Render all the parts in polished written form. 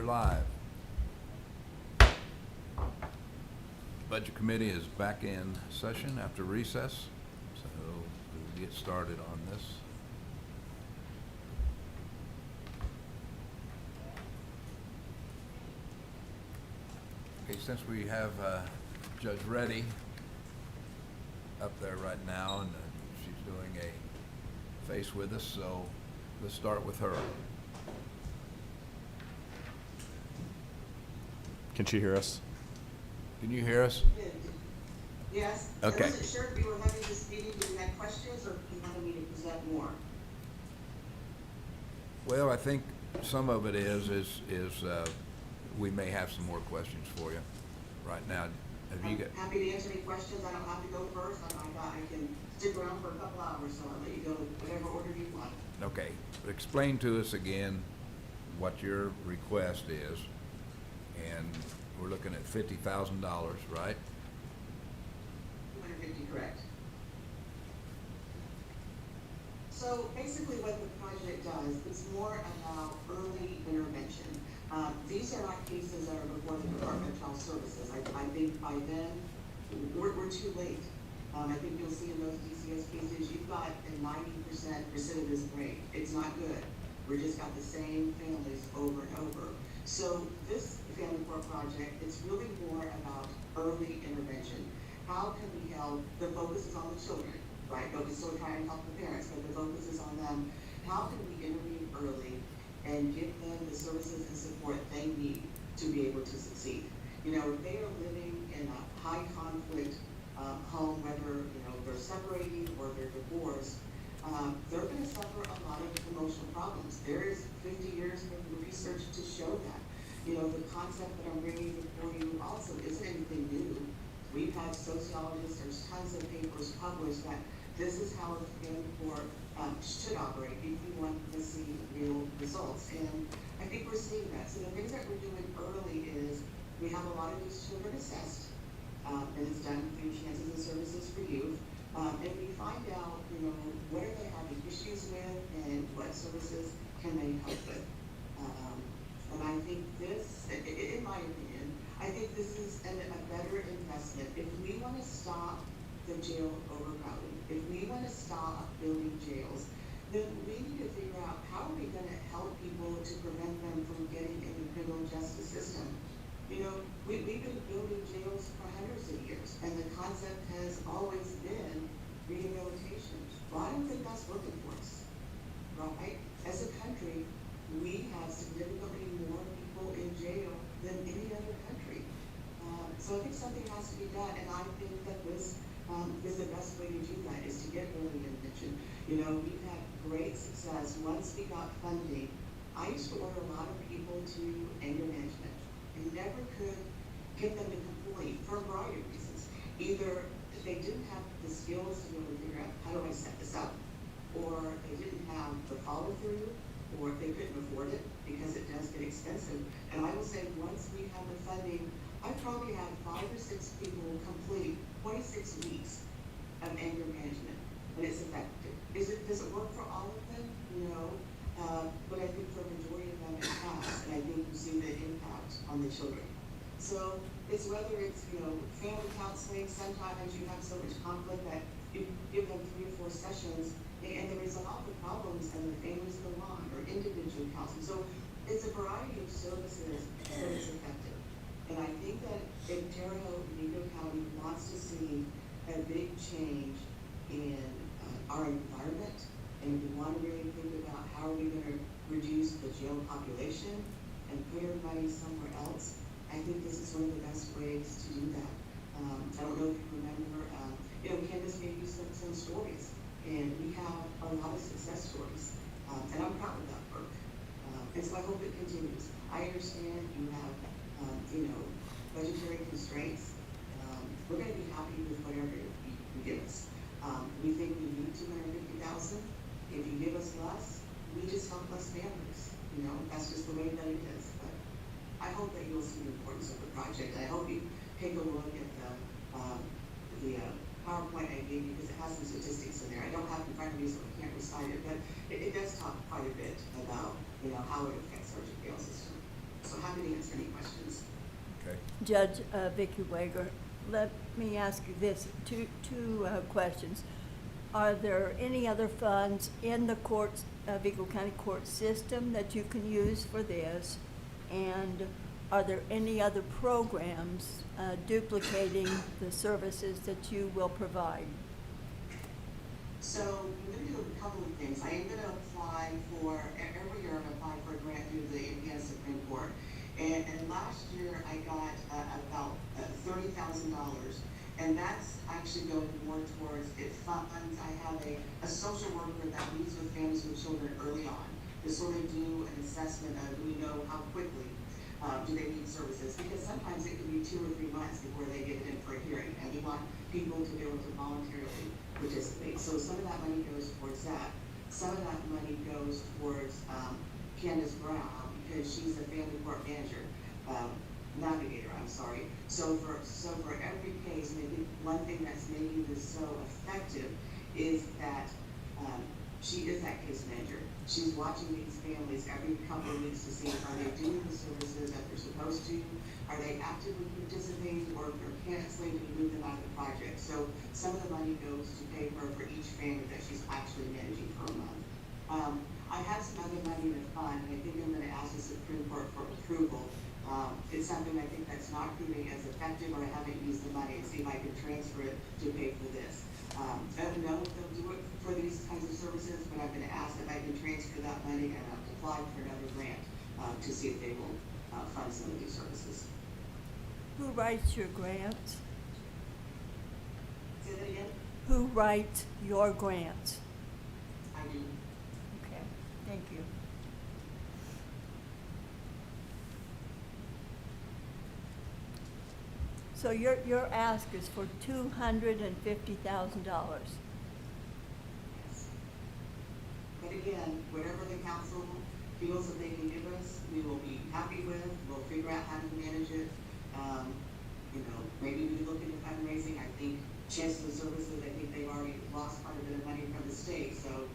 live. Budget Committee is back in session after recess, so we'll get started on this. Okay, since we have Judge Reddy up there right now, and she's doing a face with us, so let's start with her. Can she hear us? Can you hear us? Yes. Okay. I wasn't sure if we were having this meeting, do we have questions, or do you want me to present more? Well, I think some of it is we may have some more questions for you right now. Have you got? I'm happy to answer any questions. I don't have to go first. I can stick around for a couple hours, so I'll let you go whatever order you want. Okay, but explain to us again what your request is, and we're looking at $50,000, right? 250, correct. So basically what the project does, it's more about early intervention. These are not cases that are before the Department of Child Services. I think by then, we're too late. I think you'll see in those DCS cases, you've got a 90% recidivism rate. It's not good. We've just got the same families over and over. So this family court project, it's really more about early intervention. How can we help? The focus is on the children, right? But we still try and help the parents, but the focus is on them. How can we intervene early and give them the services and support they need to be able to succeed? You know, if they are living in a high conflict home, whether, you know, they're separating or they're divorced, they're going to suffer a lot of emotional problems. There is 50 years of research to show that. You know, the concept that I'm bringing before you also isn't anything new. We've had sociologists, there's tons of papers published that this is how a family court should operate if you want to see real results. And I think we're seeing that. So the things that we're doing early is we have a lot of these children assessed, and it's done through Chances and Services for Youth. And we find out, you know, what are they having issues with and what services can they help with. And I think this, in my opinion, I think this is a better investment. If we want to stop the jail overcrowding, if we want to stop building jails, then we need to figure out how are we going to help people to prevent them from getting in the criminal justice system. You know, we've been building jails for hundreds of years, and the concept has always been rehabilitation. Well, I don't think that's working for us, right? As a country, we have significantly more people in jail than any other country. So I think something has to be done, and I think that this is the best way to do that, is to get early intervention. You know, we've had great success. Once we got funding, I used to order a lot of people to anger management, and never could get them to complete for a variety of reasons. Either they didn't have the skills to be able to figure out, how do I set this up? Or they didn't have the follow through, or they couldn't afford it because it does get expensive. And I will say, once we have the funding, I probably had 5 or 6 people complete 26 weeks of anger management, and it's effective. Does it work for all of them? No, but I think for a majority of them it has, and I think you see the impact on the children. So it's whether it's, you know, family counseling. Sometimes you have so much conflict that you give them 3 or 4 sessions, and they resolve the problems, and the families go on, or individual counseling. So it's a variety of services that is effective. And I think that if Terre Haute, Vigo County wants to see a big change in our environment, and we want to really think about how are we going to reduce the jail population and put our money somewhere else, I think this is one of the best ways to do that. I don't know if you remember, you know, Candace gave you some stories, and we have a lot of success stories, and I'm proud of that work. And so I hope it continues. I understand you have, you know, budgetary constraints. We're going to be happy with whatever you give us. We think we need 250,000. If you give us less, we just help less families. You know, that's just the way that it is. But I hope that you'll see the importance of the project. I hope you take a look at the PowerPoint I gave you, because it has some statistics in there. I don't have it in front of me, so I can't recite it, but it does talk quite a bit about, you know, how it affects our jail system. So happy to answer any questions. Okay. Judge Vicky Wager, let me ask you this, two questions. Are there any other funds in the courts, Vigo County court system that you can use for this? And are there any other programs duplicating the services that you will provide? So I'm going to do a couple of things. I am going to apply for, every year I'm applying for a grant through the Indiana Supreme Court. And last year I got about $30,000. And that's actually going more towards, it funds, I have a social worker that meets with families with children early on to sort of do an assessment of, do we know how quickly do they need services? Because sometimes it can be 2 or 3 months before they get it in for a hearing, and we want people to be able to voluntarily participate. So some of that money goes towards that. Some of that money goes towards Candace Brown, because she's a family court manager, navigator, I'm sorry. So for every case, maybe one thing that's making this so effective is that she is that case manager. She's watching these families every couple of weeks to see, are they doing the services that they're supposed to? Are they actively participating, or canceling to move them out of the project? So some of the money goes to pay her for each family that she's actually managing for a month. I have some other money in the fund, and I think I'm going to ask the Supreme Court for approval. It's something I think that's not proving as effective, or I haven't used the money, and see if I can transfer it to pay for this. I don't know if they'll do it for these kinds of services, but I'm going to ask if I can transfer that money and apply for another grant to see if they will fund some of these services. Who writes your grants? Say that again? Who writes your grants? I do. Okay, thank you. So your ask is for $250,000. Yes. But again, whatever the council feels that they can give us, we will be happy with. We'll figure out how to manage it. Maybe we look into fundraising. I think Chancellor Services, I think they've already lost quite a bit of money from the state, so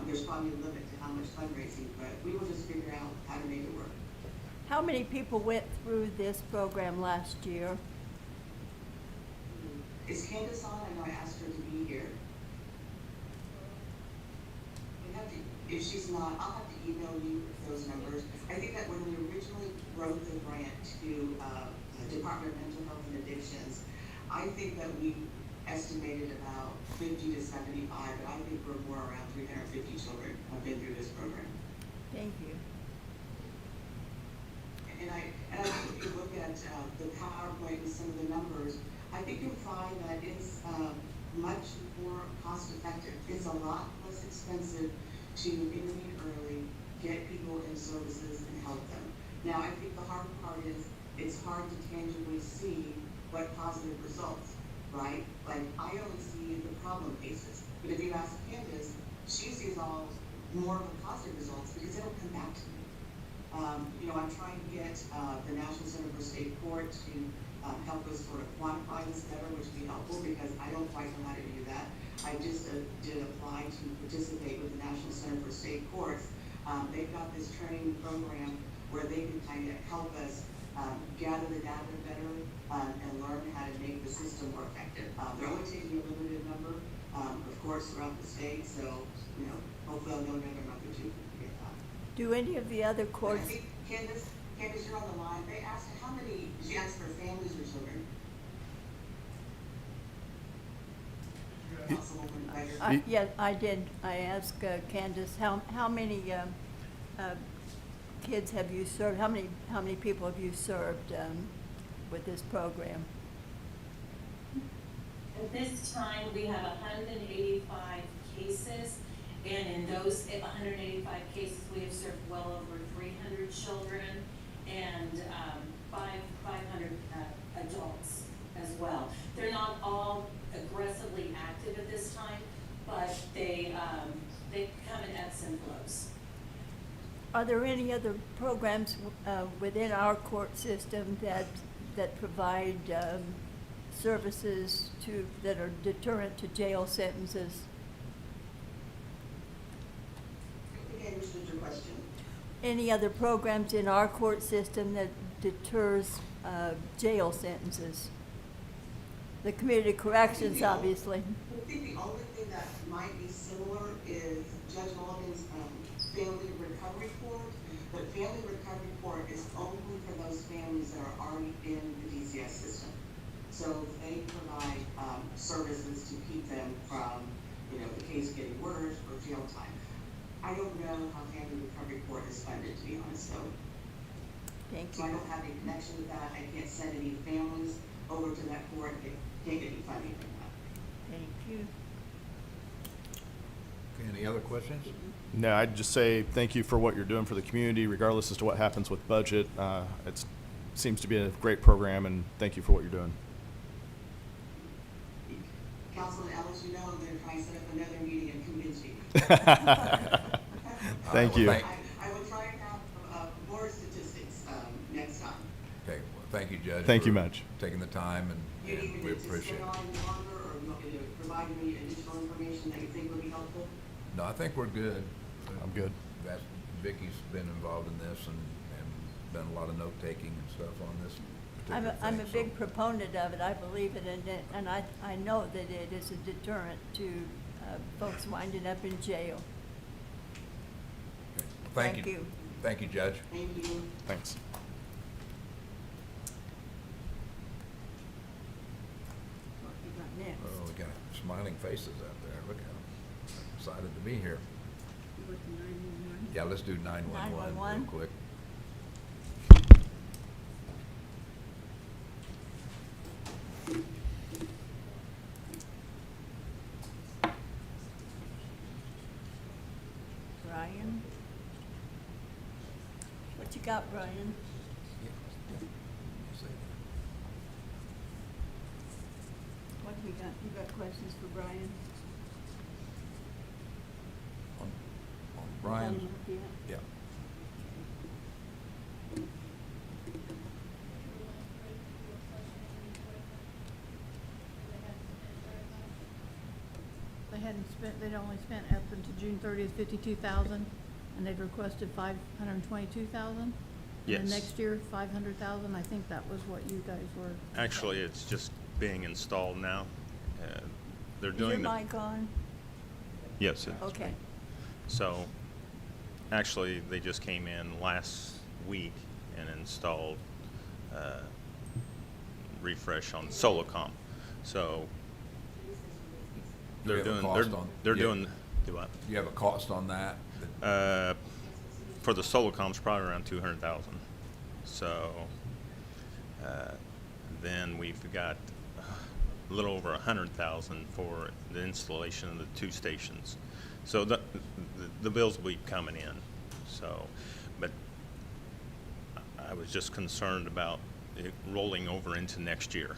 there's probably a limit to how much fundraising, but we will just figure out how to make it work. How many people went through this program last year? Is Candace on? I know I asked her to be here. If she's not, I'll have to email you those numbers. I think that when we originally wrote the grant to Department of Mental Health and Addictions, I think that we estimated about 50 to 75, but I think we're more around 350 children have been through this program. Thank you. And I think if you look at the PowerPoint and some of the numbers, I think you'll find that it's much more cost effective. It's a lot less expensive to intervene early, get people in services, and help them. Now, I think the hard part is it's hard to tangibly see what positive results, right? Like, I only see the problem cases, but if you ask Candace, she sees all more of the positive results because it'll come back to me. I'm trying to get the National Center for State Court to help us sort of quantify this better, which would be helpful because I don't quite know how to do that. I just did apply to participate with the National Center for State Courts. They've got this training program where they can kind of help us gather the data better and learn how to make the system more effective. They're only taking a limited number, of course, throughout the state, so hopefully I'll know another month or two to get that. Do any of the other courts? I think Candace, you're on the line. They asked how many. She asked for families or children. Yeah, I did. I asked Candace how many kids have you served? How many people have you served with this program? At this time, we have 185 cases, and in those 185 cases, we have served well over 300 children and 500 adults as well. They're not all aggressively active at this time, but they come in ebbs and flows. Are there any other programs within our court system that provide services that are deterrent to jail sentences? I think I understood your question. any other programs in our court system that deters jail sentences? The community corrections, obviously. I think the only thing that might be similar is Judge Mulligan's Family Recovery Court, but Family Recovery Court is only for those families that are already in the DCS system. So they provide services to keep them from, the case getting worse or jail time. I don't know how Family Recovery Court is funded, to be honest, so. Thank So I you. don't have any connection with that. I can't send any families over to that court. They can't get any funding from that. Thank you. Okay, any other questions? No, I'd just say thank you for what you're doing for the community, regardless as to what happens with budget. It seems to be a great program, and thank you for what you're doing. Councilman Ellis, I'm going to try and set up another meeting and convince you. Thank you. I will try and have more statistics next time. Okay, well, thank you, Judge. Thank you for much. Taking the time, You need and me we to stay appreciate it. on longer, or you want me to provide me additional information that you think would be helpful? No, I think we're good. I'm good. Vicky's been involved in this and done a lot of note-taking and stuff on this particular thing. I'm a so- big proponent of it. I believe it, and I know that it is a deterrent to folks winding up in jail. Okay. Thank Thank you. you. Thank you, Judge. Thank you. Thanks. What we got next? Oh, we got smiling faces out there. Look at them. Excited to be here. You got the 911? Yeah, let's do 911 real 911? quick. Brian? What you got, Brian? Yeah, yeah. Say that. What do we got? You got questions for Brian? On Brian. Got him up yet? Yeah. They'd only spent up until June 30th, 52,000, and they'd requested 522,000. And Yes. then next year, 500,000. I think that was what you guys were. Actually, it's just being installed now. They're Is your doing the. mic on? Yes, it is. Okay. So, actually, they just came in last week and installed refresh on Solacom. So, Do we they're have a doing, cost on- they're yeah. doing, do what? Do you have a cost on that? For the Solacom's probably around 200,000. So, then we've got a little over 100,000 for the installation of the 2 stations. So the bills will be coming in. So, but I was just concerned about it rolling over into next year.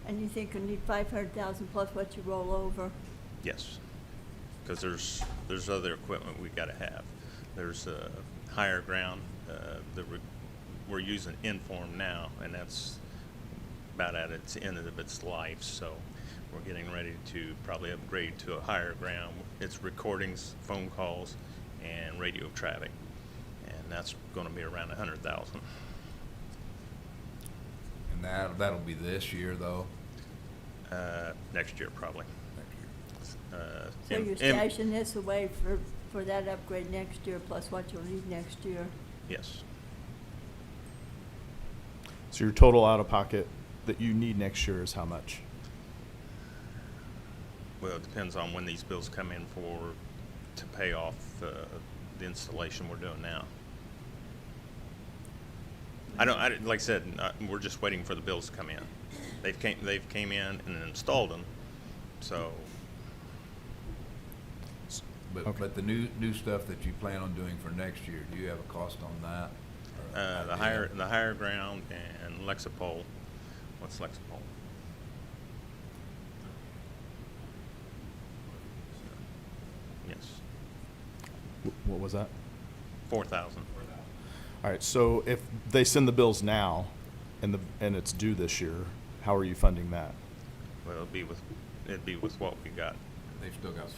And you think you need 500,000 plus what you roll over? Yes, because there's other equipment we got to have. There's higher ground. We're using Inform now, and that's about at its end of its life. So we're getting ready to probably upgrade to a higher ground. It's recordings, phone calls, and radio traffic, and that's going to be around 100,000. And that'll be this year, though? Next year probably. Next year. So And- you're and- stashing this away for that upgrade next year plus what you'll need next year? Yes. So your total out-of-pocket that you need next year is how much? Well, it depends on when these bills come in to pay off the installation we're doing now. Like I said, we're just waiting for the bills to come in. They've came in and installed them, so But, Okay. but the new stuff that you plan on doing for next year, do you have a cost on that? Or the idea? higher ground and Lexipol. What's Lexipol? Yes, What was that? 4,000. All right, so if they send the bills now and it's due this year, how are you funding that? Well, it'd be with what we got. They've still got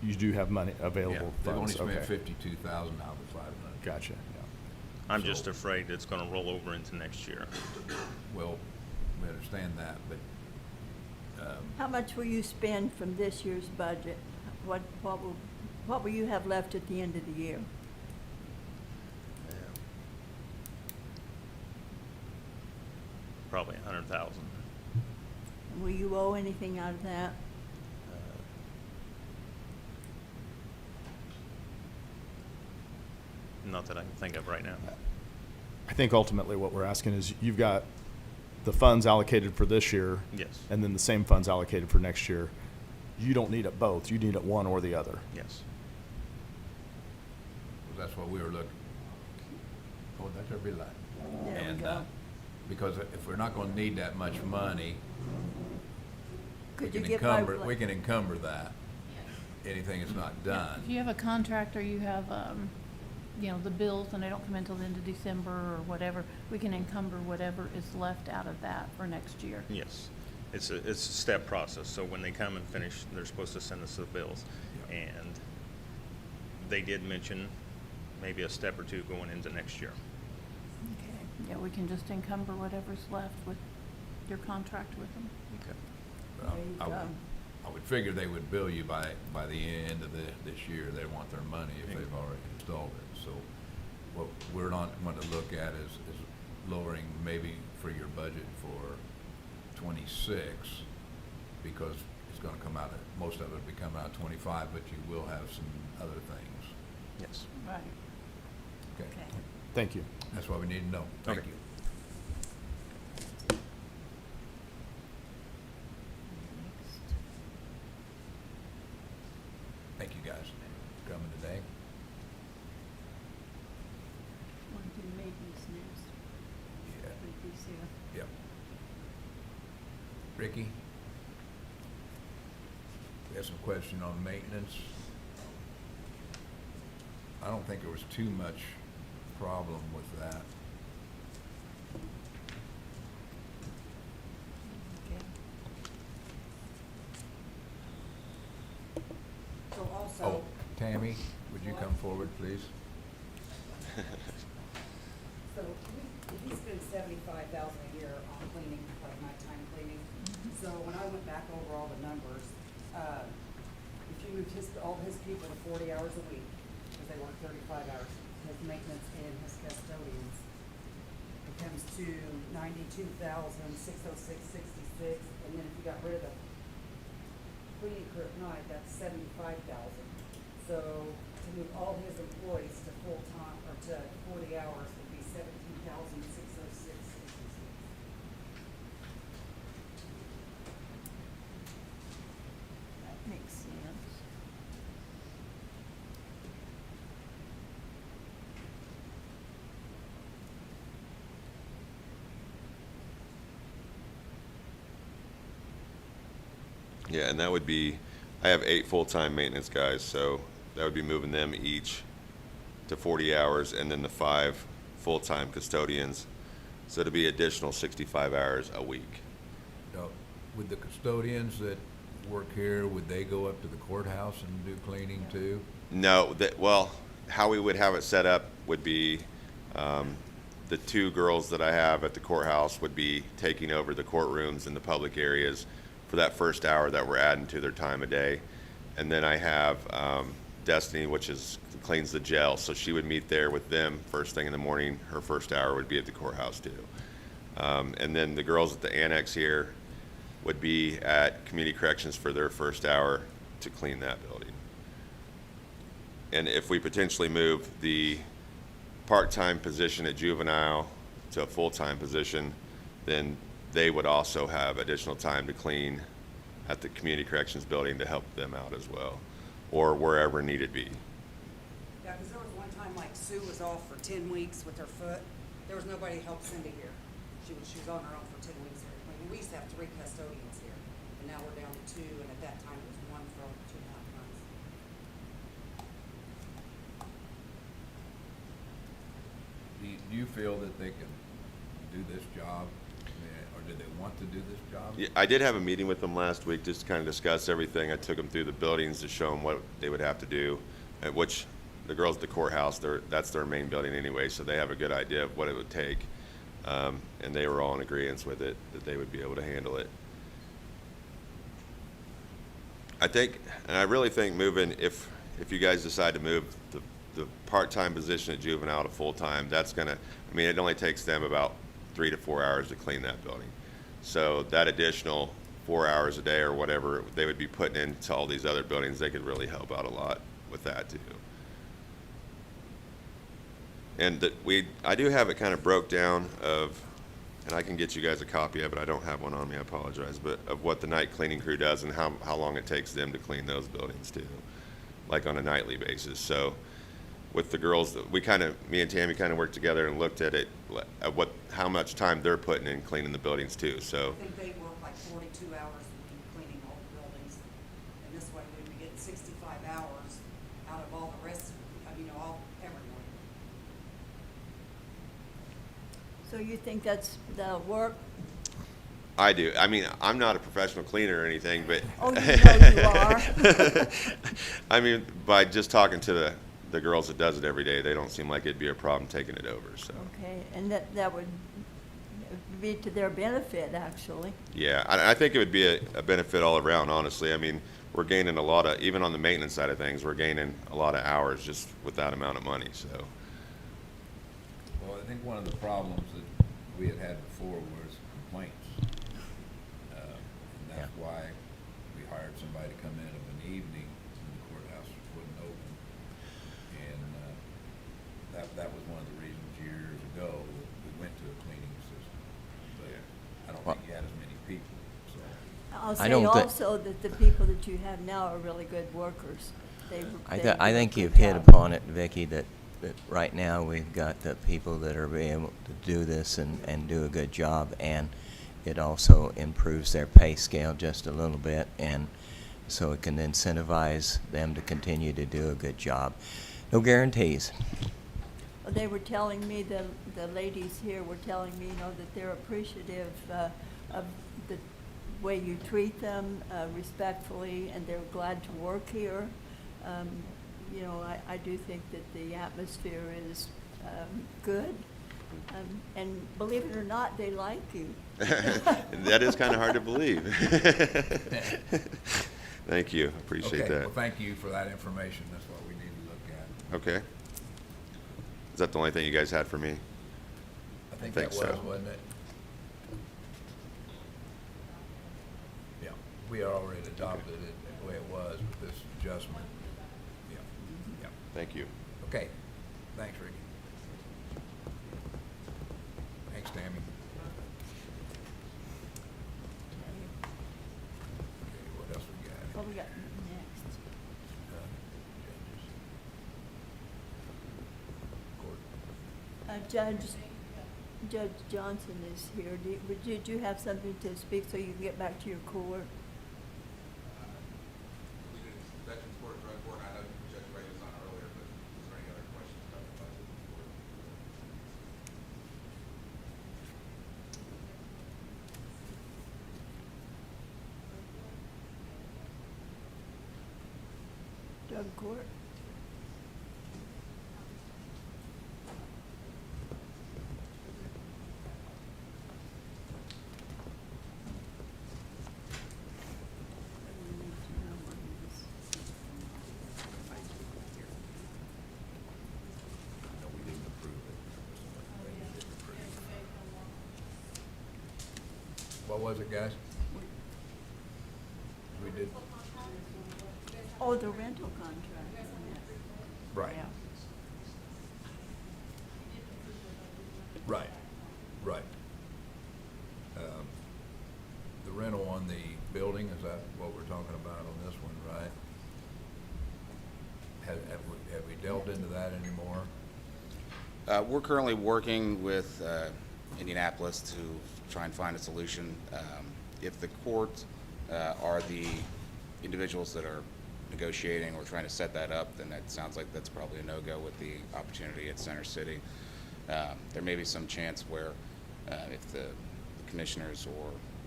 you do have money Yeah, available they've only funds, spent okay. 52,000 out of the 500. Gotcha, yeah. I'm just So- afraid it's gonna roll over into next year. Well, we understand that, but, How much will you spend from this year's budget? What will you have left at the end of the year? Probably 100,000. Will you owe anything out of that? Not that I can think of right now. I think ultimately what we're asking is you've got the funds allocated for this year. Yes. And then the same funds allocated for next year. You don't need it both. You need it one or the other. Yes. that's what we were looking. Oh, that's our bid line. There we And, go. because if we're not gonna need that much money, we Could you can get by? we can encumber that, anything that's not done. If you have a contractor, you have, you know, the bills and they don't come in until the end of December or whatever, we can encumber whatever is left out of that for next year. Yes. It's a step process. So when they come and finish, they're supposed to send us the bills. Yeah. And they did mention maybe a step or two going into next year. Okay. Yeah, we can just encumber whatever's left with your contract with them. Okay. But There you I would- go. I would figure they would bill you by the end of this year. They want their money if they've already installed it. So what we're not going to look at is lowering maybe for your budget for 26, because it's going to come out, most of it will be coming out of 25, but you will have some other things. Yes. Right. Okay? Okay. Thank you. That's what we need to know. Thank Okay. you. Thank you guys for coming today. Want to do maintenance next? Yeah. Ricky's here. Yep. Ricky? We have some question on maintenance. I don't think there was too much problem with that. Okay. So also, Oh, Tammy, would you come forward, please? so he spends $75,000 a year on cleaning, like nighttime cleaning. So when I went back over all the numbers, if you moved all his people to 40 hours a week, because they work 35 hours, his maintenance and his custodians, it comes to $92,606.66, and then if you got rid of the cleaning crew at night, that's $75,000. So to move all his employees to full-time, or to 40 hours would be $17,606.66. That makes sense. Yeah, and that would be, I have 8 full-time maintenance guys, so that would be moving them each to 40 hours, and then the 5 full-time custodians. So it'd be additional 65 hours a week. Now, would the custodians that work here, would they go up to the courthouse and do cleaning too? No, well, how we would have it set up would be, the 2 girls that I have at the courthouse would be taking over the courtrooms and the public areas for that first hour that we're adding to their time of day. And then I have Destiny, which cleans the jail, so she would meet there with them first thing in the morning. Her first hour would be at the courthouse too. And then the girls at the annex here would be at community corrections for their first hour to clean that building. And if we potentially move the part-time position at juvenile to a full-time position, then they would also have additional time to clean at the community corrections building to help them out as well, or wherever needed be. Yeah, because there was one time, like, Sue was off for 10 weeks with her foot. There was nobody to help Cindy here. She was on her own for 10 weeks here. I mean, we used to have 3 custodians here, and now we're down to 2, and at that time it was 1 for 2.5 months. Do you feel that they can do this job? I mean, or do they want to do this job? Yeah, I did have a meeting with them last week just to kind of discuss everything. I took them through the buildings to show them what they would have to do, which the girls at the courthouse, that's their main building anyway, so they have a good idea of what it would take. And they were all in agreement with it, that they would be able to handle it. I think, and I really think moving, if you guys decide to move the part-time position at juvenile to full-time, that's gonna, I mean, it only takes them about 3 to 4 hours to clean that building. So that additional 4 hours a day or whatever they would be putting into all these other buildings, they could really help out a lot with that too. And I do have it kind of broke down of, and I can get you guys a copy of it, I don't have one on me, I apologize, but of what the night cleaning crew does and how long it takes them to clean those buildings too, like on a nightly basis. So with the girls, me and Tammy kind of worked together and looked at it, how much time they're putting in cleaning the buildings too, so. I think they work like 42 hours a week cleaning all the buildings. And this way we'd be getting 65 hours out of all the rest, everyone. So you think that'll work? I do. I mean, I'm not a professional cleaner or anything, but. Oh, you know you are. I mean, by just talking to the girls that does it every day, they don't seem like it'd be a problem taking it over, so. Okay, and that would be to their benefit, actually. Yeah, I think it would be a benefit all around, honestly. I mean, we're gaining a lot of, even on the maintenance side of things, we're gaining a lot of hours just with that amount of money, so. Well, I think one of the problems that we had before was complaints. And that's why we hired somebody to come in of an evening when the courthouse wasn't open. And that was one of the reasons years ago that we went to a cleaning system. But I don't think you had as many people, so. I'll I say don't thi- also that the people that you have now are really good workers. They do I a think good you've hit job. upon it, Vicki, that right now we've got the people that are being able to do this and do a good job, and it also improves their pay scale just a little bit, and so it can incentivize them to continue to do a good job. No guarantees. Well, they were telling me, the ladies here were telling me, that they're appreciative of the way you treat them respectfully, and they're glad to work here. I do think that the atmosphere is good. And believe it or not, they like you. That is kind of hard to believe. Thank you, appreciate Okay, that. well, thank you for that information. That's what we need to look at. Okay. Is that the only thing you guys had for me? I think Think that so. was, wasn't it? Yeah, we already adopted it the way it was with this adjustment. Yeah. Thank you. Okay, thanks, Ricky. Thanks, Tammy. Okay, what else we got? What we got next? Judges. Judge Johnson is here. Did you have something to speak so you can get back to your court? We did Veterans Court, Drug Court. I know Judge Ray was on earlier, but is there any other questions about the budget before? Drug court? No, we didn't approve it. We didn't approve it. What was it, guys? We did, Oh, the rental contract. right. Yeah. Right, right. The rental on the building, is that what we're talking about on this one, right? Have we delved into that anymore? We're currently working with Indianapolis to try and find a solution. If the court are the individuals that are negotiating or trying to set that up, then that sounds like that's probably a no-go with the opportunity at Center City. There may be some chance where if the commissioners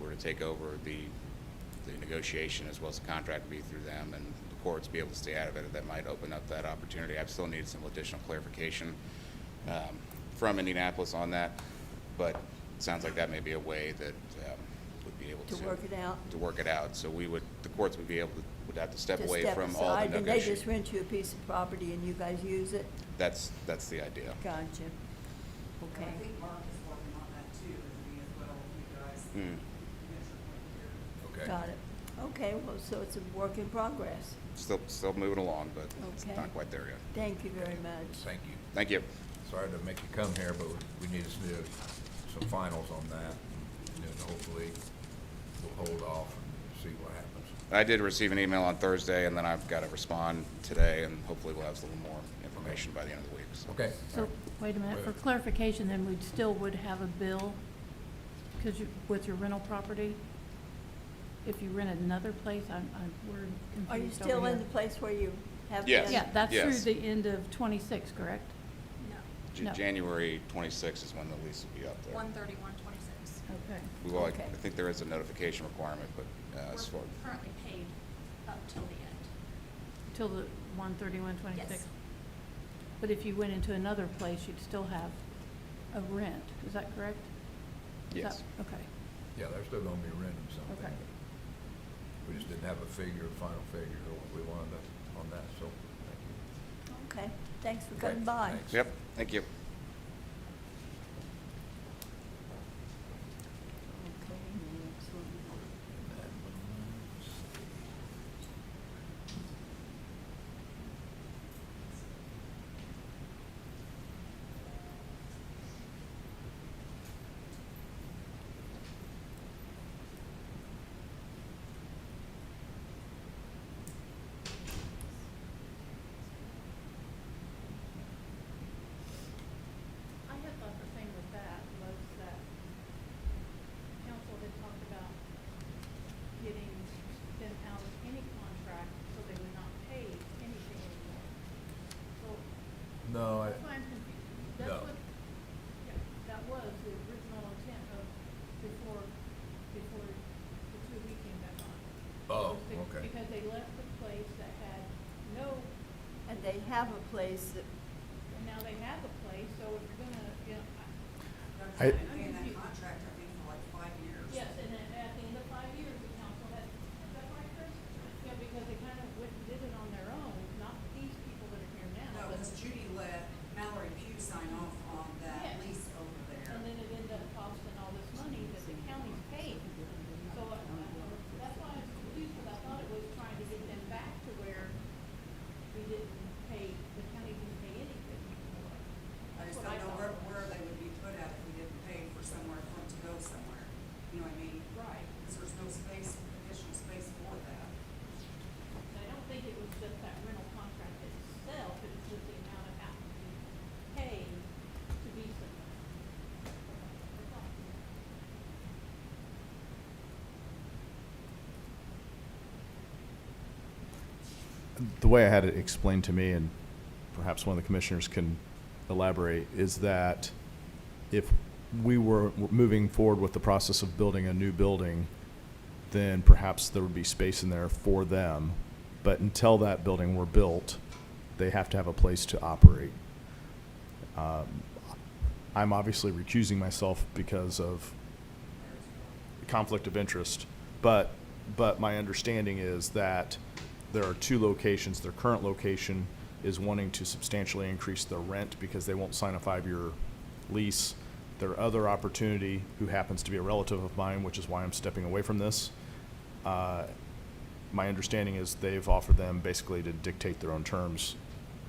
were to take over the negotiation as well as the contract would be through them, and the courts be able to stay out of it, that might open up that opportunity. I've still needed some additional clarification from Indianapolis on that, but it sounds like that may be a way that would be able To work it out? To work it out. So the courts would be able to, would have to step To away step from all the aside, and they just negotiation. rent you a piece of property and you guys use it? That's the idea. Gotcha. And Okay. I think Mark is working on that too, with me as well, with you guys. Mm. Commissioner Whitaker. Okay. Got it. Okay, well, so it's a work in progress. Still moving along, but it's Okay. not quite there yet. Thank you very much. Thank you. Thank you. Sorry to make you come here, but we need to do some finals on that. And then hopefully we'll hold off and see what happens. I did receive an email on Thursday, and then I've got to respond today, and hopefully we'll have a little more information by the end of the week. So. Okay. So, wait a minute, for clarification, then we'd still would have a bill, because with your rental property? If you rented another place, we're confused Are you over still in here. the place where you have? Yes. been? Yeah, that's Yes. through the end of 26, correct? No. January 26th is when the lease will be up there. 1/31/26. Okay. Well, Okay. I think there is a notification requirement, but as far, We're currently paid up till the end. Till the 1/31/26? Yes. But if you went into another place, you'd still have a rent, is that correct? Is yes. that- Okay, Yeah, they're still gonna be renting something. okay. We just didn't have a final figure of what we wanted on that, so thank you. Okay, thanks for Okay, coming by. thanks. Yep, thank you. Okay, next one. And that one, let's see. I had thought the thing with that was that council had talked about getting them out of any contract so they would not pay anything anymore. So No, that's why I'm confused. That's No. what, yeah, that was the original intent of before the 2 week came back on. Oh, Was be- okay. Because they left the place that had no, And they have a place that, and now they have a place, so if you're gonna, I- Paying that contract, I think, for like 5 years. Yes, and then at the end of 5 years, the council had, is that right, Chris? Yeah, because they kind of went and did it on their own, not these people that are here now. No, but- because Judy let Mallory Pugh sign off on that Yes. lease over there. And then it ended up costing all this money that the county's paid. So that's why I was confused, because I thought it was trying to get them back to where we didn't pay, the county didn't pay anything. I That's just what don't know thought. where they would be put at if we didn't pay for somewhere for them to go somewhere. You know what I mean? Right. Because there's no space, additional space for that. And I don't think it was just that rental contract itself, it was just the amount of having to be paid to be somewhere. That's all. The way I had it explained to me, and perhaps one of the commissioners can elaborate, is that if we were moving forward with the process of building a new building, then perhaps there would be space in there for them. But until that building were built, they have to have a place to operate. I'm obviously recusing myself because of conflict of interest, but my understanding is that there are two locations. Their current location is wanting to substantially increase their rent because they won't sign a 5-year lease. Their other opportunity, who happens to be a relative of mine, which is why I'm stepping away from this, my understanding is they've offered them basically to dictate their own terms,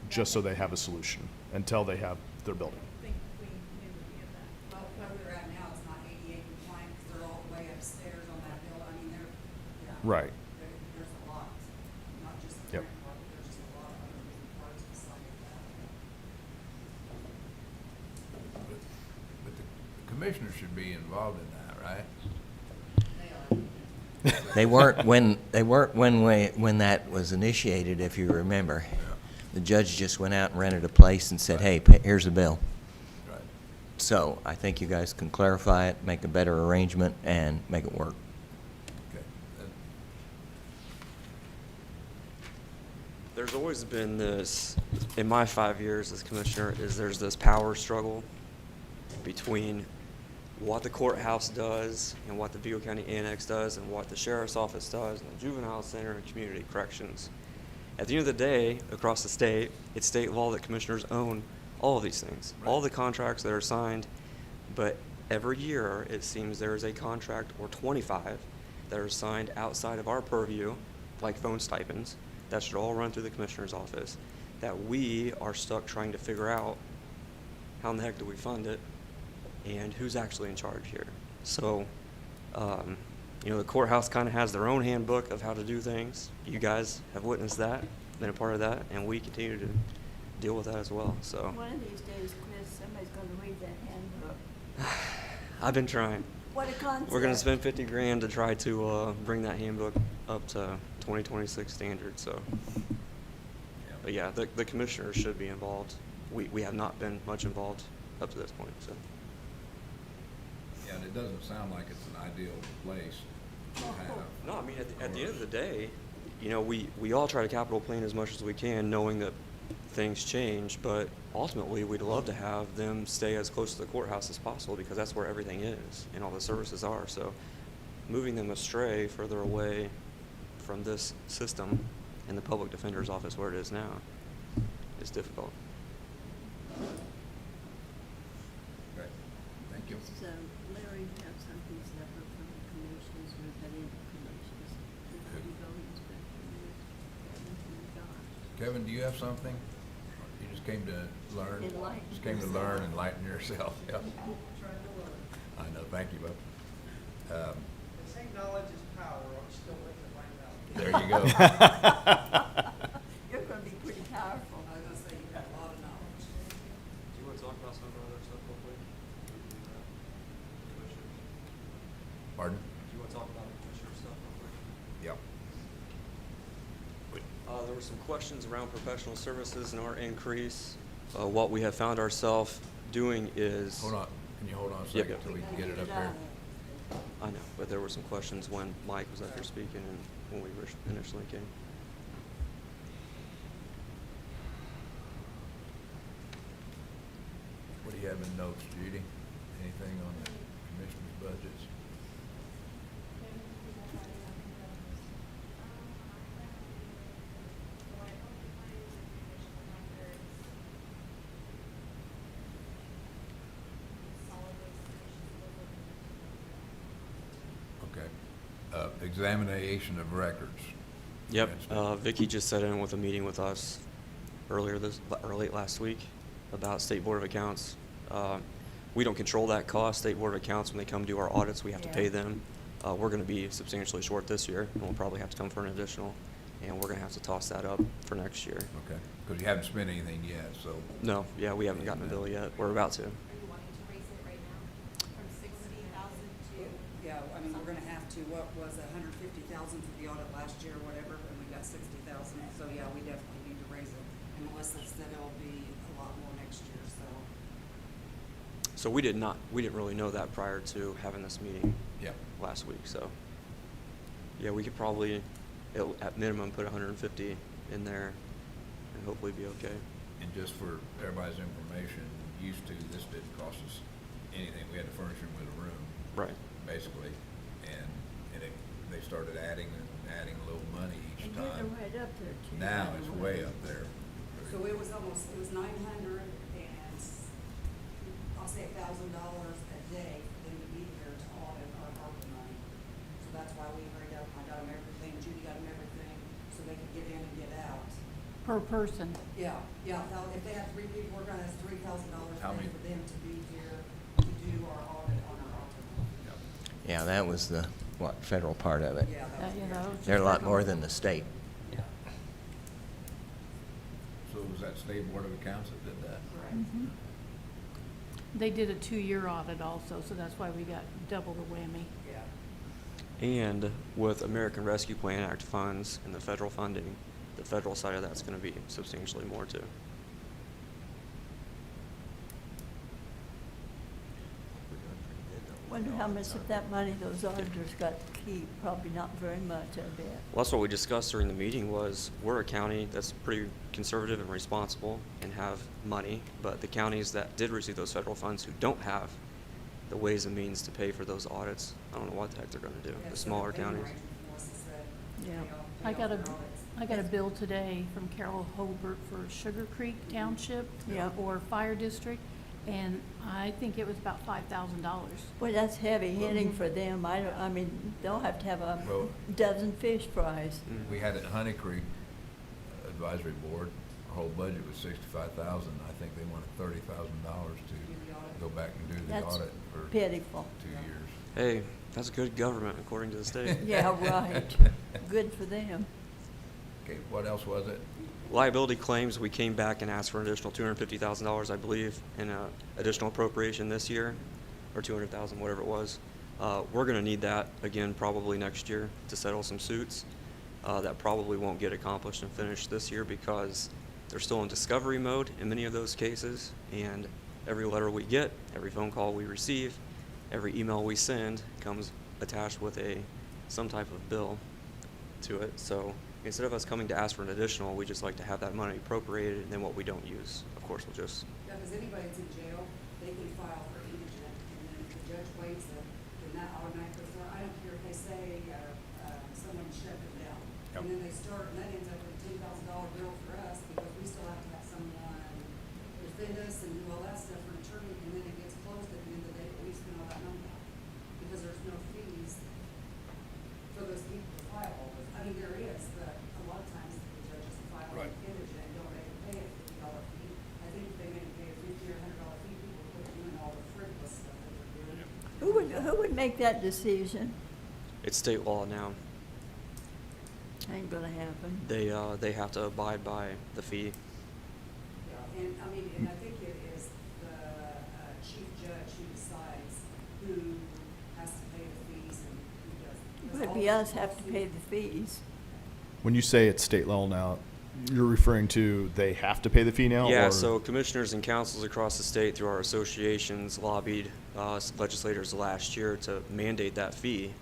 just so they have a solution until they have their building. I think we knew any of that. Well, where they're at now, it's not ADA compliant because they're all the way upstairs on that hill. I mean, yeah. Right. There's a lot, not just the Yep. current part, but there's just a lot of other moving parts beside that. But the commissioners should be involved in that, right? They are. They weren't when that was initiated, if you remember. The judge just went out and rented a place and said, hey, here's a bill. Right. So I think you guys can clarify it, make a better arrangement, and make it work. Okay. There's always been this, in my 5 years as commissioner, there's this power struggle between what the courthouse does and what the Vigo County Annex does and what the sheriff's office does and the juvenile center and community corrections. At the end of the day, across the state, it's state law that commissioners own all of these things, all the contracts that are signed, but every year it seems there is a contract or 25 that are signed outside of our purview, like phone stipends, that should all run through the commissioner's office, that we are stuck trying to figure out how in the heck do we fund it and who's actually in charge here. So, you know, the courthouse kind of has their own handbook of how to do things. You guys have witnessed that, been a part of that, and we continue to deal with that as well, so. One of these days, Chris, somebody's gonna read that handbook. I've been trying. What a concept. We're gonna spend 50 grand to try to bring that handbook up to 2026 standards, so. But yeah, the commissioners should be involved. We have not been much involved up to this point, so. Yeah, and it doesn't sound like it's an ideal place to have. No, I mean, at the end of the day, you know, we all try to capital plan as much as we can, knowing that things change, but ultimately, we'd love to have them stay as close to the courthouse as possible, because that's where everything is and all the services are, so moving them astray further away from this system and the public defender's office where it is now is difficult. Okay, thank you. So Larry, have something separate from the commissions, or that in the commissions, the building inspector, and God. Kevin, do you have something? You just came to learn? Enlighten Just came to yourself. learn, enlighten yourself, yeah. I know, thank you, bud. They say knowledge is power, I'm still waiting to find out. There you go. You're gonna be pretty powerful. I was gonna say, you've got a lot of knowledge. Do you want to talk about some of our other stuff real quick? Pardon? Do you want to talk about the commissioner stuff real quick? Yep. There were some questions around professional services and our increase. What we have found ourselves doing is. Hold on, can you hold on a Yeah, second yeah. till we can get it up here? I know, but there were some questions when Mike was up here speaking and when we initially came. What do you have in notes, Judy? Anything on the commissioner's budgets? Okay. Examination of records. Yep, Mentioned. Vicky just set in with a meeting with us late last week about State Board of Accounts. We don't control that cost. State Board of Accounts, when they come do our audits, we have to pay Yeah. them. We're gonna be substantially short this year, and we'll probably have to come for an additional, and we're gonna have to toss that up for next year. Okay, because you haven't spent anything yet, so. No, yeah, we haven't gotten a bill yet. We're about to. Are you wanting to raise it right now from 60,000 to? Yeah, I mean, we're gonna have to, what was it, 150,000 for the audit last year, whatever, and we got 60,000, so yeah, we definitely need to raise it. And Melissa said it'll be a lot more next year, so. So we didn't really know that prior to having this meeting Yeah. last week, so. Yeah, we could probably, at minimum, put 150 in there and hopefully be okay. And just for everybody's information, used to, this didn't cost us anything. We had to furnish them with a room. Right. Basically, and they started adding a little money each And you're time. right up there too. Now by it's the way up there. So it was 900 and, I'll say $1,000 a day for them to be here to audit our ARPA money. So that's why we hurried up, I got them everything, Judy got them everything, so they could get in and get out. Per person. Yeah, if they have 3 people, we're gonna have $3,000 How many- for them to be here to do our audit on our ARPA money. Yeah, that was the, federal part of it. Yeah, that was. You know, They're a lot more than the state. Yeah, So was that State Board of Accounts that did that? correct. Mhm. They did a 2-year audit also, so that's why we got double the whammy. Yeah. And with American Rescue Plan Act funds and the federal funding, the federal side of that's gonna be substantially more too. Wonder how much of that money those auditors got to keep, probably not very much, I bet. Well, that's what we discussed during the meeting was, we're a county that's pretty conservative and responsible and have money, but the counties that did receive those federal funds who don't have the ways and means to pay for those audits, I don't know what the heck they're gonna do, Yeah, the so smaller payment counties. arrangement for us is that Yeah. they all- I they all got a, their audits. I got a bill today from Carol Holbert for Sugar Creek Township. Yeah. Or Fire District, and I think it was about $5,000. Boy, that's heavy hitting for them. I mean, they'll have to have a Well- dozen fish fries. We had at Honey Creek Advisory Board, our whole budget was 65,000. I think they wanted $30,000 to go back and do the That's audit for 2 pitiful. years. Hey, that's good government according to the state. Yeah, right. Good for them. Okay, what else was it? Liability claims, we came back and asked for an additional $250,000, I believe, in additional appropriation this year, or 200,000, whatever it was. We're gonna need that again probably next year to settle some suits. That probably won't get accomplished and finished this year because they're still in discovery mode in many of those cases, and every letter we get, every phone call we receive, every email we send comes attached with some type of bill to it. So instead of us coming to ask for an additional, we just like to have that money appropriated, and then what we don't use, of course, we'll just, Yeah, because anybody that's in jail, they can file for indigent, and then if the judge waives it, then that automatically starts. I don't care if they say, someone shut them down. Yep. And then they start, and that ends up with a $10,000 bill for us, because we still have to have someone defend us and do all that stuff for an attorney, and then it gets closed at the end of the day, but we spend all that money out. Because there's no fees for those people to file all those. I mean, there is, but a lot of times the judges file Right. indigent and don't make them pay a $50 fee. I think if they made them pay a $50 or $100 fee, people would quit doing all the frivolous stuff that they're doing. Who would make that decision? it's state law now. Ain't gonna happen. They have to abide by the fee. Yeah, and I mean, and I think it is the chief judge who decides who has to pay the fees and who doesn't. Would Because be all us the have to pay lawsuits- the fees. When you say it's state level now, you're referring to they have to pay the fee now? Yeah, or- so commissioners and councils across the state through our associations lobbied legislators last year to mandate that fee,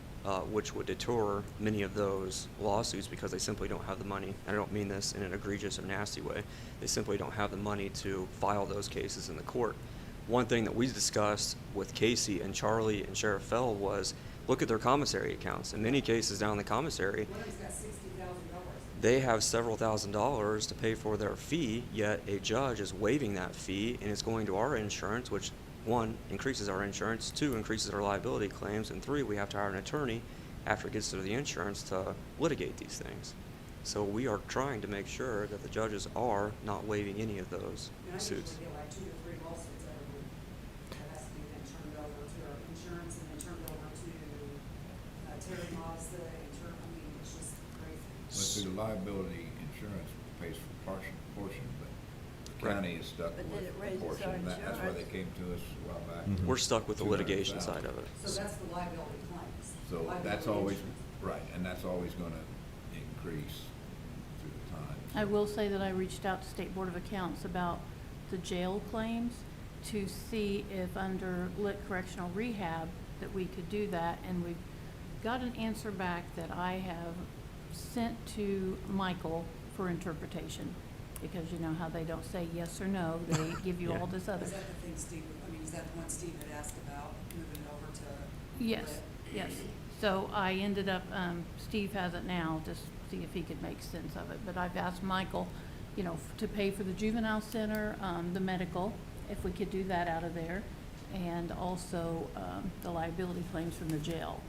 which would deter many of those lawsuits because they simply don't have the money. I don't mean this in an egregious or nasty way. They simply don't have the money to file those cases in the court. One thing that we discussed with Casey and Charlie and Sheriff Fell was look at their commissary accounts. In many cases down in the commissary, One of them's got $60,000. they have several $1,000s to pay for their fee, yet a judge is waiving that fee and it's going to our insurance, which, 1, increases our insurance, 2, increases our liability claims, and 3, we have to hire an attorney after it gets to the insurance to litigate these things. So we are trying to make sure that the judges are not waiving any of those And I suits. usually get like 2 to 3 lawsuits every week. That has to be then turned over to our insurance and then turned over to Terry Mazda and I mean, it's just crazy. But through liability insurance pays for portion, but the Right. county is stuck But then with it a raises portion. our That's why they insurance. came to us a while back. Mhm. We're stuck with the litigation 200,000. side of it. So that's the liability claims. So Liability that's always, insurance. right, and that's always gonna increase through the time. I will say that I reached out to State Board of Accounts about the jail claims to see if under lit correctional rehab that we could do that, and we've got an answer back that I have sent to Michael for interpretation, because you know how they don't say yes or no, they give you Yeah. all this other. Is that the thing Steve, I mean, is that the one Steve had asked about, moving it over to? Yes, lit? yes. So I ended up, Steve has it now, just see if he could make sense of it. But I've asked Michael, you know, to pay for the juvenile center, the medical, if we could do that out of there, and also the liability claims from the jail.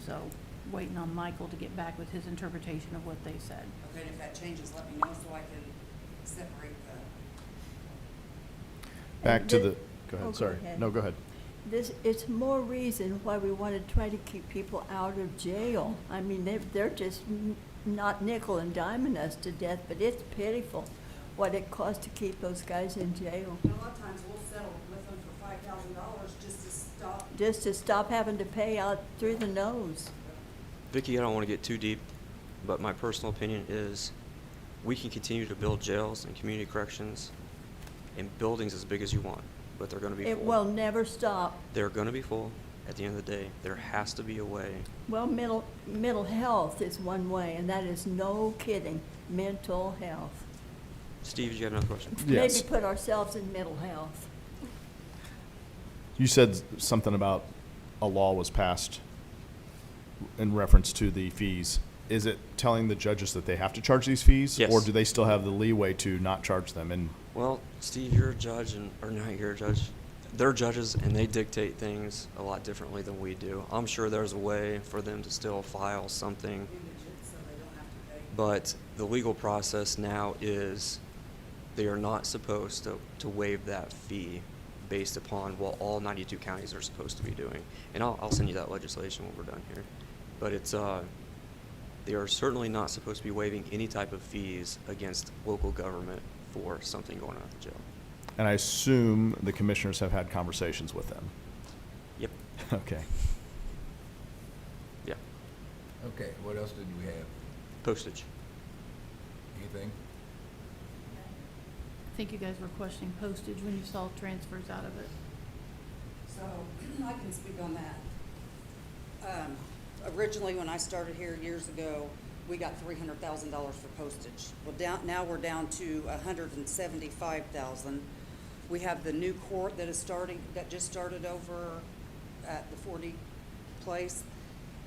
So waiting on Michael to get back with his interpretation of what they said. Okay, and if that changes, let me know so I can separate the. Back to And the, thi- go oh, ahead, sorry. ahead. No, go ahead. It's more reason why we want to try to keep people out of jail. I mean, they're just not nickel and diming us to death, but it's pitiful what it costs to keep those guys in jail. And a lot of times we'll settle with them for $5,000 just to stop. Just to stop having to pay out through the nose. Vicky, I don't want to get too deep, but my personal opinion is we can continue to build jails and community corrections in buildings as big as you want, but they're going to be full. It will never stop. They're going to be full. at the end of the day. There has to be a way. Well, mental health is one way, and that is no kidding, mental health. Steve, did you have another question? Yes. Maybe put ourselves in mental health. You said something about a law was passed in reference to the fees. Is it telling the judges that they have to charge these fees? Yes. Or do they still have the leeway to not charge them? And Well, Steve, you're a judge, or not, you're a judge. They're judges, and they dictate things a lot differently than we do. I'm sure there's a way for them to still file something, Indigent, so they don't have to pay. but the legal process now is they are not supposed to waive that fee based upon what all 92 counties are supposed to be doing. And I'll send you that legislation when we're done here. But it's, they are certainly not supposed to be waiving any type of fees against local government for something going on at the jail. I assume the commissioners have had conversations with them. Yep. Okay. Yeah. Okay, what else did we have? Postage. Anything? I think you guys were questioning postage when you saw transfers out of it. So, I can speak on that. Originally, when I started here years ago, we got $300,000 for postage. Well, now we're down to $175,000. We have the new court that just started over at the 40 place.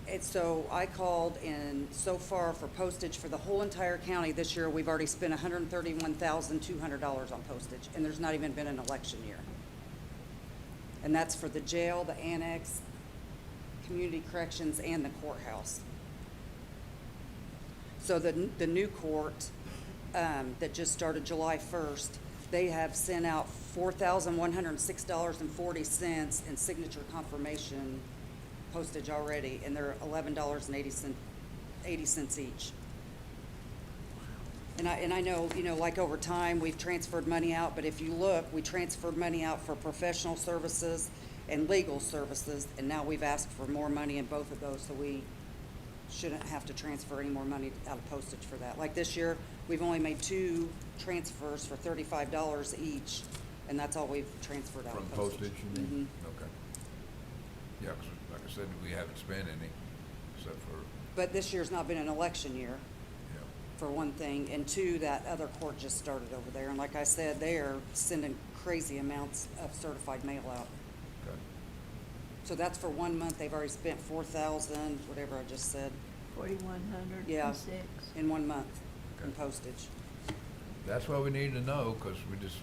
And so I called, and so far for postage for the whole entire county this year, we've already spent $131,200 on postage, and there's not even been an election year. And that's for the jail, the annex, community corrections, and the courthouse. So the new court that just started July 1st, they have sent out $4,106.40 in signature confirmation postage already, and they're $11.80 each. And I know, like over time, we've transferred money out, but if you look, we transferred money out for professional services and legal services, and now we've asked for more money in both of those, so we shouldn't have to transfer any more money out of postage for that. Like this year, we've only made 2 transfers for $35 each, and that's all we've transferred out From of postage. postage, you mean? Mhm. Okay. Yeah, 'cause like I said, we haven't spent any, except for, But this year's not been an election year, you know, for one thing, and two, that other court just started over there, and like I said, they are sending crazy amounts of certified mail out. okay. So that's for 1 month, they've already spent 4,000, whatever I just said, 4,106. Yeah. in 1 month in Okay. postage. That's what we need to know, 'cause we just,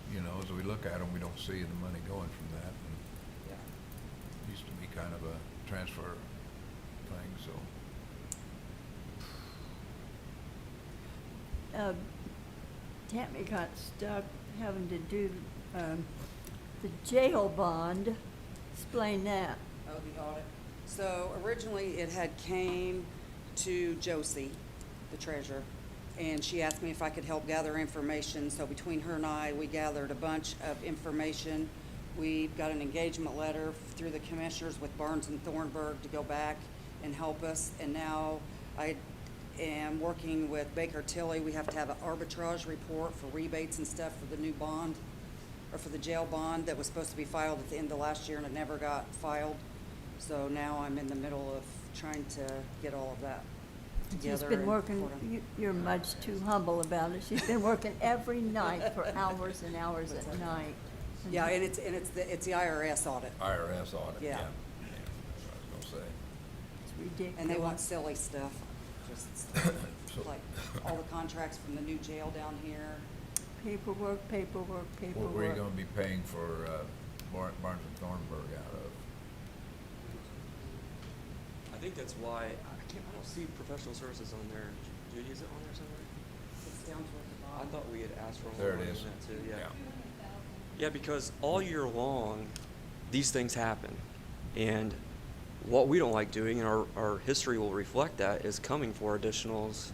as we look at them, we don't see the money going from that. And Yeah. it used to be kind of a transfer thing, so. Tammy got stuck having to do the jail bond. Explain that. Oh, the audit. So originally, it had came to Josie, the treasurer, and she asked me if I could help gather information. So between her and I, we gathered a bunch of information. We got an engagement letter through the commissioners with Barnes and Thornburg to go back and help us. And now I am working with Baker Tilly. We have to have an arbitrage report for rebates and stuff for the new bond, or for the jail bond that was supposed to be filed at the end of last year and it never got filed. So now I'm in the middle of trying to get all of that together. She's been and working, report 'em. you're much too humble about it. She's been working every night for hours and hours at night. Yeah, and it's the IRS audit. IRS audit, yeah. Yeah. That's what I was gonna say. It's ridiculous. And they want silly stuff, just So- like all the contracts from the new jail down here. Paperwork, paperwork, paperwork. What were you gonna be paying for, Barnes and Thornburg out of? I think that's why, I don't see professional services on there. Judy, is it on there somewhere? It's down toward the I bottom. thought we had asked for There more it money is. than that too, yeah. Yeah, because all year long, these things happen. And what we don't like doing, and our history will reflect that, is coming for additionals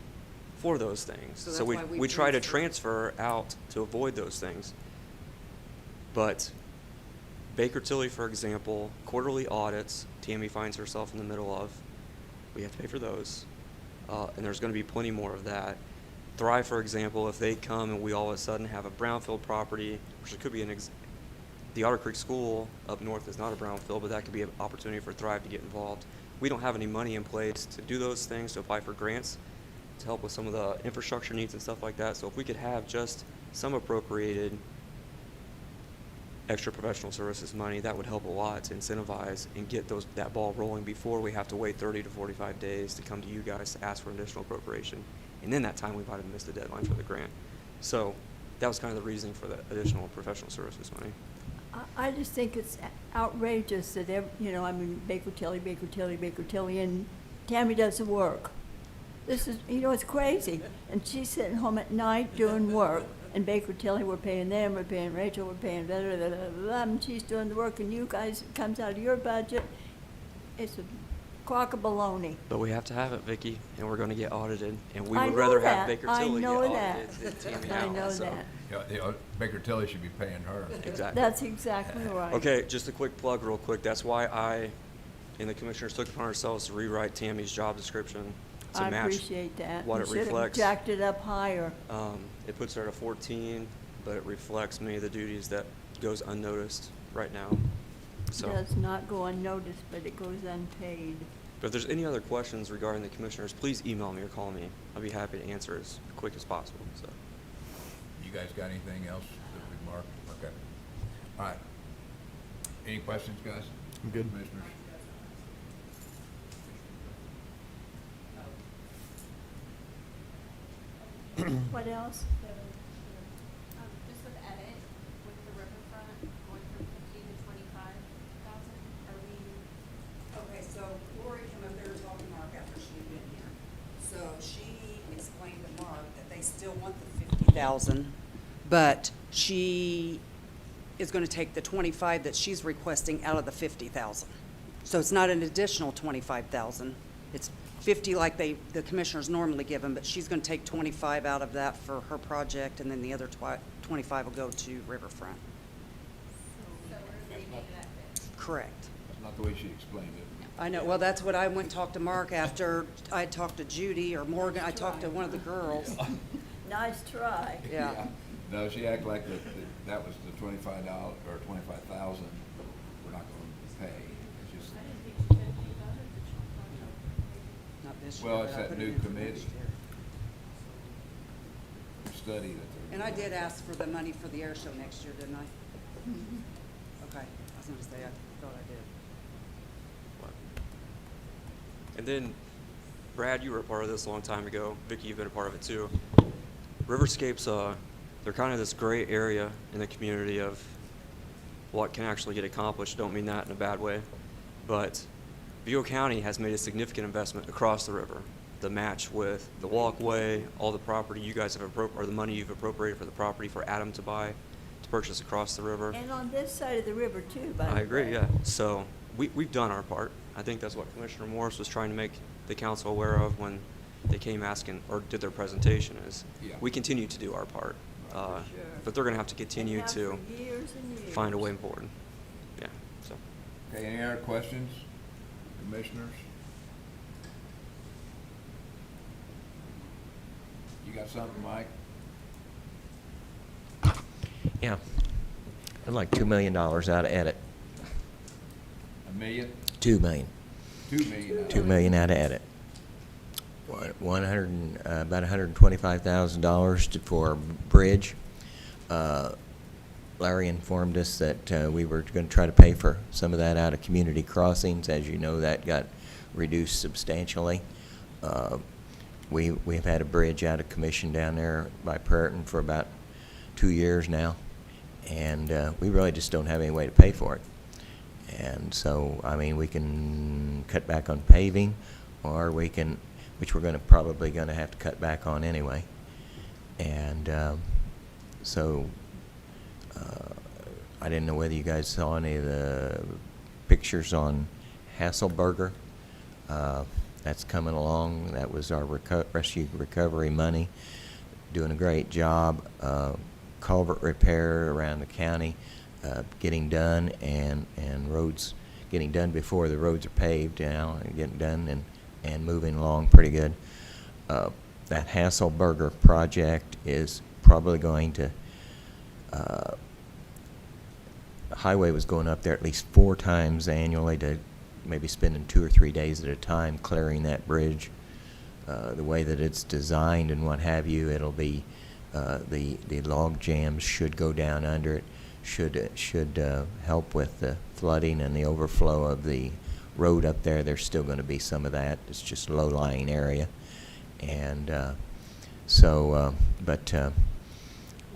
for those things. So So that's we, why we we try to transfer. transfer out to avoid those things. But Baker Tilly, for example, quarterly audits, Tammy finds herself in the middle of, we have to pay for those. And there's gonna be plenty more of that. Thrive, for example, if they come and we all of a sudden have a brownfield property, which it could be the Otter Creek School up north is not a brownfield, but that could be an opportunity for Thrive to get involved. We don't have any money in place to do those things, to apply for grants, to help with some of the infrastructure needs and stuff like that. So if we could have just some appropriated extra professional services money, that would help a lot to incentivize and get that ball rolling before we have to wait 30 to 45 days to come to you guys to ask for additional appropriation. And in that time, we might have missed the deadline for the grant. So that was kind of the reasoning for the additional professional services money. I just think it's outrageous that, I mean, Baker Tilly, and Tammy does the work. This is, it's crazy. And she's sitting home at night doing work, and Baker Tilly, we're paying them, we're paying Rachel, we're paying blah, blah, blah, blah, blah, and she's doing the work, and you guys, it comes out of your budget. It's a crock of baloney. But we have to have it, Vicki, and we're going to get audited. And we I would know rather that. have Baker I Tilly get know audited that. than Tammy I Allen, know so. that. Baker Tilly should be paying her. Exactly. That's exactly right. Okay, just a quick plug real quick. That's why I and the commissioners took it upon ourselves to rewrite Tammy's job description to I match appreciate that. what You it should have reflects. jacked it up higher. It puts her at a 14, but it reflects many of the duties that goes unnoticed right now. So, Does not go unnoticed, but it goes unpaid. but if there's any other questions regarding the commissioners, please email me or call me. I'll be happy to answer as quick as possible. So. You guys got anything else that we marked? Okay. All right. Any questions, guys? I'm good. Commissioners? What else? Just with edit, with the riverfront, going from 50 to 25,000, are we? Okay, so Lori came up there and talked to Mark after she had been here. So she explained to Mark that they still want the 50,000, but she is gonna take the 25 that she's requesting out of the 50,000. So it's not an additional 25,000. It's 50 like the commissioners normally give them, but she's gonna take 25 out of that for her project, and then the other 25 will go to Riverfront. So we're remaining at that. Correct. That's not the way she explained it. I know, well, that's what I went and talked to Mark after I talked to Judy or Morgan, I talked to one of the girls. Nice try. Yeah. No, she acted like that was the $25 or 25,000 we're not going to pay. It's just, I didn't think she had any other additional project. Not this year. well, but it's I that put it new in for committee next year. study that they're. And I did ask for the money for the air show next year, didn't I? Okay, I was gonna say, I thought I did. And then, Brad, you were a part of this a long time ago. Vicki, you've been a part of it too. Riverscapes, they're kind of this gray area in the community of what can actually get accomplished. Don't mean that in a bad way. But Vigo County has made a significant investment across the river. The match with the walkway, all the property you guys have or the money you've appropriated for the property for Adam to buy, to purchase across the river. And on this side of the river too, by the way. I agree, yeah. So we've done our part. I think that's what Commissioner Morris was trying to make the council aware of when they came asking or did their presentation is Yeah. we continue to do our part. Sure. But they're going to have to continue And have to for years and years. find a way forward. Yeah, so. Okay, any other questions, commissioners? You got something, Mike? Yeah. I'd like $2 million out of edit. $1 million? $2 million. $2 million? $2 million out of edit. About $125,000 for bridge. Larry informed us that we were going to try to pay for some of that out of community crossings. As you know, that got reduced substantially. We've had a bridge out of commission down there by Perriton for about 2 years now, and we really just don't have any way to pay for it. And so, I mean, we can cut back on paving, or we can, which we're probably going to have to cut back on anyway. And so I didn't know whether you guys saw any of the pictures on Hasselberger. That's coming along. That was our rescue recovery money. Doing a great job. Culvert repair around the county getting done, and roads getting done before the roads are paved now, and getting done and moving along pretty good. That Hasselberger project is probably going to highway was going up there at least 4 times annually to maybe spending 2 or 3 days at a time clearing that bridge. The way that it's designed and what have you, it'll be, the log jams should go down under it, should help with the flooding and the overflow of the road up there. There's still going to be some of that. It's just a low-lying area. And but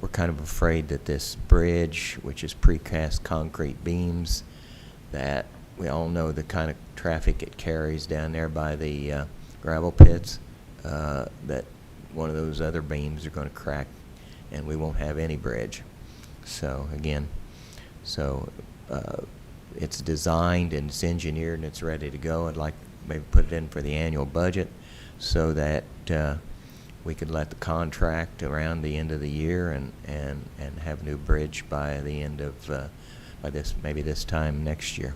we're kind of afraid that this bridge, which is precast concrete beams, that we all know the kind of traffic it carries down there by the gravel pits, that one of those other beams are going to crack and we won't have any bridge. So again, it's designed and it's engineered and it's ready to go. I'd like to maybe put it in for the annual budget so that we could let the contract around the end of the year and have a new bridge by the end of maybe this time next year.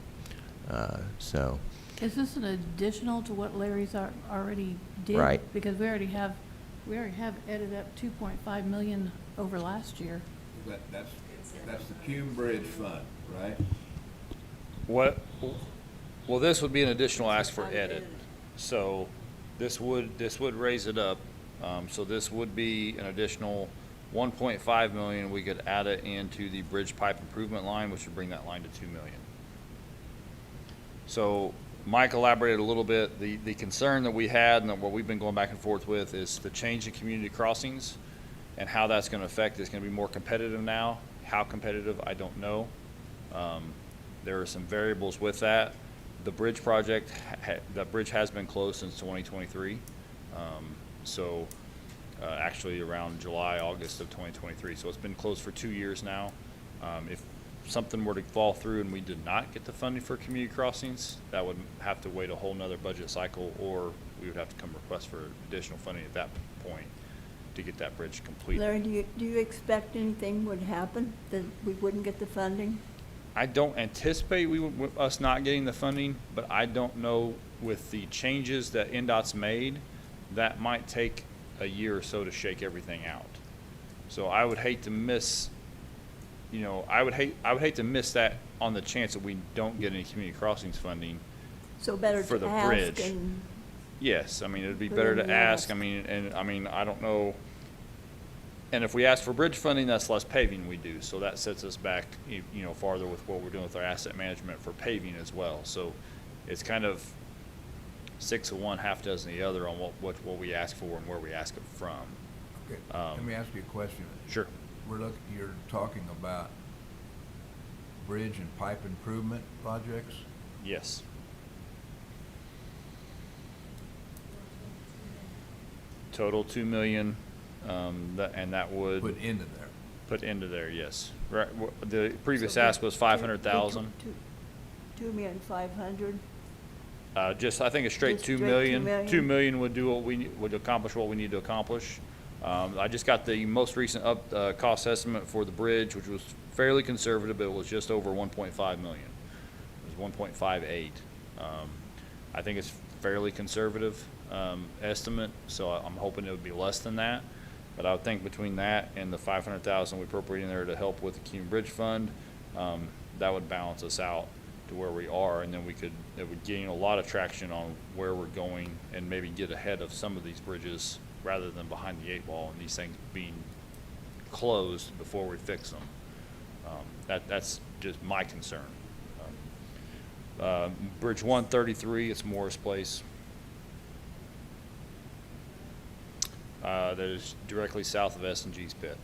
So. Is this an additional to what Larry's already did? Right. Because we already have added up 2.5 million over last year. That's the Cume Bridge Fund, right? What, well, this would be an additional ask for edit. So this would raise it up. So this would be an additional 1.5 million. We could add it into the bridge pipe improvement line, which would bring that line to 2 million. So Mike elaborated a little bit. The concern that we had and what we've been going back and forth with is the change in community crossings and how that's going to affect. It's going to be more competitive now. How competitive, I don't know. There are some variables with that. The bridge project, that bridge has been closed since 2023. Actually around July, August of 2023. So it's been closed for 2 years now. If something were to fall through and we did not get the funding for community crossings, that would have to wait a whole nother budget cycle, or we would have to come request for additional funding at that point to get that bridge completed. Larry, do you expect anything would happen, that we wouldn't get the funding? I don't anticipate us not getting the funding, but I don't know with the changes that NDOT's made, that might take a year or so to shake everything out. So I would hate to miss, I would hate to miss that on the chance that we don't get any community crossings funding. So better for to the ask bridge. and. Yes, I mean, it'd be Put better in to the ask. ask. I don't know. And if we ask for bridge funding, that's less paving we do. So that sets us back, farther with what we're doing with our asset management for paving as well. So it's kind of 6 of one, half dozen of the other on what we ask for and where we ask it from. Okay, let me ask you a question. Sure. You're talking about bridge and pipe improvement projects? Yes. Total 2 million, and that would. Put into there. Put into there, yes. Right, the previous ask was 500,000. 2,500,000. Just, I think a straight Just 2 straight million. 2 million. 2 million would do would accomplish what we need to accomplish. I just got the most recent cost estimate for the bridge, which was fairly conservative, but it was just over 1.5 million. It was 1.58. I think it's fairly conservative estimate, so I'm hoping it would be less than that. But I would think between that and the 500,000 we appropriate in there to help with the Cume Bridge Fund, that would balance us out to where we are, and then it would gain a lot of traction on where we're going and maybe get ahead of some of these bridges rather than behind the 8 ball and these things being closed before we fix them. That's just my concern. Bridge 133, it's Morris Place. That is directly south of S&G's pit.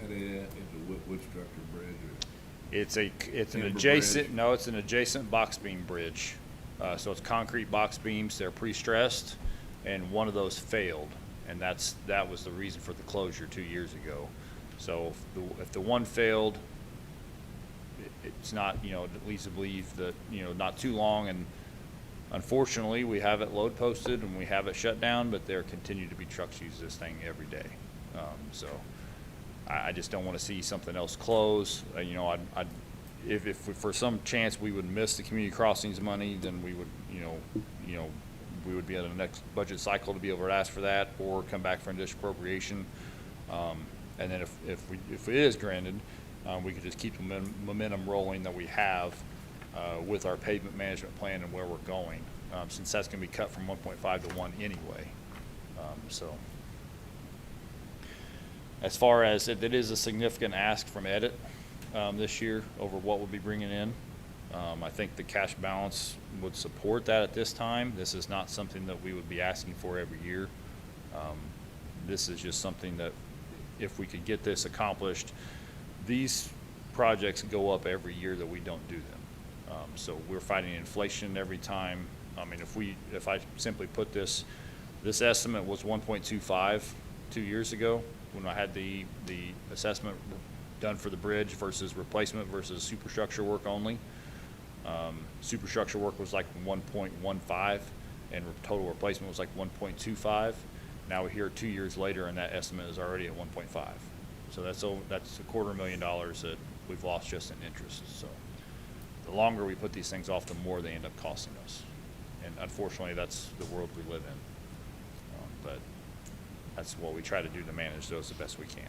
That is a wood structure bridge? It's an Timber adjacent, bridge? no, it's an adjacent box beam bridge. So it's concrete box beams, they're pre-stressed, and one of those failed. And that was the reason for the closure 2 years ago. So if the one failed, it's not, it leads to believe that, not too long, and unfortunately, we have it load posted and we have it shut down, but there continue to be trucks use this thing every day. So I just don't want to see something else close. If for some chance we would miss the community crossings money, then we would, we would be at the next budget cycle to be able to ask for that or come back for an additional appropriation. And then if it is granted, We could just keep the momentum rolling that we have with our pavement management plan and where we're going, since that's going to be cut from 1.5 to 1 anyway. So as far as it is a significant ask from Edit this year over what we'll be bringing in. I think the cash balance would support that at this time. This is not something that we would be asking for every year. This is just something that if we could get this accomplished, these projects go up every year that we don't do them. So we're fighting inflation every time. I mean, if I simply put this estimate was 1.25 2 years ago when I had the assessment done for the bridge versus replacement versus superstructure work only. Superstructure work was like 1.15 and total replacement was like 1.25. Now we're here 2 years later and that estimate is already at 1.5. So that's $250,000 that we've lost just in interest. So the longer we put these things off, the more they end up costing us. And unfortunately, that's the world we live in. But that's what we try to do to manage those the best we can.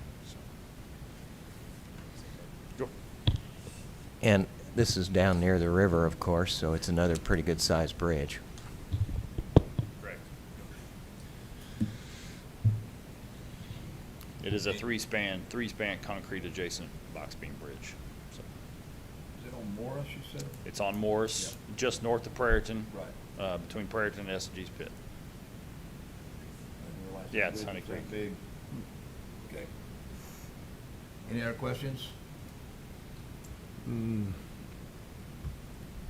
So. And this is down near the river, of course, so it's another pretty good sized bridge. Correct. It is a three-span concrete adjacent box beam bridge. So Is it on Morris, you said? it's on Morris, just north of Prairieton. Right. Between Prairieton and S&G's Pit. I didn't realize Yeah, the it's bridge Honey was that Creek. big. Okay. Any other questions?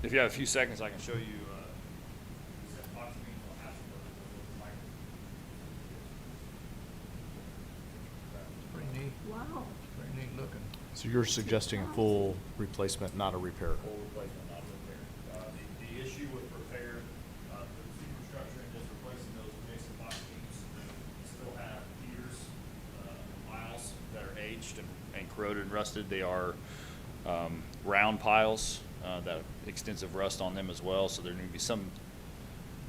If you have a few seconds, I can show you. This is box beam on Hasselberg. It's pretty neat. Wow. It's pretty neat looking. So you're suggesting a full replacement, not a repair? Full replacement, not repair. The issue with repair, the superstructure and just replacing those adjacent box beams, still have piers, piles that are aged and corroded and rusted. They are round piles that have extensive rust on them as well, so there needs to be some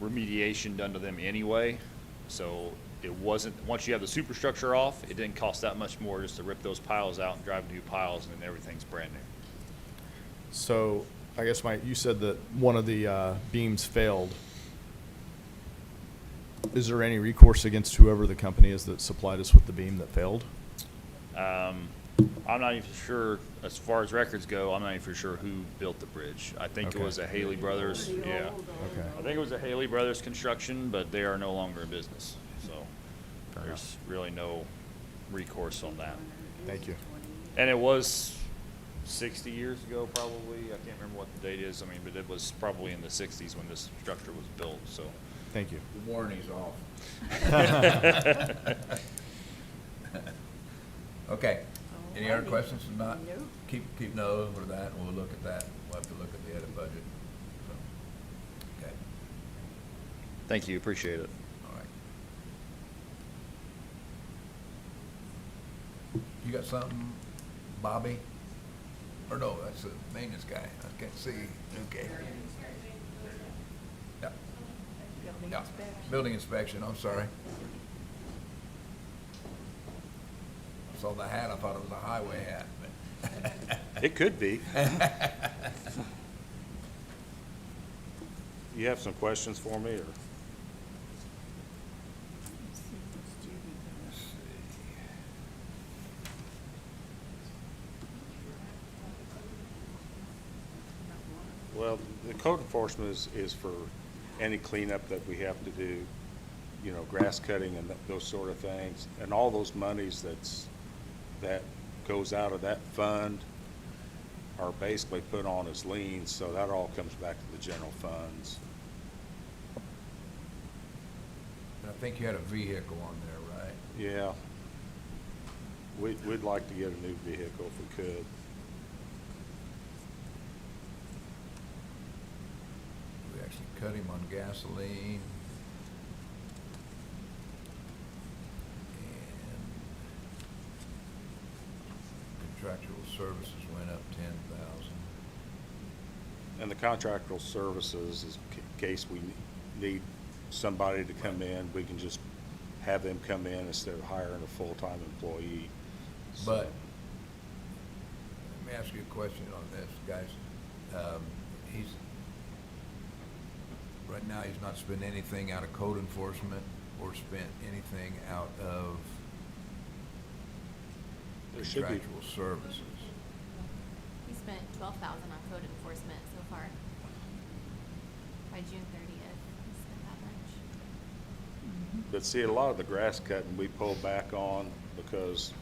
remediation done to them anyway. So it wasn't, once you have the superstructure off, it didn't cost that much more just to rip those piles out and drive new piles, and then everything's brand new. So I guess you said that one of the beams failed. Is there any recourse against whoever the company is that supplied us with the beam that failed? I'm not even sure, as far as records go, I'm not even sure who built the bridge. I think it Okay. was a Haley Brothers, Pretty yeah. old, Okay. I think it was a Haley Brothers construction, but they are no longer in business, so Fair there's really no recourse on that. Thank you. And it was 60 years ago, probably. I can't remember what the date is. I mean, but it was probably in the 60s when this structure was built, so. Thank you. The warranty's off. Okay. Any other Alrighty. questions? If not, Nope. keep note of that, and we'll look at that. We'll have to look at the edit budget. So, okay, Thank you, appreciate it. all right. You got something, Bobby? Or no, that's the maintenance guy. I can't see. Okay. Yeah. Building Yeah. inspection. Building inspection, I'm sorry. I saw the hat, I thought it was a highway hat, but. It could be. You have some questions for me, or? Let's see, what's Judy got? Let's see. Well, the code enforcement is for any cleanup that we have to do, you know, grass cutting and those sort of things. And all those monies that goes out of that fund are basically put on as liens, so that all comes back to the general funds. And I think you had a vehicle on there, right? Yeah. We'd like to get a new vehicle if we could. We actually cut him on gasoline. And contractual services went up 10,000. And the contractual services is in case we need somebody to come in, we can just have them come in instead of hiring a full-time employee. So- But ask you a question on this, guys. Right now, he's not spent anything out of code enforcement or spent anything out of There should be. contractual services. He spent 12,000 on code enforcement so far. By June 30th, he spent that much. But see, a lot of the grass cutting we pulled back on because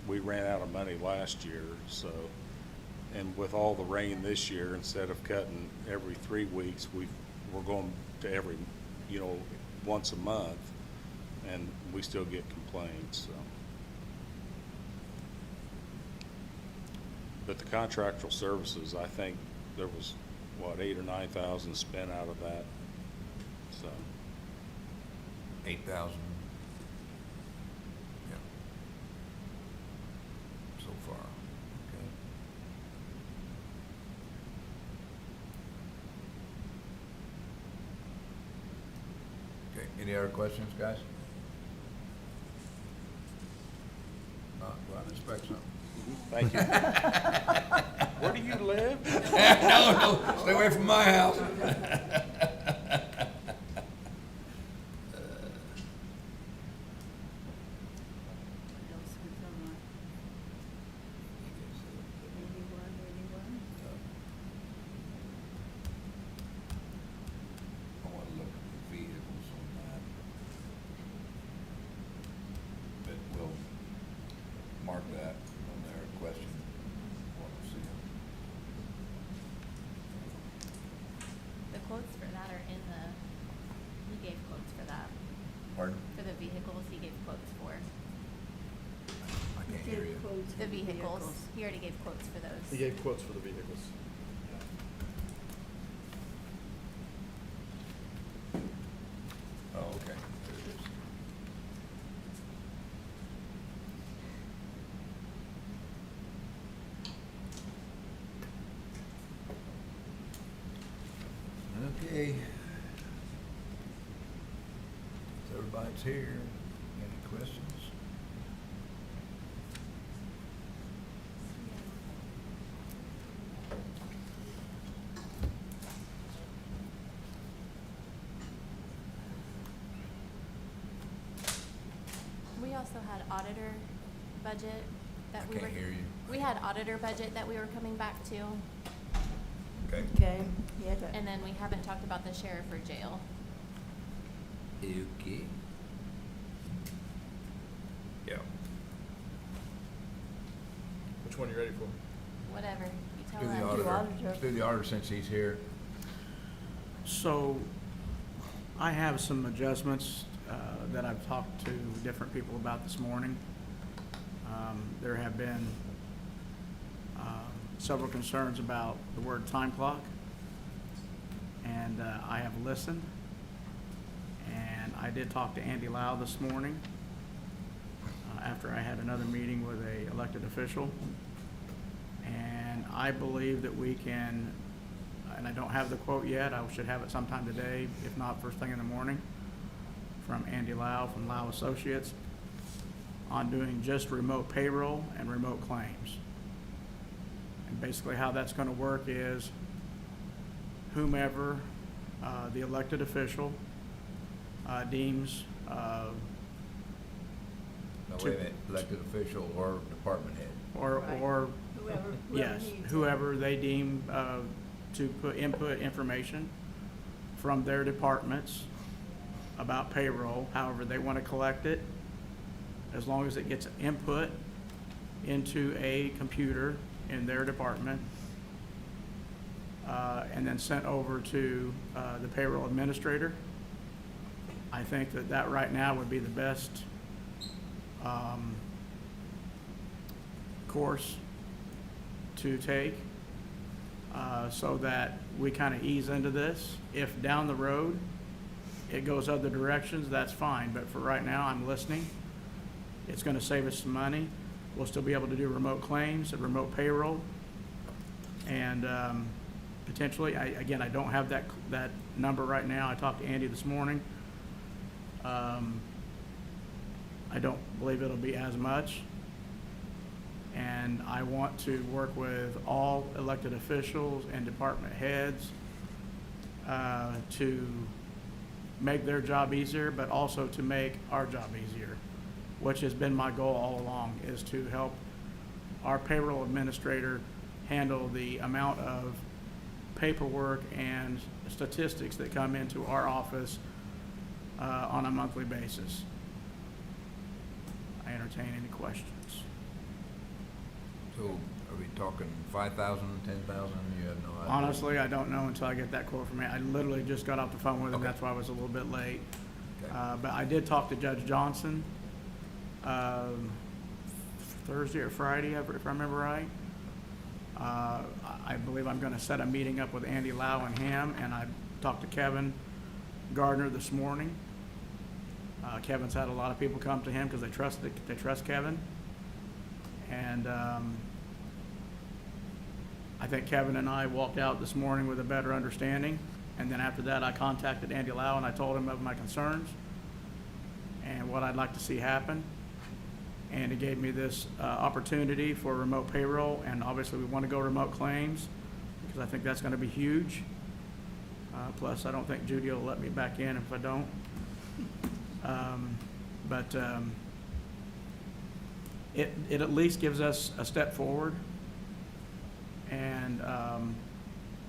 we ran out of money last year, so. And with all the rain this year, instead of cutting every 3 weeks, we're going to every, once a month, and we still get complaints, so. But the contractual services, I think there was, what, 8,000 or 9,000 spent out of that, so. 8,000. Yeah. So far, okay. Okay, any other questions, guys? Go out and inspect something. Thank you. Where do you live? No, stay away from my house. I want to look at the vehicles on that. But we'll mark that on their question. Want to see them. The quotes for that are in the, he gave quotes for that. Pardon? For the vehicles, he gave quotes for. I can't hear you. The vehicles, he already gave quotes for those. He gave quotes for the vehicles. Oh, okay. There it is. Okay. So everybody's here. Any questions? We also had auditor budget that I we were. can't hear you. We had auditor budget that we were coming back to, Okay. Okay, yeah, and then we haven't talked about the sheriff or jail. Okay. Yeah. Which one are you ready for? Whatever, you tell Do the us. auditor. auditor. Let's do the auditor since he's here. So I have some adjustments that I've talked to different people about this morning. There have been several concerns about the word time clock, and I have listened. And I did talk to Andy Lau this morning after I had another meeting with a elected official. And I believe that we can, and I don't have the quote yet, I should have it sometime today, if not first thing in the morning, from Andy Lau from Lau Associates on doing just remote payroll and remote claims. And basically how that's gonna work is whomever the elected official deems No, To- wait a minute, elected official or department head. or Whoever yes, needs it. whoever they deem to put input information from their departments about payroll, however they want to collect it, as long as it gets input into a computer in their department, and then sent over to the payroll administrator. I think that right now would be the best course to take, so that we kind of ease into this. If down the road it goes other directions, that's fine, but for right now, I'm listening. It's going to save us some money. We'll still be able to do remote claims and remote payroll. And potentially, again, I don't have that number right now. I talked to Andy this morning. I don't believe it'll be as much. And And I want to work with all elected officials and department heads to make their job easier, but also to make our job easier, which has been my goal all along, is to help our payroll administrator handle the amount of paperwork and statistics that come into our office on a monthly basis. I entertain any questions. So are we talking 5,000, 10,000? You have no idea? Honestly, I don't know until I get that quote from him. I literally just got off the phone with him, Okay. that's why I was a little bit late. Okay. But I did talk to Judge Johnson Thursday or Friday, if I remember right. I believe I'm gonna set a meeting up with Andy Lau and him, and I talked to Kevin Gardner this morning. Kevin's had a lot of people come to him because they trust Kevin. And I think Kevin and I walked out this morning with a better understanding. And then after that, I contacted Andy Lau and I told him of my concerns and what I'd like to see happen. And he gave me this opportunity for remote payroll, and obviously we want to go remote claims because I think that's going to be huge. Plus, I don't think Judy will let me back in if I don't. It at least gives us a step forward and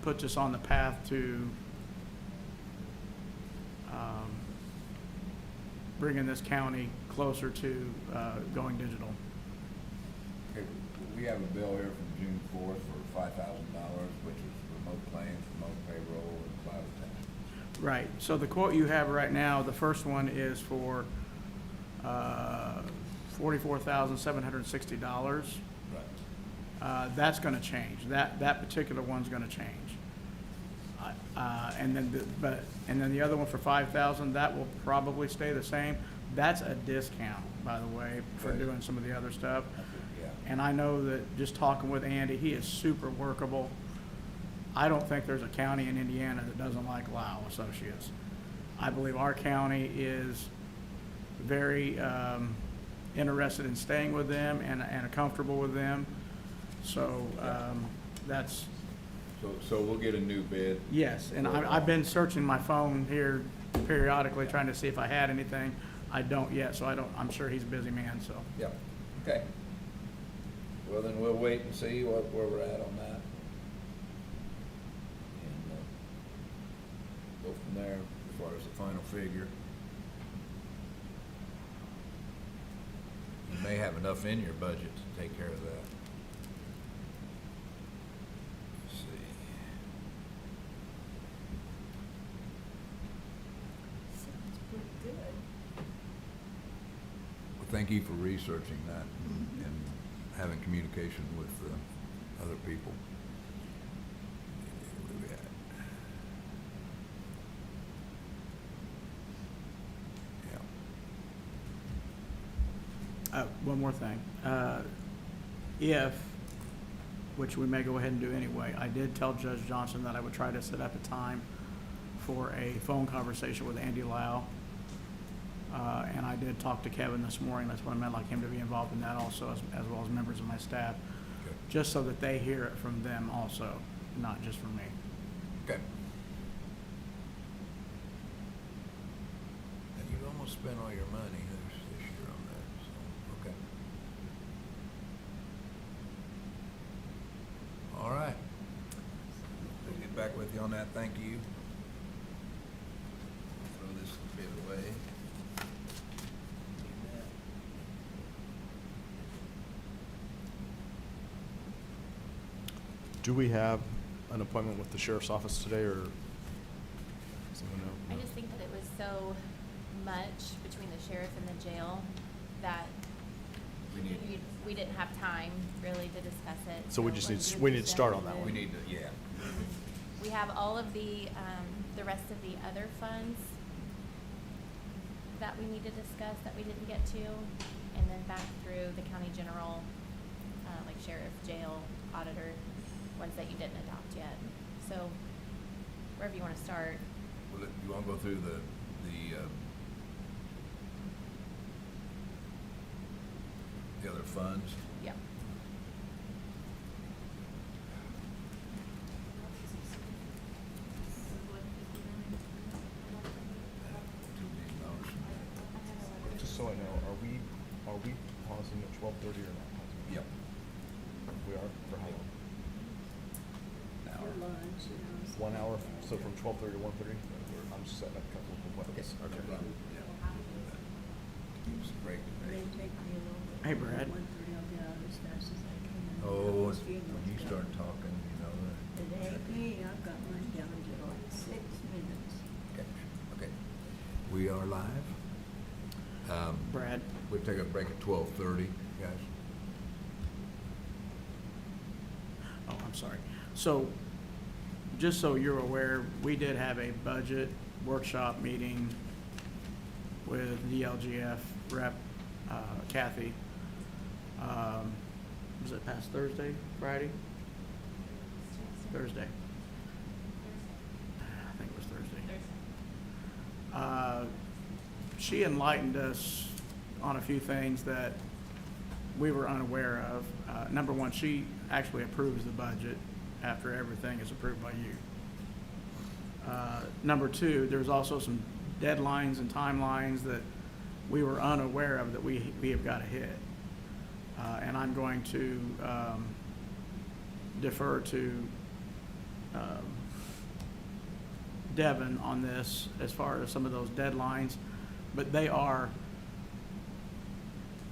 puts us on the path to bringing this county closer to going digital. Okay, we have a bill here from June 4th for $5,000, which is remote claims, remote payroll, and cloud attention. Right, so the quote you have right now, the first one is for $44,760. Right. That's gonna change, that particular one's gonna change. And then the other one for 5,000, that will probably stay the same. That's a discount, by the way, for Okay. doing some of the other stuff. Yeah. And I know that just talking with Andy, he is super workable. I don't think there's a county in Indiana that doesn't like Lau Associates. I believe our county is very interested in staying with them and comfortable with them. So that's, So we'll get a new bid? yes. And I've been searching my phone here periodically, trying to see if I had anything. I don't yet, so I'm sure he's a busy man, so. Yep, okay. Well, then we'll wait and see where we're at on that. And go from there as far as the final figure. You may have enough in your budget to take care of that. Let's see. Sounds pretty good. Well, thank you for researching that and having communication with other people. Where we at? Yeah. One more thing. Which we may go ahead and do anyway, I did tell Judge Johnson that I would try to set up a time for a phone conversation with Andy Lau. And I did talk to Kevin this morning. That's what I meant, like him to be involved in that also, as well as members of my staff, Okay. just so that they hear it from them also, not just from me. Okay. And you've almost spent all your money this year on that, so, okay. All right. We'll get back with you on that, thank you. Throw this bit away. Do we have an appointment with the sheriff's office today, or does anyone know? I just think that it was so much between the sheriff and the jail that we didn't have time really to discuss it. So we just let's need, do we the need to start on sheriff that We one. need to, yeah. We have all of the rest of the other funds that we need to discuss that we didn't get to, and then back through the county general, like sheriff, jail, auditor, ones that you didn't adopt yet. So wherever you want to start. Well, you wanna go through the other funds? Yep. 12:30 or not? Yep. We are, for how long? Now. For lunch, you know. so- 1 hour, so from 12:30 to 1:30? I'm just setting up a couple of appointments. Okay. Okay. Yeah. Give us a break. They take me a little bit. Hey, Brad. 1:30, I'll get out as fast as I can. Oh, Those when funerals you go. start talking, you know. It ain't me, I've got mine down to like 6 minutes. Okay, okay. We are live. Brad, We'll take a break at 12:30, guys. oh, I'm sorry. So, just so you're aware, we did have a budget workshop meeting with DLGF rep, Kathy. Was it past Thursday, Friday? Thursday. I think it was Thursday. She enlightened us on a few things that we were unaware of. Number one, she actually approves the budget after everything is approved by you. Number two, there's also some deadlines and timelines that we were unaware of that we have got to hit. And I'm going to defer to Devin on this as far as some of those deadlines, but they are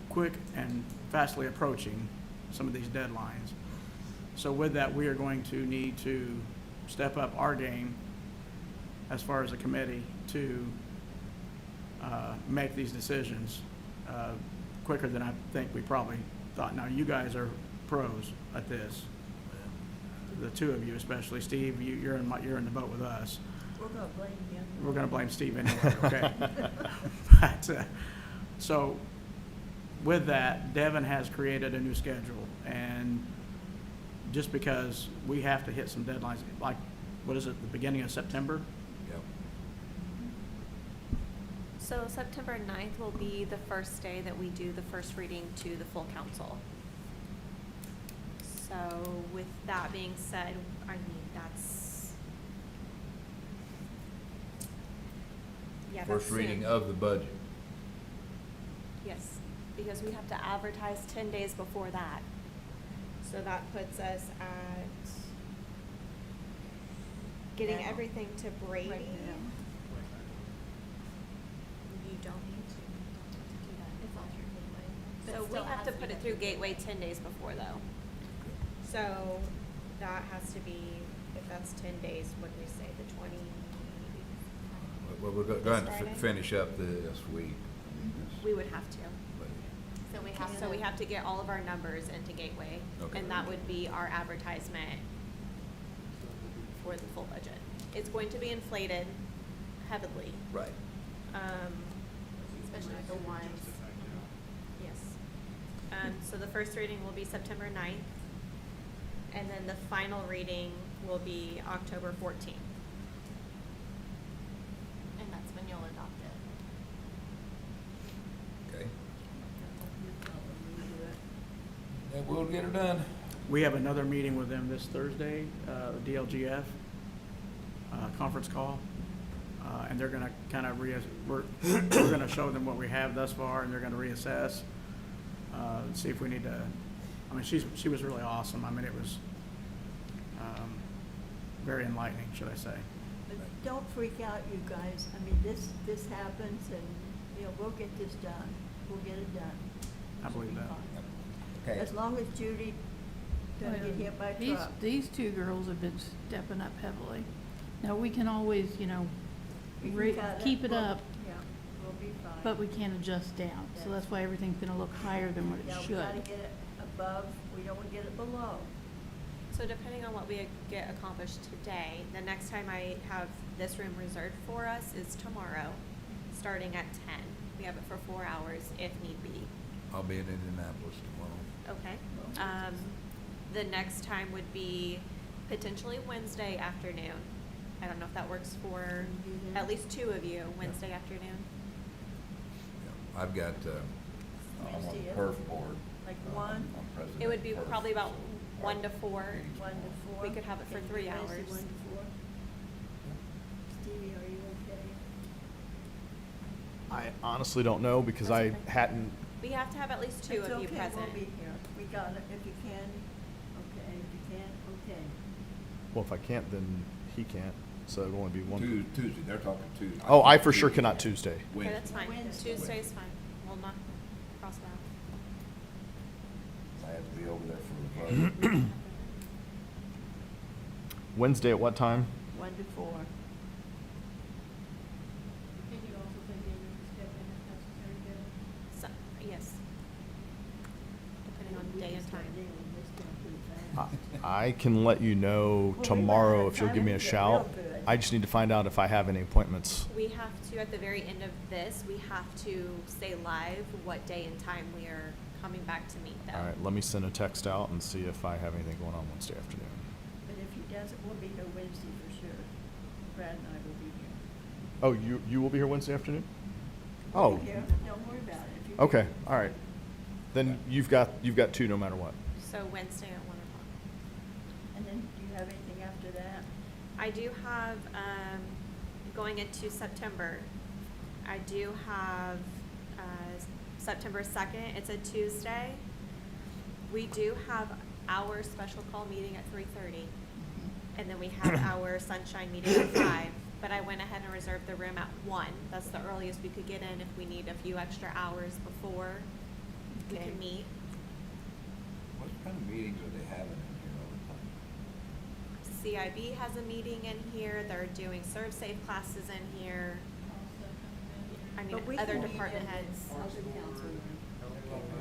quick and fastly approaching some of these deadlines. So with that, we are going to need to step up our game as far as a committee to make these decisions quicker than I think we probably thought. Now, you guys are pros at this. The two of you, especially Steve, you're in the boat with us. We're gonna blame him. We're going to blame Steve anyway, okay? But, so with that, Devin has created a new schedule, and just because we have to hit some deadlines, like, what is it, the beginning of September? Yep. So September 9th will be the first day that we do the first reading to the full council. So with that being said, I mean, that's, yeah, that's First reading soon. of the budget. Yes, because we have to advertise 10 days before that. So that puts us at getting Now. everything to Brady. Right now. You don't need to. Do that. It's all through Gateway. But So we still have has to be put it done through Gateway 10 days before though. So that has to be, if that's 10 days, what do we say, the 20? Well, we're going This to Friday? finish up this week. I mean, this- We would have to. but- So we have to. So we have to get all of our numbers into Gateway. Okay. And that would be our advertisement for the full budget. It's going to be inflated heavily. Right. Especially with the ones. Yes. So the first reading will be September 9th, and then the final reading will be October 14th. And that's when you'll adopt it. Okay. You probably do it. And we'll get her done. We have another meeting with them this Thursday, DLGF, conference call. And they're gonna kind of we're gonna show them what we have thus far, and they're gonna reassess, see if we need to, I mean, she was really awesome. I mean, it was, very enlightening, should I say. But don't freak out, you guys. I mean, this happens and, you know, we'll get this done. We'll get it done. I believe that. Okay. As long as Judy doesn't get hit by a These- truck. These two girls have been stepping up heavily. Now, we can always, you know, We can cut keep it We'll- up, Yeah, we'll be fine. but we can't adjust down. So that's why everything's gonna look higher than what it Yeah, we gotta should. get it above, we don't wanna get it below. So depending on what we get accomplished today, the next time I have this room reserved for us is tomorrow, starting at 10. We have it for 4 hours if need be. I'll be in Indianapolis tomorrow. Okay. The next time would be potentially Wednesday afternoon. I don't know if that works for Can you do that? at least two of you, Wednesday afternoon. Yeah. I've got, I'm on Wednesday the at- perf board. Like one? I'm president It would be of PERF. probably about 1 to 4. 1 to 4. We could have it for Can you 3 do Wednesday, hours. 1 to 4? Stevie, are you okay? I honestly don't know because I That's okay. hadn't We have to have at least two It's of you okay, present. we'll be here. We got it. If you can, okay. If you can't, okay. Well, if I can't, then he can't, so it'll only be one. Tuesday, they're talking Tuesday. Oh, I for sure cannot Tuesday. Okay, that's fine. Wednesday. Tuesday's fine. We'll not cross that. I have to be over there for the vote. Wednesday at what time? 1 to 4. Can you also think David would step in if necessary, Deb? So, yes. Depending on day and time. I can let you know Well, tomorrow we if you'll might give me a have time shout. to get real good. I just need to find out if I have any appointments. We have to, at the very end of this, we have to say live what day and time we are coming back to meet though. All right, let me send a text out and see if I have anything going on Wednesday afternoon. But if he doesn't, we'll be here Wednesday for sure. Brad and I will be here. Oh, you will be here Wednesday afternoon? We'll Oh, be here. Don't worry about it. If you okay, can- all right. Then you've got two no matter what. So Wednesday at 1 o'clock. And then do you have anything after that? I do have, going into September, I do have, September 2nd, it's a Tuesday. We do have our special call meeting at 3:30. And then we have our sunshine meeting at 5. But I went ahead and reserved the room at 1. That's the earliest we could get in if we need a few extra hours before we Okay. can meet. What kind of meetings are they having in here all the time? CIB has a meeting in here, they're doing Serve Safe classes in here. I mean, But we other can meet department in the heads. other council room.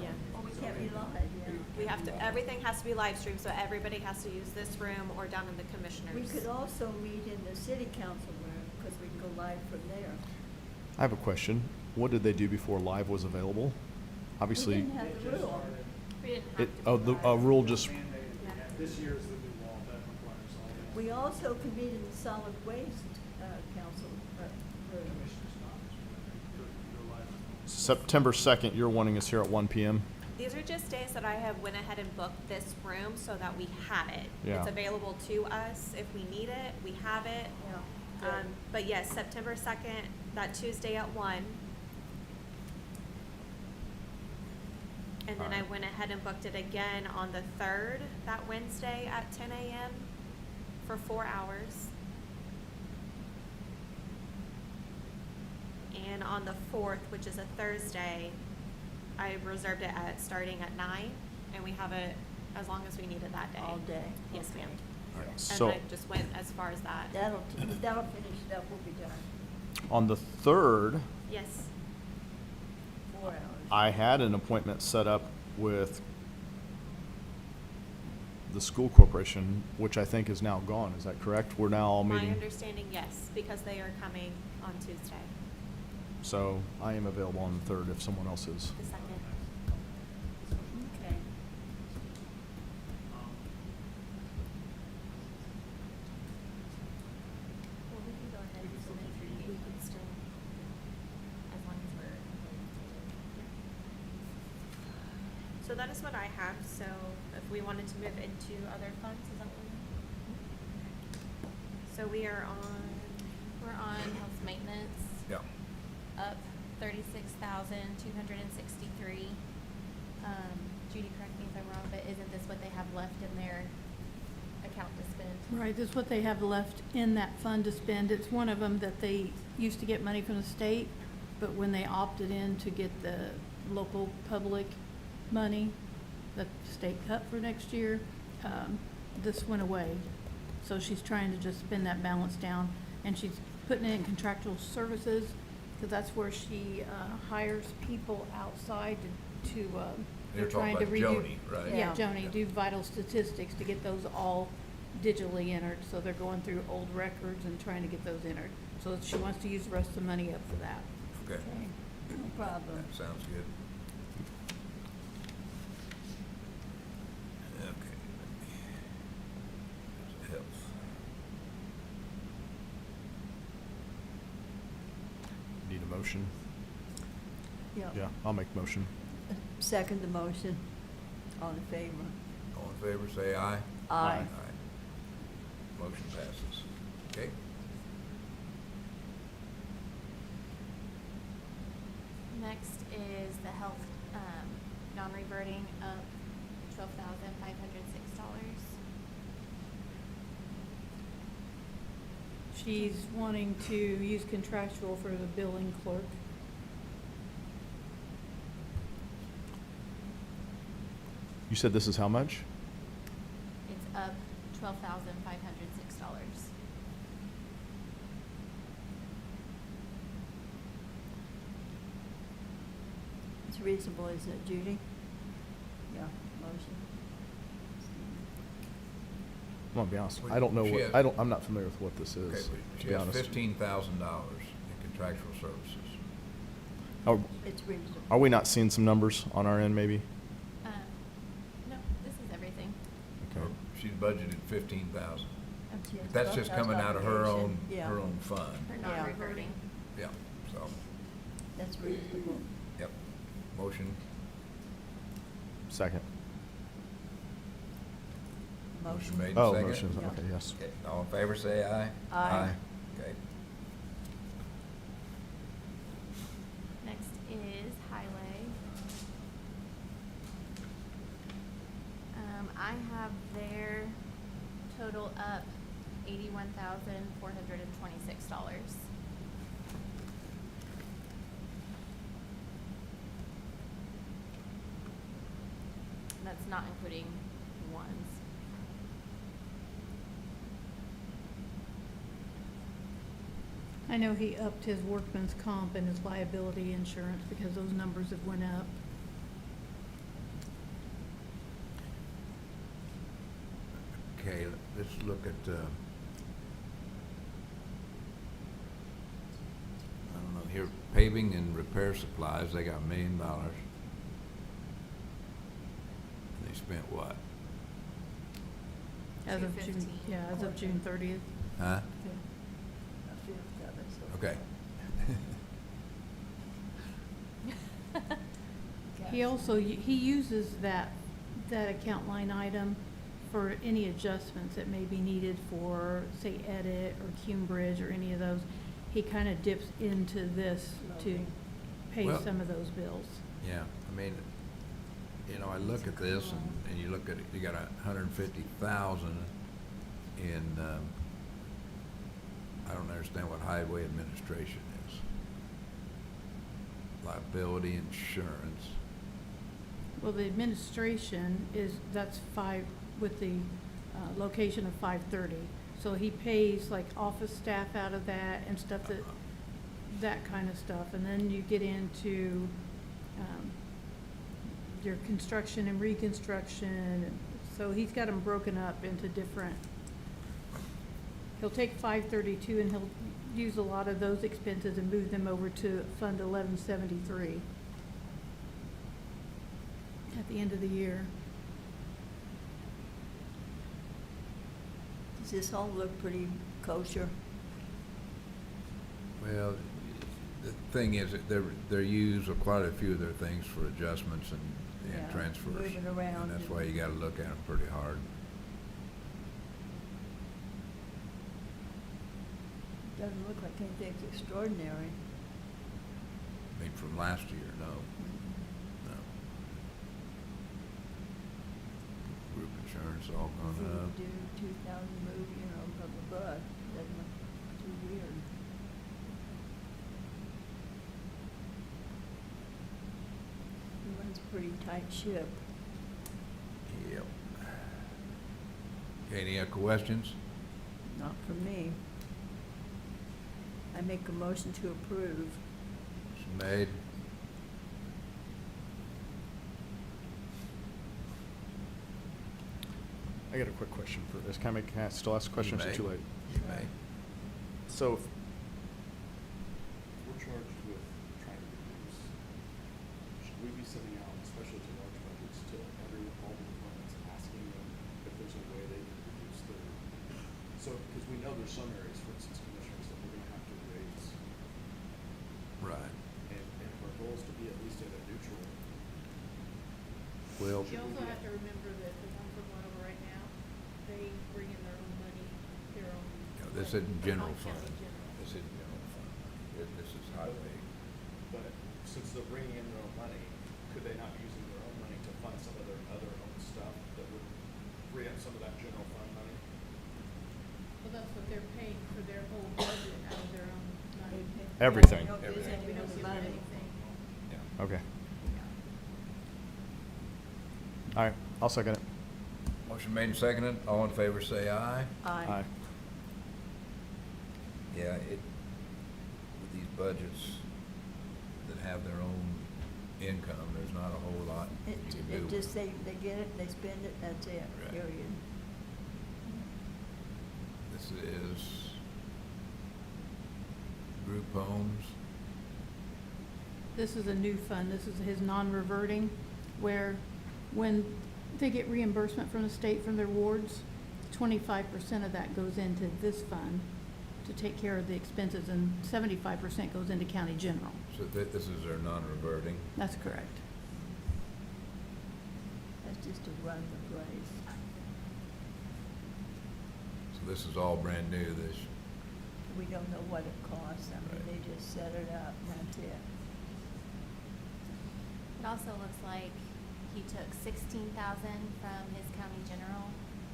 Yeah. Oh, we can't be live, yeah. We have to, everything has to be live streamed, so everybody has to use this room or down in the commissioners. We could also meet in the city council room, because we can go live from there. I have a question. What did they do before live was available? Obviously, We didn't have the rule. We didn't have it, to. oh, the rule just, This year's the new law that requires all that. We also can meet in the solid waste, council, room. September 2nd, you're wanting us here at 1 PM? These are just days that I have went ahead and booked this room so that we have it. Yeah. It's available to us if we need it, we have it. Yeah, good. But yes, September 2nd, that Tuesday at 1. And then I Alright. went ahead and booked it again on the 3rd, that Wednesday at 10 a.m. for 4 hours. And on the 4th, which is a Thursday, I reserved it at starting at 9, and we have it as long as we need it that day. All day. Yes, ma'am. All right, And so I just went as far as that. That'll finish it up, we'll be done. on the 3rd, Yes. 4 hours. I had an appointment set up with the school corporation, which I think is now gone. Is that correct? We're now all My meeting. understanding, yes, because they are coming on Tuesday, So I am available on the 3rd if someone else is. the 2nd. Okay. Well, we can go ahead and submit for you. We can still, as long as we're. So that is what I have, so if we wanted to move into other funds, is that what we? So we are on, We're on health maintenance, Yeah. up 36,263. Judy, correct me if I'm wrong, but isn't this what they have left in their account to spend? Right, this is what they have left in that fund to spend. It's one of them that they used to get money from the state, but when they opted in to get the local public money that the state cut for next year, this went away. So she's trying to just spend that balance down, and she's putting it in contractual services, because that's where she hires people outside to You're they're trying talking to about redo. Joni, right? Yeah, Yeah. Joni, do vital statistics to get those all digitally entered, so they're going through old records and trying to get those entered. So she wants to use the rest of the money up for that. Okay, Okay, no problem. that sounds good. Okay. There's health. Need a motion? Yeah. Yeah, I'll make motion. Second the motion. All in favor? All in favor, say aye. Aye. Motion passes. Okay? Next is the health non-reverting of $12,506. She's wanting to use contractual for the billing clerk. You said this is how much? It's up $12,506. It's reasonable, isn't it, Judy? Yeah, motion. I'm gonna be honest, I don't know She what, has- I'm not familiar with what this Okay, is, but to she be has honest. $15,000 in contractual services. It's reasonable. Are we not seeing some numbers on our end, maybe? No, this is everything. Okay. She's budgeted 15,000. She has That's just coming out of her own, obligation. Yeah. her own fund. For Yeah. non-reverting. Yeah, so, That's reasonable. yep. Motion, Second. motion made and Oh, seconded. motion, Yeah. okay, yes. Okay, all in favor, say aye. Aye. Okay. Next is highway. I have their total up $81,426. That's not including ones. I know he upped his workman's comp and his liability insurance because those numbers have went up. Okay, let's look at, I don't know, here, paving and repair supplies, they got $1 million. And they spent what? As of June, 215. yeah, as of June 30th. Huh? Okay. He also, he uses that account line item for any adjustments that may be needed for, say, Edit or Cambridge or any of those. He kind of dips into this to pay Well- some of those bills. Yeah, I mean, you know, I look at this and you look at it, you got 150,000 in, I don't understand what highway administration is. Liability insurance. Well, the administration is, that's with the location of 530. So he pays like office staff out of that and stuff that kind of stuff. And then you get into your construction and reconstruction. So he's got them broken up into different, he'll take 532 and he'll use a lot of those expenses and move them over to Fund 1173 at the end of the year. Does this all look pretty kosher? Well, the thing is, that they're used with quite a few of their things for adjustments and Yeah, transfers. moving around. And that's why you gotta look at them pretty hard. Doesn't look like anything extraordinary. I mean, from last year, no. No. Group insurance all If gone you up. do 2,000 move, you know, blah, blah, blah, doesn't look too weird. He runs a pretty tight ship. Yep. Okay, any other questions? Not for me. I make a motion to approve. Motion made. I got a quick question for this. Can I still ask a question, or is it You too may. late? You may. So, if we're charged with trying to reduce, should we be sending out, especially to large budgets, to all the departments, asking them if there's a way they can reduce their, so, because we know there's some areas, for instance, commissioners, that we're gonna have to raise, Right. and if our goal is to be at least at a neutral. Well, You also have to remember that the ones we're going over right now, they bring in their own money, their own. yeah, this isn't general Not fund. county general. This isn't general fund. This is highway. But since they're bringing in their own money, could they not be using their own money to some of their other own stuff that would free up some of that general fund money. Well, that's what they're paying for their whole budget out of their own money. Everything. We don't use Everything. any We of don't the give them money. anything. Yeah. Okay. All right, I'll second it. Motion made and seconded. All in favor, say aye. Aye. Yeah, with these budgets that have their own income, there's not a whole lot you It, can do. it just, they get it, they spend it, that's it, Right. period. This is group homes. This is a new fund. This is his non-reverting, where when they get reimbursement from the state from their wards, 25% of that goes into this fund to take care of the expenses, and 75% goes into county general. So this is their non-reverting. That's correct. That's just to run the place. So this is all brand new, this. We don't know what it costs, I mean, Right. they just set it up, and that's it. It also looks like he took 16,000 from his county general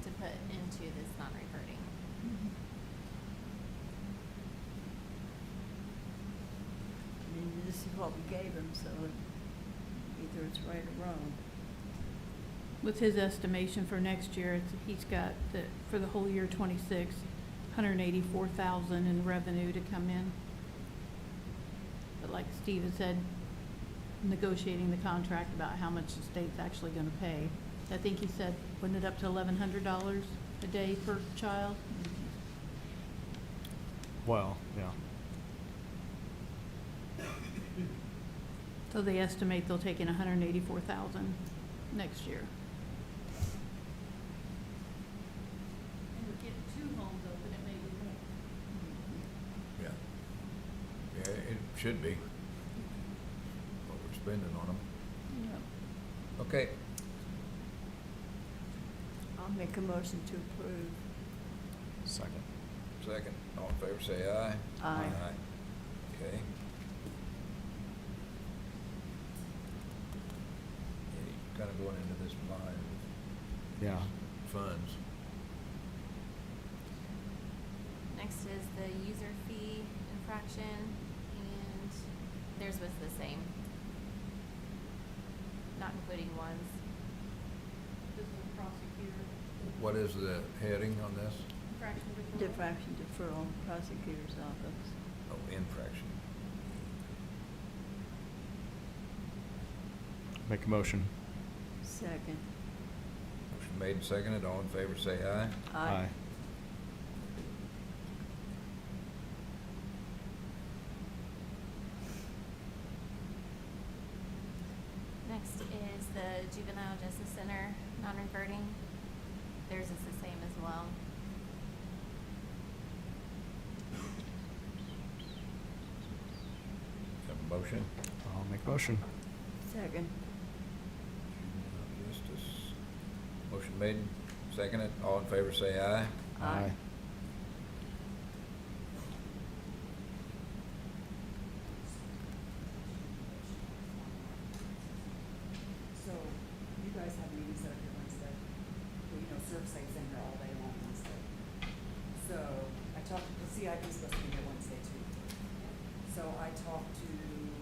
to put into this non-reverting. I mean, this is what we gave him, so either it's right or wrong. With his estimation for next year, he's got the, for the whole year 26, 184,000 in revenue to come in. But like Steve had said, negotiating the contract about how much the state's actually gonna pay. I think he said, wasn't it up to $1,100 a day per child? Well, yeah. So they estimate they'll take in 184,000 next year. And we're getting 2 homes open, it may be more. Yeah. Yeah, it should be. What we're spending on them. Yeah. Okay. I'll make a motion to approve. Second. Second. All in favor, say aye. Aye. Okay. Kind of going into this line of Yeah. funds. Next is the user fee infraction, and theirs was the same, not including ones. This is a prosecutor, What is the heading on this? infraction deferral. Diffraction deferral, prosecutor's office. Oh, infraction. Make a motion. Second. Motion made and seconded. All in favor, say aye. Aye. Next is the Juvenile Justice Center non-reverting. Theirs is the same as well. Have a motion? I'll make a motion. Second. Justice. Motion made, seconded. All in favor, say aye. Aye. So, you guys have meetings that are here Wednesday. Well, you know, ServSafe's in here all day long Wednesday. So, I talked, the CIP's supposed to be here Wednesday too. So I talked to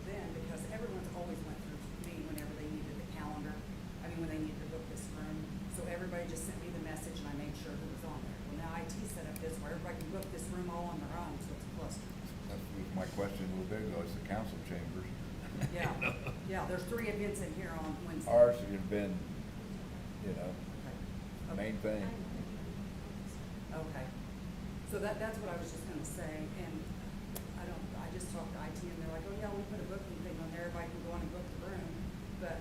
them because everyone's always went through me whenever they needed the calendar. I mean, when they needed to book this room. So everybody just sent me the message and I made sure who was on there. Well, now IT set up this where everybody can book this room all on their own, so it's a cluster. That was my question a little bit ago. It's the council chambers. Yeah, yeah, there's 3 events in here on Wednesday. Ours has been, you know, Okay. main thing. Okay. So that's what I was just gonna say, and I just talked to IT and they're like, oh yeah, we put a booking thing on there, everybody can go on and book the room, but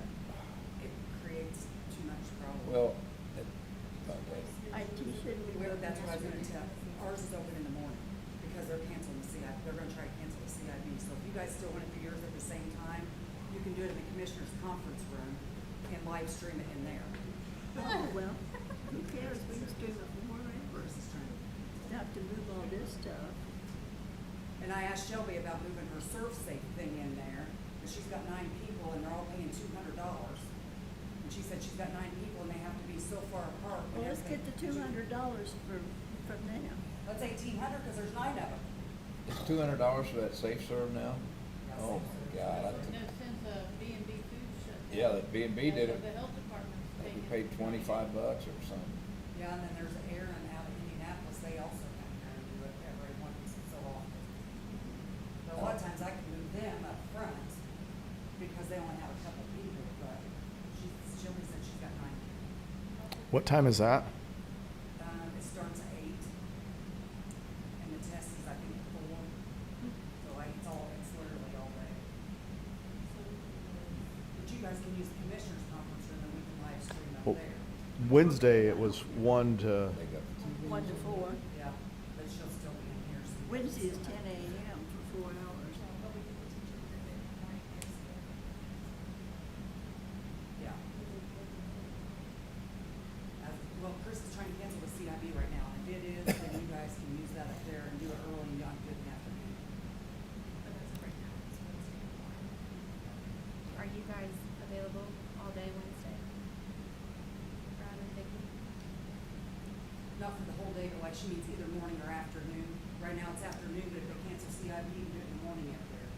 it creates too much problem. Well, IT said we Well, were. that's what I was gonna tell, ours is open in the morning, because they're canceling the CIP, they're gonna try to cancel the CIP, so if you guys still wanna do yours at the same time, you can do it in the commissioner's conference room and live stream it in there. Oh, well, who cares, we just do it wherever. Have to move all this stuff. And I asked Shelby about moving her ServSafe thing in there, and she's got 9 people and they're all paying $200. And And she said she's got 9 people and they have to be so far apart. Well, let's get the $200 from them. Let's 1,800, because there's 9 of them. It's $200 for that Safe Serve now? Oh, my God. No, since B&B Food shut down. Yeah, that B&B did it. The health department's I think taking. we paid $25 or something. Yeah, and then there's Aaron out of Indianapolis, they also come here and do it every once in so often. But a lot of times I can move them up front because they only have a couple people, but she only said she's got 9 people. What time is that? It starts at 8, and the test is, I think, 4. So like, it's literally all day. But you guys can use the commissioners' conference room and we can live stream up Well, there. Wednesday, it was 1 to, 1 to 4. Yeah, but she'll still be in here. so you can Wednesday is still 10 a.m. for 4 hours. Yeah. Well, Chris is trying to cancel the CIB right now, and if it is, then you guys can use that up there and do it early and not good in the afternoon. Are you guys available all day Wednesday? Brad and Vicky? Not for the whole day, but like she needs either morning or afternoon. Right now it's afternoon, but if they cancel CIB, you can do it in the morning up there.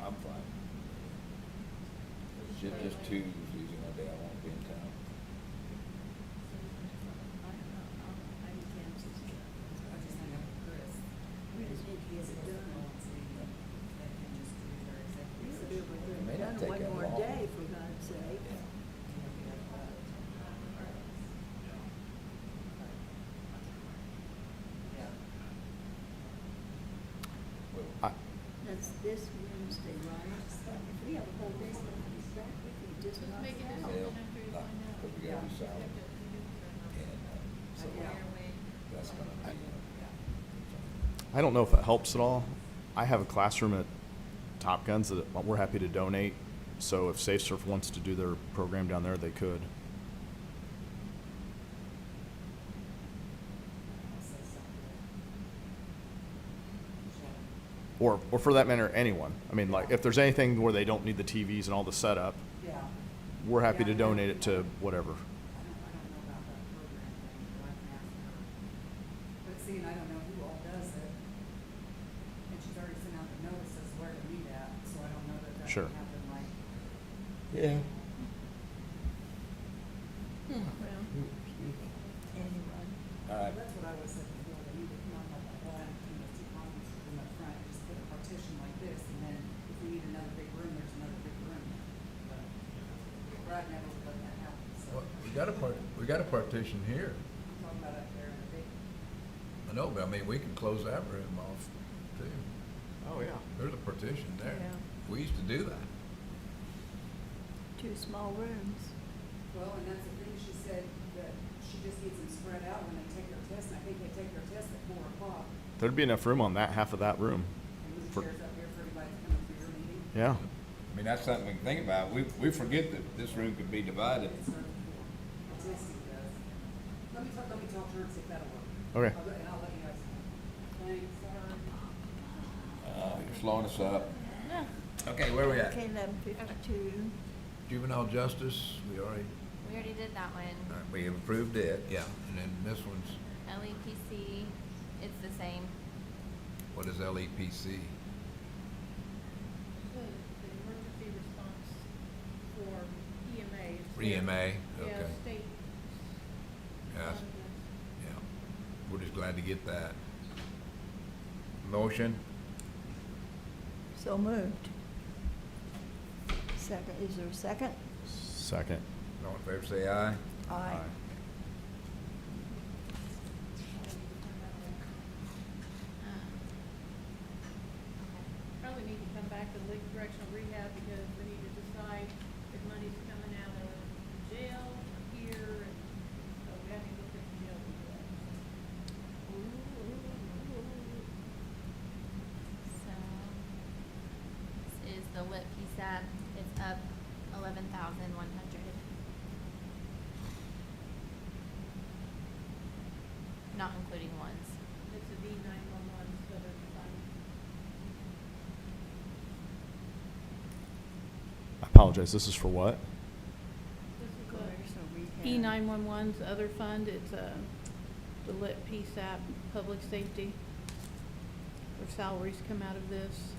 I'm fine. It's just Tuesdays, you know, day I won't be in town. I can cancel stuff. I just hang up with Chris. We just need to get it done. They can just do their We executive could do it session. It may not within take one that more long. day, for God's sake. Yeah. I, That's this Wednesday, right? If we have a whole day, we could just knock Make a it out. decision after you find out. Because we gotta do salary. And, so that's gonna be, I don't know if it helps at all. I have a classroom at Top Guns that we're happy to donate. So if SafeSurf wants to do their program down there, they could. I'll say something. Or for that matter, anyone. I mean, like, if there's anything where they don't need the TVs and all the setup, Yeah. we're happy Yeah, to donate it to whatever. I don't know about that program thing, but I can ask her. But see, and I don't know who all does it. And she's already sent out the notices where to meet at, so I don't know that that Sure. can happen like. yeah. Well, anyone. All right. That's what I was saying before, they need to come out like that one, you know, 2 conference room up front, just put a partition like this, and then if we need another big room, there's another big room. But Brad never would let that happen, so. Well, we got a partition here. I'm talking about up there in the big. I know, but I mean, we can close that room off too. Oh, yeah. There's a partition there. Yeah. We used to do that. 2 small rooms. Well, and that's the thing, she said that she just needs them spread out when they take their test, and I think they take their test at 4 o'clock. There'd be enough room on that half of that room. And move For- chairs up here for everybody to come for your meeting. Yeah. I mean, that's something we can think about. We forget that this room could be divided. It's sort of cool. Testing does. Let me talk to her and see if that'll work. Okay. And I'll let you guys know. Thanks, sorry. You're slowing us up. Okay, where we at? Okay, 11:52. Juvenile justice, we already, We already did that one. all right, we have approved it, yeah. And then this one's, LEPC, it's the same. what is LEPC? The emergency response for EMA. It's EMA, their- okay. Yeah, state. Yes, fund. yeah. We're just glad to get that. Motion? So moved. Second, is there a second? Second. All in favor, say aye. Aye. Probably need to come back to the League Correctional Rehab because we need to decide if money's coming out of jail or here, and so we haven't looked at the jail yet. So, this is the LIP PSAP, it's up 11,100. Not including ones. It's a D911 Southern Fund. I apologize. This is for what? E911's other fund, it's the Lit PSAP, Public Safety. Their salaries come out of this.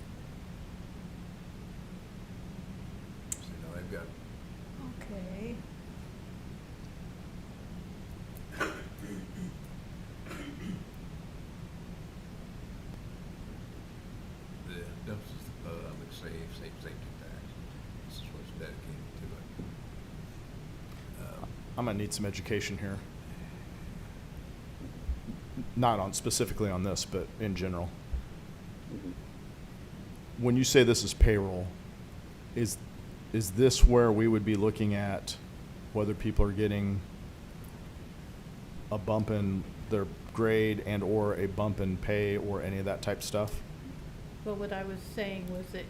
So, they've got, Okay. the dumpsters, the public safety tax. This is what's dedicated to it. I'm gonna need some education here. Not on, specifically on this, but in general. When you say this is payroll, is this where we would be looking at whether people are getting a bump in their grade and or a bump in pay or any of that type stuff? But what I was saying was that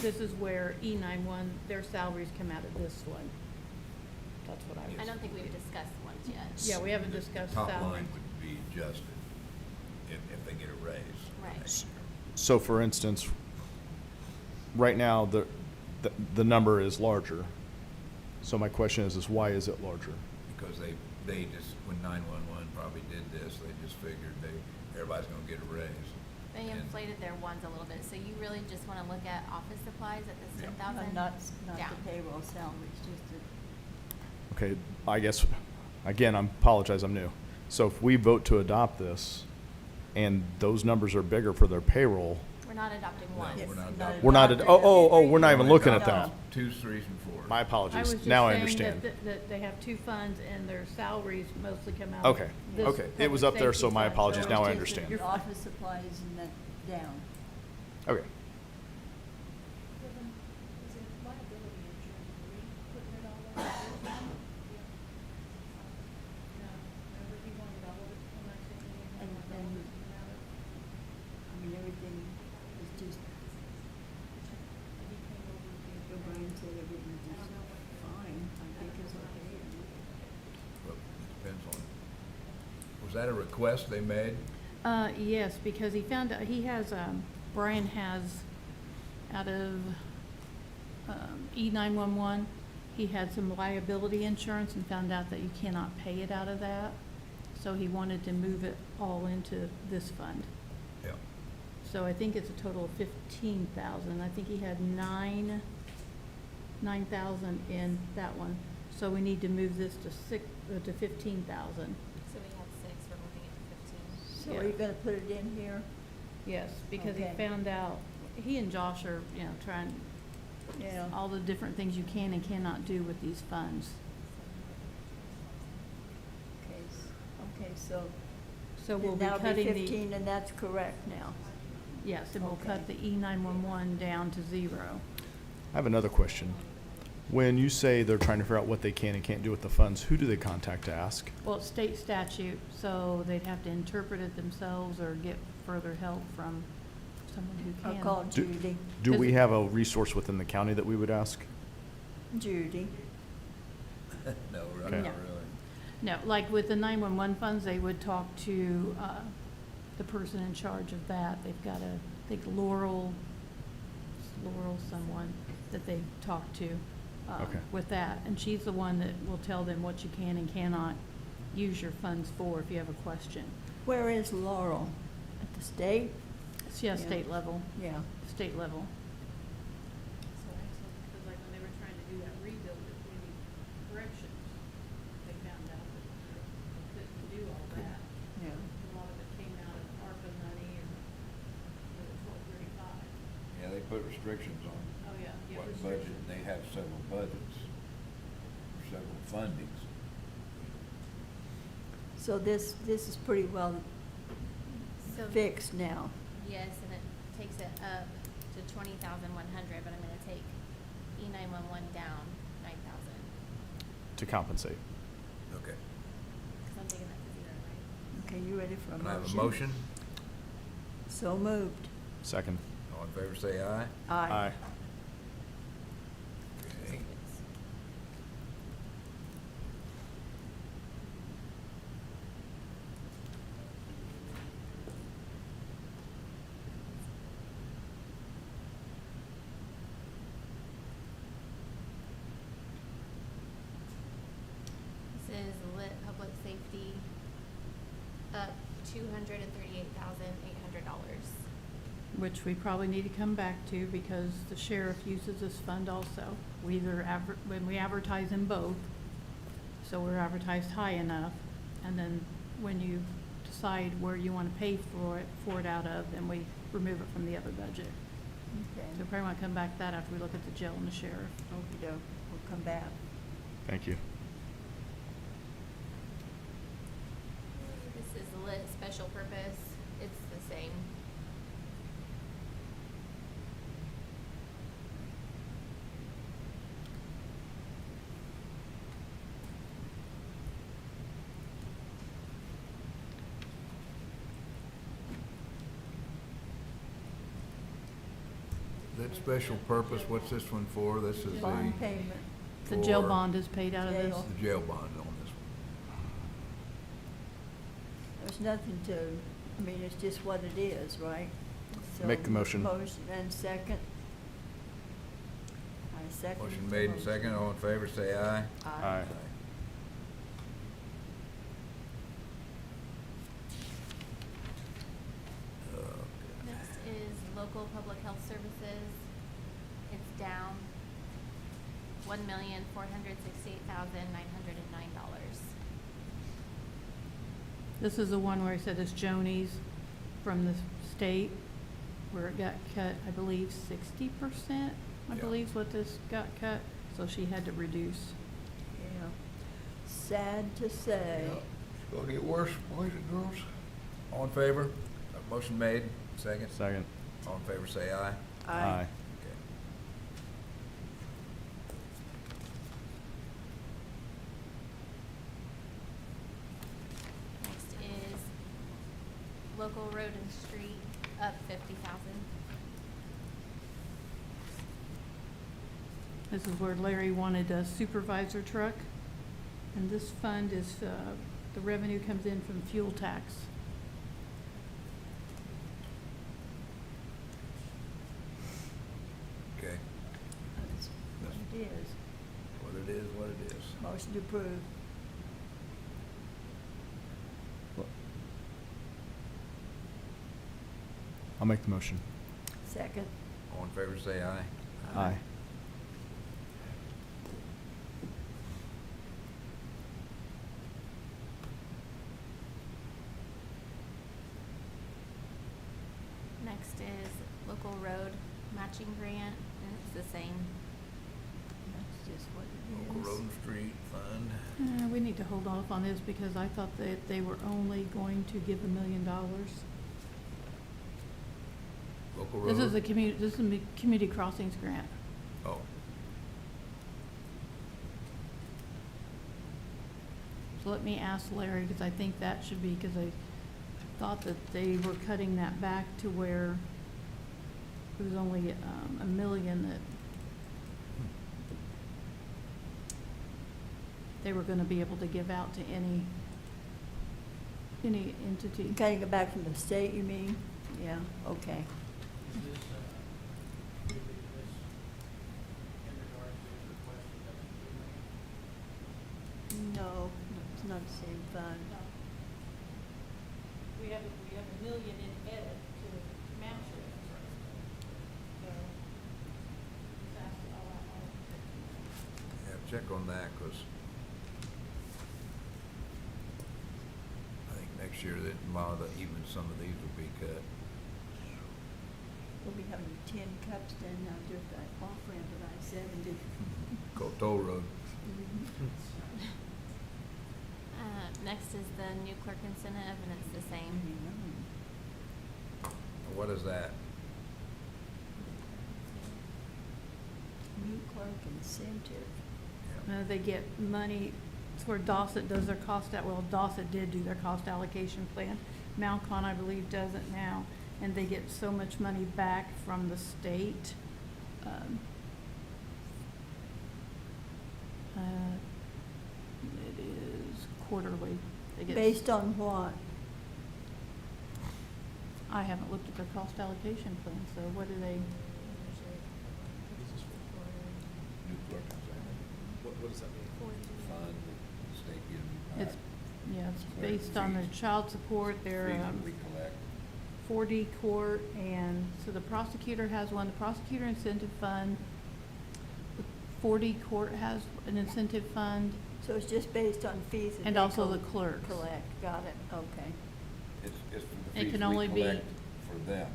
this is where E91, their salaries come out of this one. That's what I was. I don't think we've discussed ones yet. Yeah, we haven't discussed Top salary. line would be adjusted if they get a raise. Right. So for instance, right now, the number is larger. So my question is why is it larger? Because they just, when 911 probably did this, they just figured everybody's gonna get a raise. They And- inflated their ones a little bit, so you really just wanna look at office supplies at this Yeah. 10,000? Not down. the payroll salaries, just the. Okay, I guess, again, I apologize, I'm new. So if we vote to adopt this and those numbers are bigger for their payroll, We're not adopting No, one. we're not Yes, adopting. we're not, we're not even looking at that. Twos, threes, and fours. My I was apologies. just Now I saying understand. that they have two funds and their salaries mostly come out. Okay, of this okay. It was public up there, so safety my fund. apologies. So Now it's I just understand. the office supplies and that down. Okay. Is it liability insurance? Are we putting it all on this one? No, remember he wanted all of it when I said he And wanted all of it coming out of. I mean, everything is just, He came over with the. Brian said everything is just fine, I think it's okay. But it depends on, was that a request they made? Yes, because he found out, he has, Brian has, out of, E911, he had some liability insurance and found out that you cannot pay it out of that. So he wanted to move it all into this fund. Yeah. So I think it's a total of 15,000. I think he had 9,000 in that one. So we need to move this to 15,000. So we had 6, we're moving it to 15. So are you gonna put it in here? Yes, because he Okay. found out, he and Josh are, trying Yeah. all the different things you can and cannot do with these funds. Okay, so. So we'll be That'll be cutting the. 15, and that's correct now. Yes, and we'll Okay. cut the E911 down to 0. I have another question. When you say they're trying to figure out what they can and can't do with the funds, who do they contact to ask? Well, it's state statute, so they'd have to interpret it themselves or get further help from someone who I'll can. call Do- Judy. Do we have a resource within the county that we would ask? Judy. No, Okay. not No. really. No, like with the 911 funds, they would talk to the person in charge of that. They've got I think Laurel someone that they talk to Okay. with that. And she's the one that will tell them what you can and cannot use your funds for if you have a question. Where is Laurel? At the state? Yeah, Yeah. state level, Yeah. state level. So excellent, because like when they were trying to do that rebuild at community corrections, they found out that they couldn't do all that. Yeah. A lot of it came out of ARPA money and the 1235. Yeah, they put restrictions on Oh, yeah, yeah, what restrictions. budget, they have several budgets, several fundings. So this is pretty well So- fixed now. Yes, and it takes it up to 20,100, but I'm gonna take E911 down 9,000. To compensate. Okay. Because I'm taking that to 0, right? Okay, you ready for a Can I motion? have a motion? So moved. Second. All in favor, say aye. Aye. Okay. This $438,800. Which we probably need to come back to because the sheriff uses this fund also. We either when we advertise in both, so we're advertised high enough, and then when you decide where you want to pay for it out of, then we remove it from the other budget. Okay. So we probably want to come back to that after we look at the jail and the sheriff. Okey-doke, we'll come back. Thank you. This is the lit special purpose. It's the same. That special purpose, what's this one for? This is the, Bond payment. The jail For- bond is paid out of this. Jail. the jail bond on this one. There's nothing to, I mean, it's just what it is, right? So, Make the motion. Motion and second. I second. Motion the made and motion. second, all in favor, say aye. Aye. Next is local public health services. It's down $1,468,909. This is the one where I said it's Joni's from the state, where it got cut, I believe, 60%, I Yeah. believe is what this got cut, so she had to reduce. Yeah. Sad to say. Yeah. It's gonna get worse, boys and girls. All in favor? Motion made, second. Second. All in favor, say aye. Aye. Okay. Next is local road and street, up 50,000. This is where Larry wanted a supervisor truck, and this fund is, the revenue comes in from fuel tax. Okay, That's what it is. what it is, what it is. Motion to approve. I'll make the motion. Second. All in favor, say aye. Aye. Next is local road matching grant, and it's the same. That's just what it is. Local road and street fund. We need to hold off on this because I thought that they were only going to give $1 million. Local road. This is a community crossings grant. Oh, So let me ask Larry, because I think that should be, because I thought that they were cutting that back to where it was only $1 million that they were gonna be able to give out to any entity. Cutting it back from the state, you mean? Yeah, okay. No, it's not the same fund. We have $1 million in edit to match it. yeah, check on that, 'cause I think next year that, even some of these will be cut. We'll be having 10 cups then out there at that off ramp at I-70. Go toll road. Next is the new clerk incentive, and it's the same. What is that? New clerk incentive. They get money, it's where Dossett does their Dossett did do their cost allocation plan. Malcon, I believe, does it now, and they get so much money back from the state. It is quarterly. They get- Based on what? I haven't looked at their cost allocation plan, so what do they? New clerk incentive. What does that mean? Fund, the state gives you back. It's Yeah, it's Right, based on their fees. child support, their, Fees that we collect. 4D court, and so the prosecutor has one, the prosecutor incentive fund. The 4D court has an incentive fund. So it's just based on fees that And they also the clerks. Collect, got it, okay. It's for the It fees can we only be- collect for them.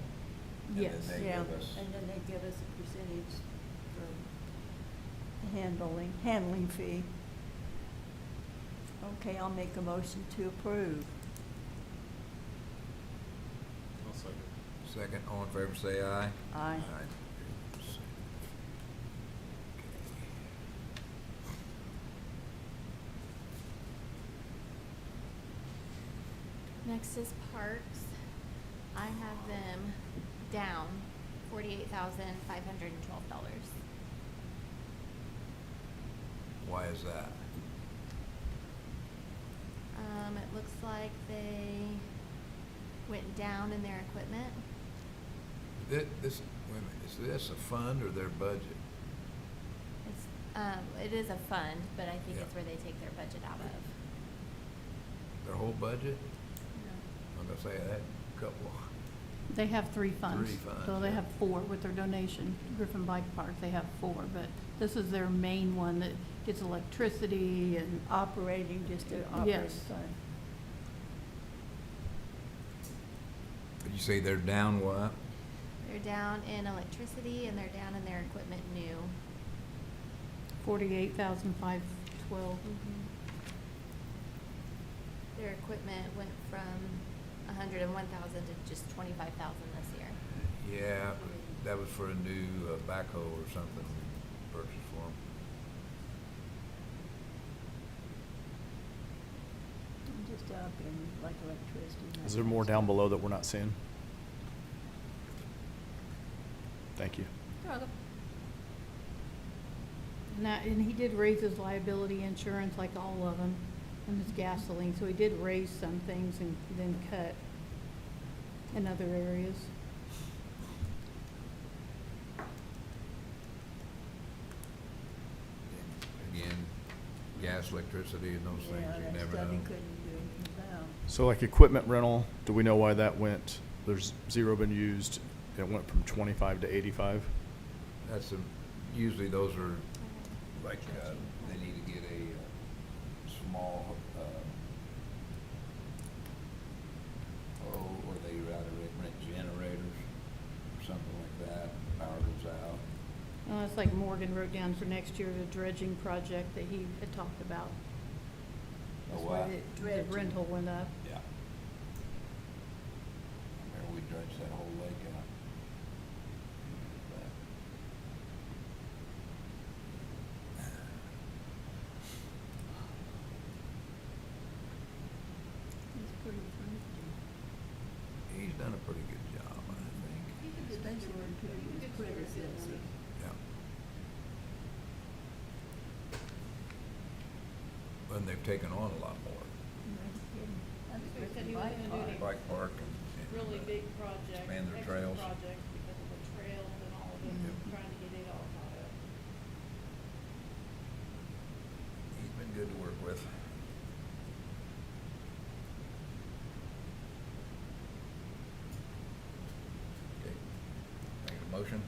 And then Yes. they Yeah, give us, and then they give us a percentage for handling fee. Okay, I'll make a motion to approve. second, all in favor, say aye. Aye. Next is parks. I have them down $48,512. Why is that? It looks like they went down in their equipment. Wait a minute, is this a fund or their budget? It is a fund, but I think Yeah. it's where they take their budget out of. Their whole budget? I'm gonna say that, a couple. They have 3 funds. Three funds, So they yeah. have 4 with their donation. Griffin Bike Park, they have 4, but this is their main one that gets electricity and Operating, just an operating Yes. fund. Did you say they're down what? They're down in electricity and they're down in their equipment new. 48,512. Their equipment went from 101,000 to just 25,000 this year. Yeah, that was for a new backhoe or something we purchased for them. Just up in like electricity. and Is that there kind more of down stuff. below that we're not seeing? Thank you. You're welcome. And he did raise his liability insurance like all of them, and his gasoline, so he did raise some things and then cut in other areas. Again, gas, electricity, and those things, Yeah, you that never stuff know. he couldn't do anything about. So like equipment rental, do we know why that went, there's 0 been used, it went from 25 to 85? That's usually those are like, they need to get a small, or they rather rent generators or something like that, power goes out. It's like Morgan wrote down for next year, the dredging project that he had talked about. That's why what? the Dredging. rental went up. Yeah. I remember we dredged that whole lake out. He's pretty thrifty, He's done a pretty good job, I think. especially compared to his predecessor. Yeah. And they've taken on a lot more. That's So he said Griffin he was Bike gonna do Park. the Bike park and. really big project, Expand their extra trails. project because of the trails and all of it, Yep. trying to get it all caught up. He's been good to work with. Okay. Make a motion?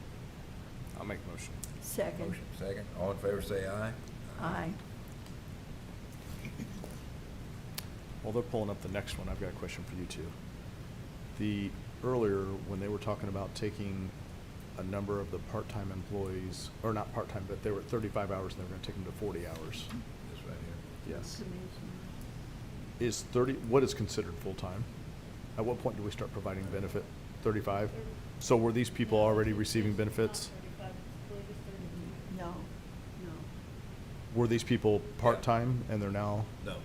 I'll make a motion. Second. Motion, second. All in favor, say aye. Aye. While they're pulling up the next one, I've got a question for you two. Earlier, when they were talking about taking a number of the part-time employees, or not part-time, but they were at 35 hours and they were gonna take them to 40 hours. This right here. Yes. Commission. Is 30, what is considered full-time? At what point do we start providing benefit? 35? So were these people already receiving benefits? No, no. Were these people part-time and they're now? No.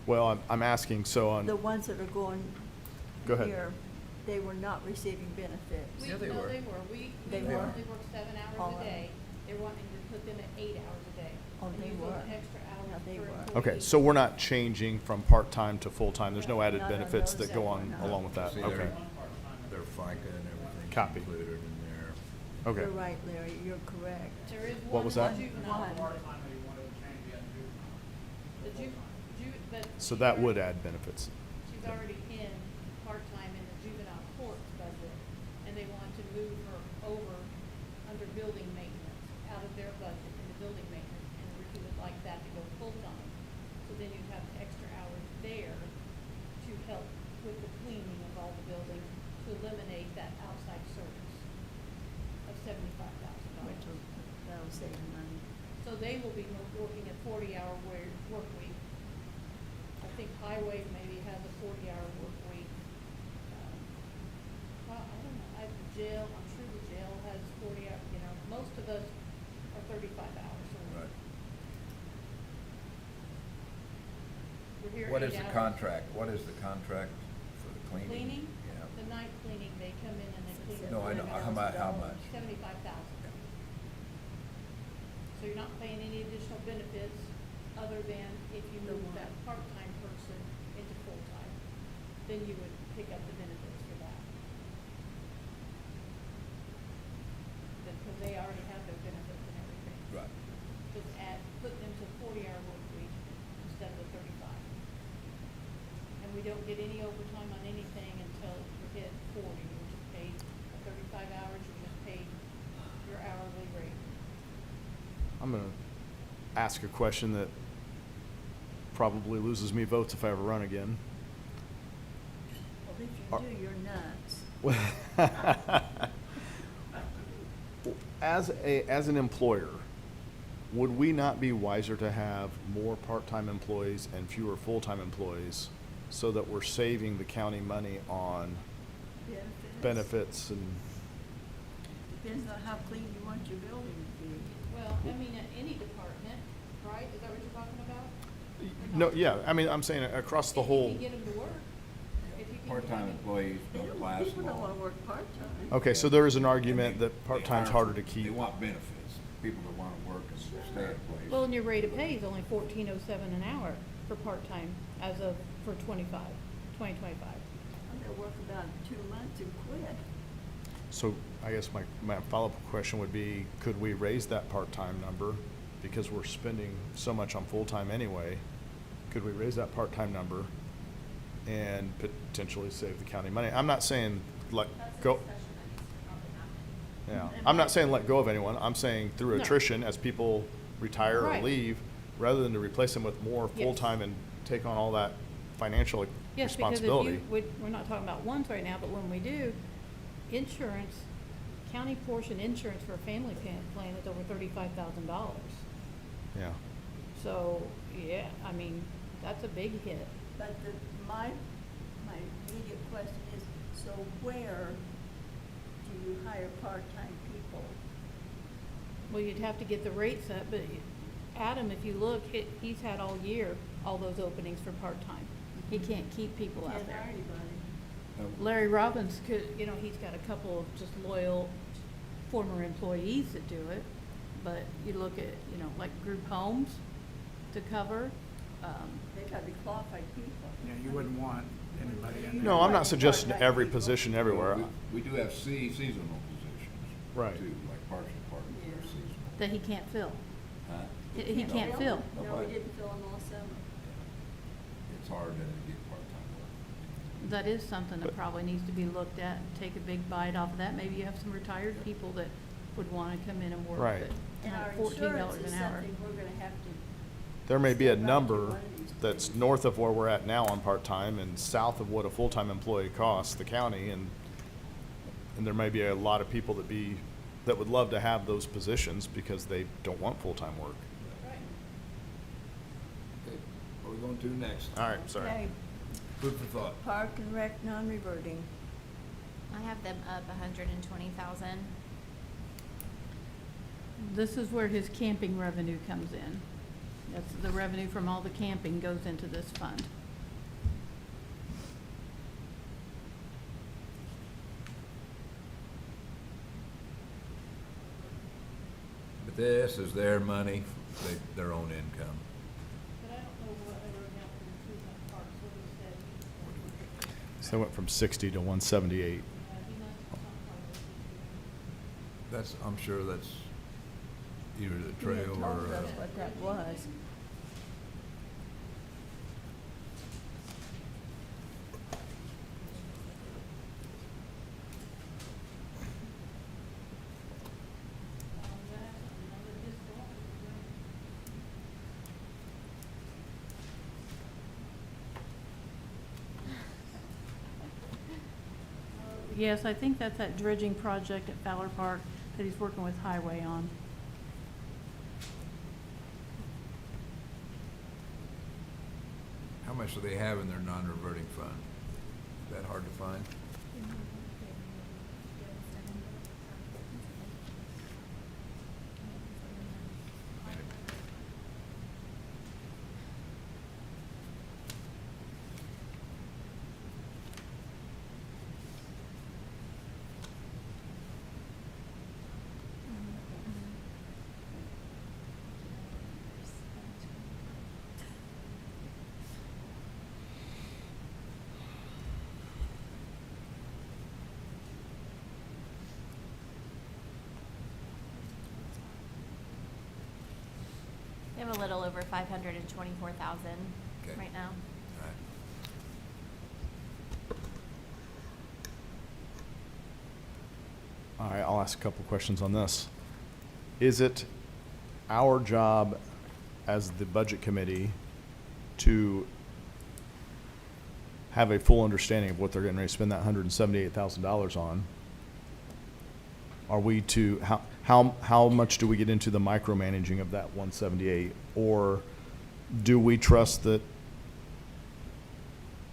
Well, I'm asking, so on. The ones that are going Go ahead. here, they were not receiving benefits. Yeah, they were. No, they were. We They were. only worked 7 All hours of a them. day. They're wanting to put them at 8 hours a day. Oh, And they use those were. extra hours Yeah, they for were. employees. Okay, so we're not changing from part-time to full-time. There's no added Not on benefits those that go that on were not. along with that. See, Okay. their FICA and everything Copy. included in there. Okay. You're right, Larry, you're correct. There is What one was in that? juvenile. One. But So she's that would already- add benefits. She's already in part-time in the juvenile courts budget, and they want to move her over under building maintenance, out of their budget into building maintenance, and Ricky would like that to go full-time. So then you'd have extra hours there to help with the cleaning of all the buildings, to eliminate that outside service of $75,000. Which will, that'll save money. So they will be working a 40-hour work week. I think highway maybe has a 40-hour work week. Well, I don't know, the jail, I'm sure the jail has 40 hour, you know, most of us are 35 hours a week. Right. We're here What 8 is the hours. contract? What is the contract for the cleaning? Cleaning? Yeah. The night cleaning, they come in and they clean. No, I know. How much? 75,000. So you're not paying any additional benefits other than if you move that part-time person into full-time, then you would pick up the benefits for that. Because they already have their benefits and everything. Right. Just put them to a 40-hour work week instead of a 35. And we don't get any overtime on anything until you hit 40. You're just paid 35 hours, you're just paid your hourly rate. I'm going to ask a question that probably loses me votes if I ever run again. Well, if you do, you're nuts. As an employer, would we not be wiser to have more part-time employees and fewer full-time employees so that we're saving the county money on benefits and? Depends on how clean you want your building to be. Well, I mean, at any department, right? Is that what you're talking about? Or No, not? yeah, I mean, I'm saying across the If whole. you can get them to work. If you can- Part-time employees don't last People don't wanna long. work part-time. Okay, so there is an argument They that part-time's hire harder to for- keep. They want benefits. People that want to work and stay in place. Well, and your rate of pay is only $14.07 an hour for part-time as of, for 2025. They'll work about 2 months and quit. So I guess my follow-up question would be, could we raise that part-time number? Because we're spending so much on full-time anyway. Could we raise that part-time number and potentially save the county money? I'm not saying let go. Yeah, I'm not saying let go of anyone. I'm saying through No. attrition as people retire or Right. leave, rather than to replace them with more Yes. full-time and take on all that financial Yes, because responsibility. if you, we're not talking about ones right now, but when we do, insurance, county portion insurance for a family plan is over $35,000. Yeah. So, yeah, I mean, that's a big hit. But my immediate question is, so where do you hire part-time people? Well, you'd have to get the rates up, but Adam, if you look, he's had all year, all those openings for part-time. He can't keep people out Can't there. hire anybody. Larry Robbins could, you know, he's got a couple of just loyal former employees that do it. But you look at, you know, like group homes to cover, They gotta be qualified people. Yeah, you wouldn't want anybody in there. No, I'm not suggesting Part-time every people. position everywhere. We do have seasonal positions. Right. Too, like parks department, Yeah. are seasonal. that he can't fill. Huh? He can't fill. No, Nobody. we didn't fill them all summer. It's hard to get part-time work. That is something that probably needs to be looked at, and take a big bite off of that. Maybe you have some retired people that would wanna come in and work Right. And our at $14 insurance is an hour. something we're gonna have to. There may be a step up to number one of these that's days. north of where we're at now on part-time and south of what a full-time employee costs the county, and there may be a lot of people that would love to have those positions because they don't want full-time work. Right. Okay, what are we going to do next? All right, sorry. Okay, Food for thought. park and rec non-reverting. I have them up 120,000. This is where his camping revenue comes in. That's the revenue from all the camping goes into this fund. But this is their money, their own income. But I don't know what other amount for improvement parks, what he said. So it went from 60 to 178. He must have some part of it. That's, I'm sure that's either the He had trail told or, us what that was. Yes, I think that's that dredging project at Fowler Park that he's working with Highway on. How much do they have in their non-reverting fund? Is that hard to find? They have a little over 524,000 Okay. right now. All right. All right, I'll ask a couple questions on this. Is it our job as the budget committee to have a full understanding of what they're getting ready to spend that $178,000 on? Are we to, how much do we get into the micromanaging of that 178? Or do we trust that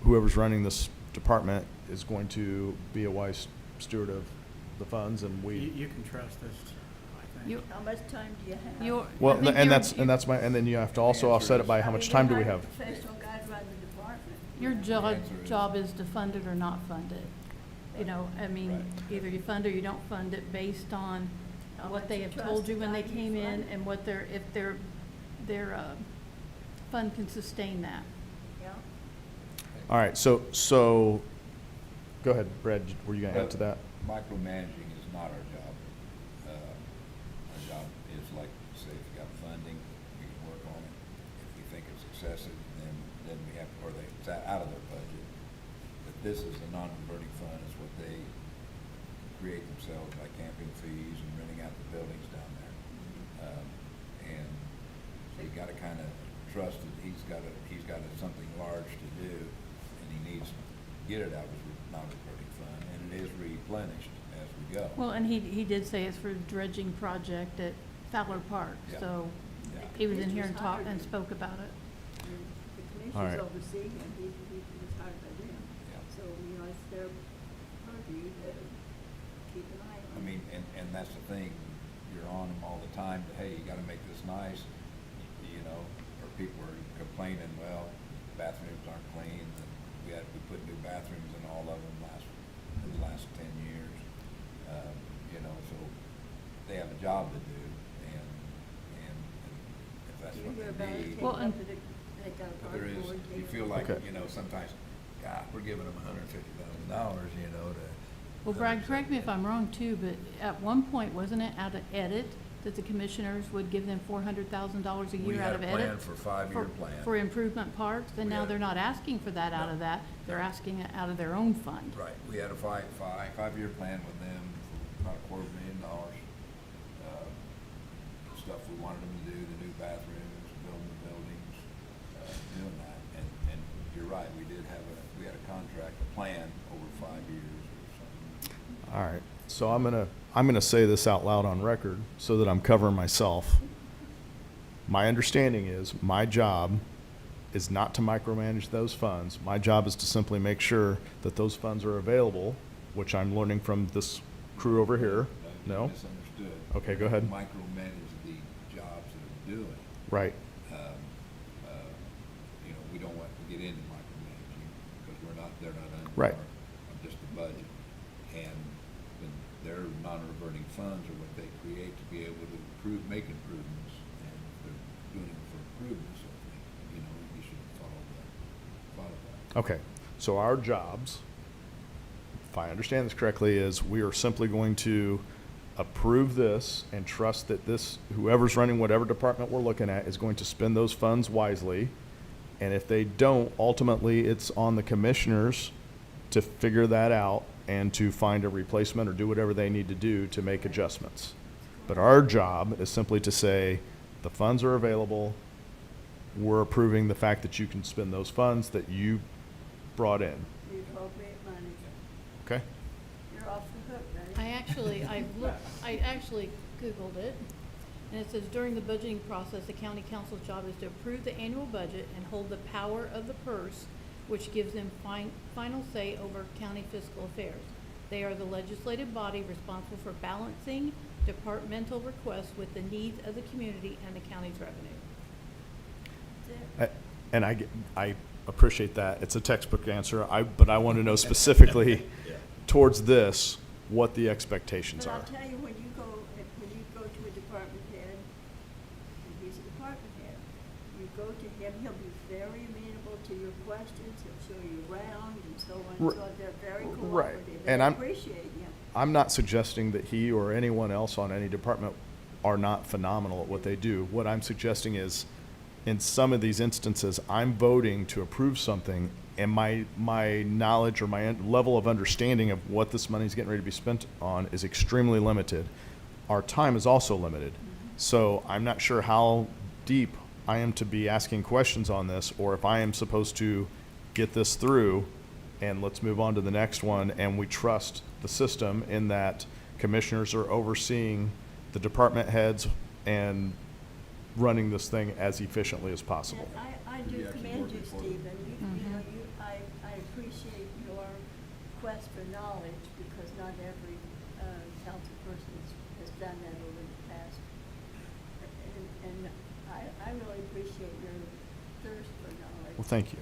whoever's running this department is going to be a wise steward of the funds and we? You can trust this, I think. You- How much time do you have? You're- Well, I think and you're- that's my, and then you have to also offset it by how much time do we have? Professional guy running the department. Your answer is- job is to fund it or not fund it. You know, I mean, Right. either you fund or you don't fund it based on How what much they you have trust told you the when they guy you came in fund. and what if their fund can sustain that. Yeah. All right, so, go ahead, Brad, were you gonna add to that? Micromanaging is not our job. Our job is like, say, if you got funding, we can work on it. If we think it's excessive, then we have, or it's out of their budget. But this is a non-reverting fund, is what they create themselves by camping fees and renting out the buildings down there. And so you gotta kinda trust that he's got something large to do, and he needs to get it out of his non-reverting fund, and it is replenished as we go. Well, and he did say it's for a dredging project at Fowler Park, Yeah. so Yeah. he was in here and Commissioners hired him. spoke about it. The All right. commissioners oversee him, he was hired by them. Yeah. So, you know, it's their purview to keep an eye on. I mean, and that's the thing, you're on them all the time, that, hey, you gotta make this nice, you know, or people are complaining, well, bathrooms aren't clean, and we put new bathrooms in all of them in the last 10 years. You know, so they have a job to do, and if that's You what hear they about it, need. take Well, up and- to the, they got a But there is, cardboard, you take feel it. like, Okay. you know, sometimes, God, we're giving them $150,000, you know, to. Well, Brad, correct me if I'm wrong too, but at one point, wasn't it out of edit that the commissioners would give them $400,000 a We year had out a of edit? plan for a 5-year plan. For improvement parks, and We now had- they're not asking for that out No. of that, they're asking it out of their own fund. Right, we had a five-year plan with them for about $250,000. Stuff we wanted them to do, the new bathrooms, building the buildings, doing that. And you're right, we had a contract, a plan over 5 years or something. All right, so I'm gonna say this out loud on record so that I'm covering myself. My understanding is my job is not to micromanage those funds. My job is to simply make sure that those funds are available, which I'm learning from this crew over here. You No? misunderstood. Okay, go ahead. Micromanage the jobs that they're doing. Right. You know, we don't want to get into micromanaging because they're not under Right. just the budget. And then their non-reverting funds are what they create to be able to make improvements. And if they're doing it for improvements, I think, you know, we should follow that. Okay, so our jobs, if I understand this correctly, is we are simply going to approve this and trust that whoever's running whatever department we're looking at is going to spend those funds wisely. And if they don't, ultimately, it's on the commissioners to figure that out and to find a replacement or do whatever they need to do to make adjustments. But our job is simply to say, the funds are available, we're approving the fact that you can spend those funds that you brought in. The appropriate money. Okay? You're actually, I actually Googled it, and it says during the budgeting process, the county council's job is to approve the annual budget and hold the power of the purse, which gives them final say over county fiscal affairs. They are the legislative body responsible for balancing departmental requests with the needs of the community and the county's revenue. And I appreciate that. It's a textbook answer. But I want to know specifically towards this, what the expectations But are. I'll tell you, when you go to a department head, and he's a department head, you go to him, he'll be very amenable to your questions, he'll show you around and so on, so they're very Right. cooperative, And I I'm- appreciate you. I'm not suggesting that he or anyone else on any department are not phenomenal at what they do. What I'm suggesting is, in some of these instances, I'm voting to approve something, and my knowledge or my level of understanding of what this money is getting ready to be spent on is extremely limited. Our time is also limited. So I'm not sure how deep I am to be asking questions on this, or if I am supposed to get this through and let's move on to the next one, and we trust the system in that commissioners are overseeing the department heads and running this thing as efficiently as possible. And I do You actually commend work you, it for them. Stephen. You know, I appreciate your quest for knowledge, because not every council person has done that over the past. And I really appreciate your thirst for knowledge. Well, thank you.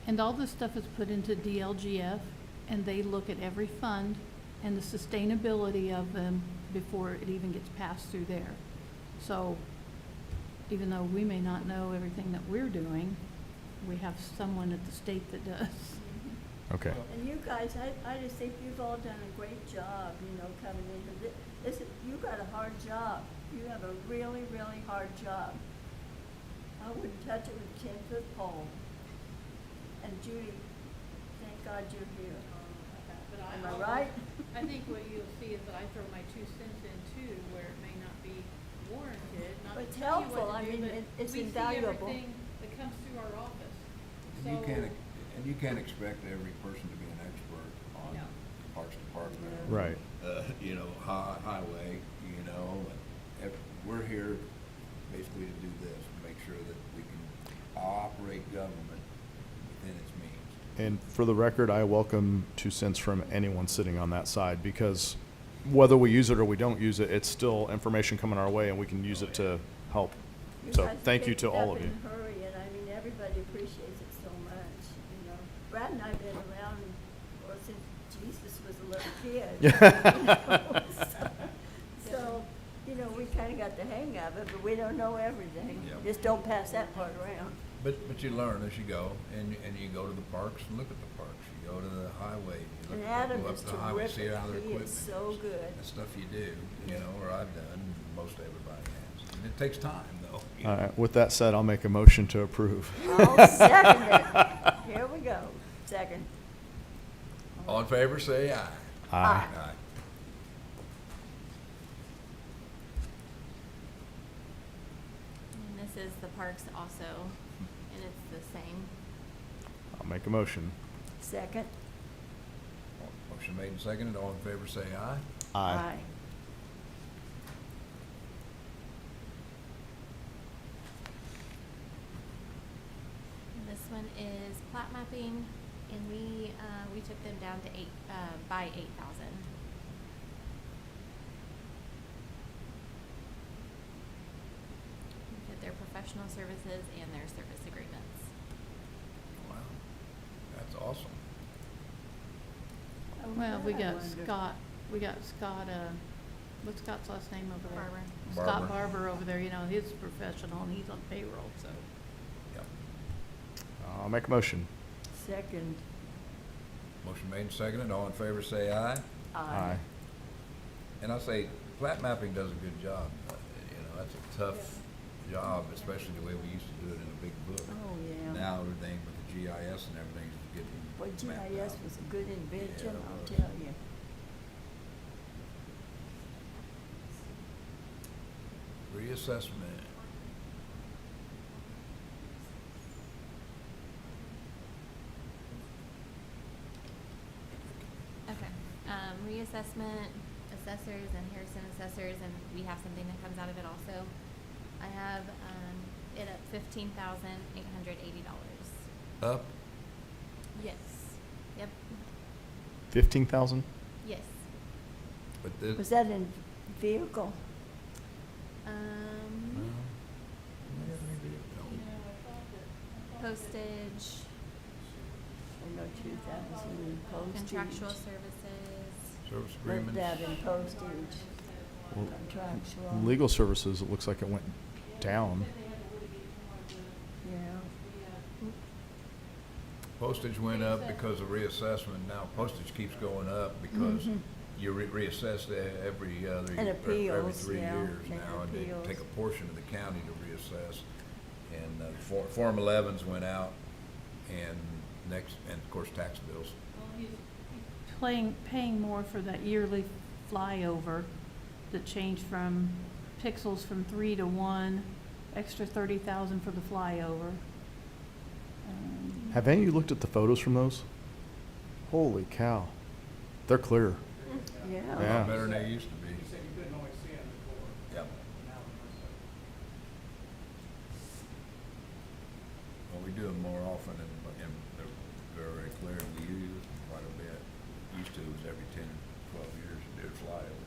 And all this stuff is put into DLGF, and they look at every fund and the sustainability of them before it even gets passed through there. So even though we may not know everything that we're doing, we have someone at the state that does. Okay. And you guys, I just think you've all done a great job, you know, coming into this. You got a hard job. You have a really, really hard job. I wouldn't touch it with a 10-foot pole. And Judy, thank God you're here. But Am I right? I think what you'll see is that I throw my 2 cents in too, where it may not be warranted, not But to it's tell you helpful. what I to do, mean, but it's we see invaluable. everything that comes through our office. And you can't expect every person to be an expert on No. Parks Department. Right. You know, highway, you know, and we're here basically to do this, to make sure that we can operate government within its means. And for the record, I welcome 2 cents from anyone sitting on that side, because whether we use it or we don't use it, it's still information coming our way, and we can use it to help. So guys thank you picked to it all up of you. in a hurry, and I mean, everybody appreciates it so much, you know. Brad and I've been around, well, since Jesus was a little kid. You know, so, you know, we kinda got the hang of it, but we don't know everything. Yep. Just don't pass that part around. But you learn as you go, and you go to the parks and look at the parks. You go to the highway, you And look, Adam go up is to the highway, see terrific. how their He equipment. is so good. The stuff you do, you know, or I've done, most everybody has. And it takes time, though. you All know. right, with that said, I'll make a motion to approve. I'll second it. Here we go. Second. All in favor, say aye. Aye. Aye. And this is the parks also, and it's the same. I'll make a motion. Second. Motion made and seconded. All in favor, say aye. Aye. And this one is plat mapping, and we took them down to by 8,000. We did their professional services and their service agreements. Wow, that's awesome. Well, we I got wonder. Scott, what's Scott's last name over there? Barber. Scott Barber. Barber over there, you know, he's professional and he's on payroll, so. Yep. I'll make a motion. Second. Motion made and seconded. All in favor, say aye. Aye. And I say, plat mapping does a good job. You know, that's a tough job, especially the way we used to do it in a big book. Oh, yeah. Now everything with the GIS and everything is getting Boy, mapped GIS out. was a good invention, Yeah, it I'll was. tell you. Reassessment. Okay. Reassessment is assessors and Harrison assessors, and we have something that comes out of it also. I have, it at $15,880. Up? Yes. Yep. 15,000? Yes. But this, Was that in vehicle? Postage, I know 2,000 in postage. contractual services. service Put agreements? that in postage, Well, contractual. Legal services, it looks like it went down. Yeah. Postage went up because of reassessment. Now postage keeps going up because you reassess every other, And every appeals, 3 yeah, years and now, and they appeals. take a portion of the county to reassess. And Form 11s went out, and of course tax bills. Paying more for that yearly flyover that changed from pixels from 3 to 1, extra 30,000 for the flyover. Have any of you looked at the photos from those? Holy cow. They're clear. Yeah. A Yeah. lot better than they used to be. You said you couldn't always see them before. Yep. Now they're much better. Well, we do them more often, and they're very clear. We use them quite a bit. Used to, it was every 10, 12 years, you did a flyover,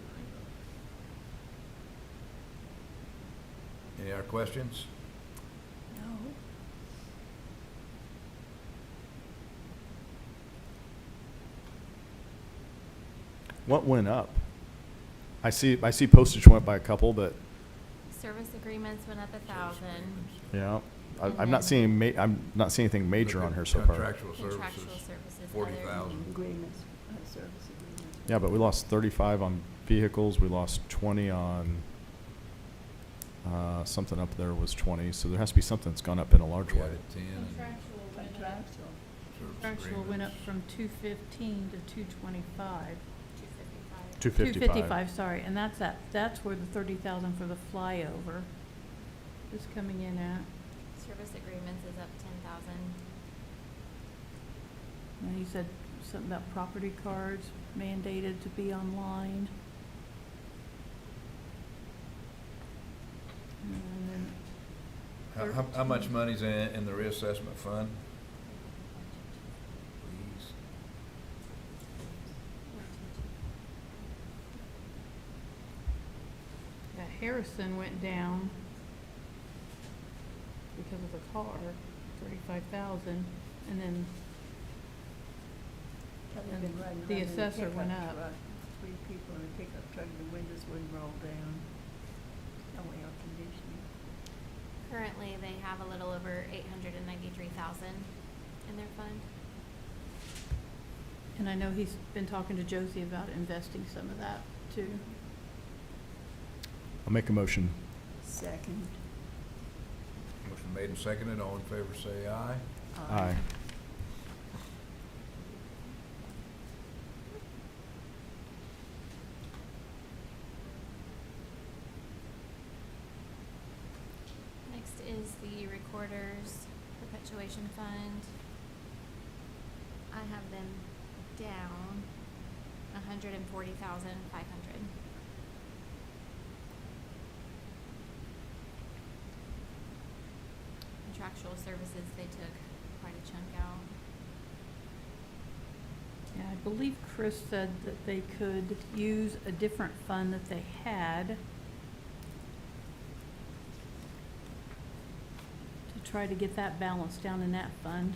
Any other questions? No. What went up? I see postage went up by a couple, but Service agreements went up 1,000. yeah, And I'm not then- seeing I'm not seeing anything major Look on at here so far. Contractual Contractual services, services, 40,000. Agreements, service agreements. Yeah, but we lost 35 on vehicles. We lost 20 on something up there was 20. So there has to be something that's gone up in a large We way. added 10. and Contractual went up, Contractual. service contractual went up agreements. from 215 to 225. 255. 255. Sorry, and that's where the 30,000 for the flyover is coming in at. Service agreements is up 10,000. And he said something about property cards mandated to be online. And then How much money's in the reassessment fund? Please. yeah, Harrison went down because of the car, 35,000, and then They've been riding the around in a assessor went pickup up. truck. 3 people in a pickup truck, the windows wouldn't roll down. No air conditioning. Currently, they have a little over 893,000 in their fund. And I know he's been talking to Josie about investing some of that too. I'll make a motion. Second. Motion made and seconded. All in favor say aye. Aye. Next is the Recorder's Perpetuation Fund. I have them down 140,500. Contractual services, they took quite a chunk out. Yeah, I believe Chris said that they could use a different fund that they had to try to get that balance down in that fund.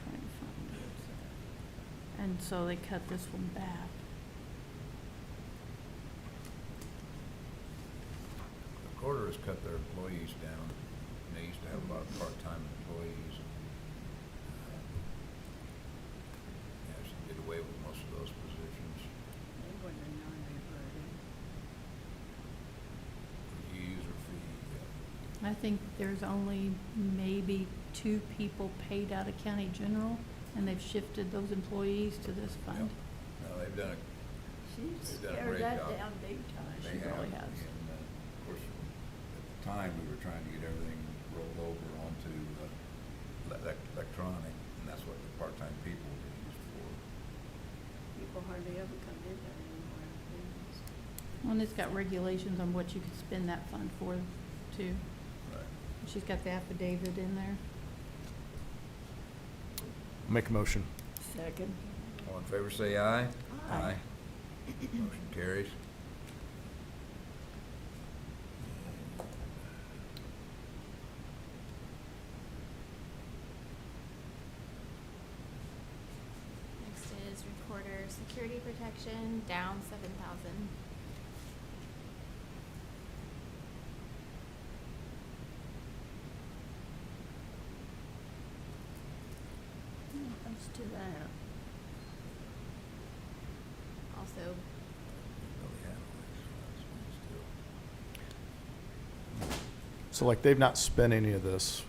Trying to find where it's at. And so they cut this one back. The quarter has cut their employees down. They used to have a lot of part-time employees. Yeah, she did away with most of those positions. They wouldn't have known they were User fee, I think there's only maybe 2 people paid out of county general, and they've shifted those employees to this fund. No, they've done She's They've done a scared great that job. down big time. They She really have, has. and, of course, at the time, we were trying to get everything rolled over onto electronic, and that's what the part-time people were used for. People hardly ever come in there anymore. And it's got regulations on what you could spend that fund for, too. Right. She's got the affidavit in there. Make a motion. Second. All in favor, say aye. Aye. Motion carries. Next is recorder security protection, down 7,000. Let's do that. Also, Really have these funds, So like they've not spent any of this.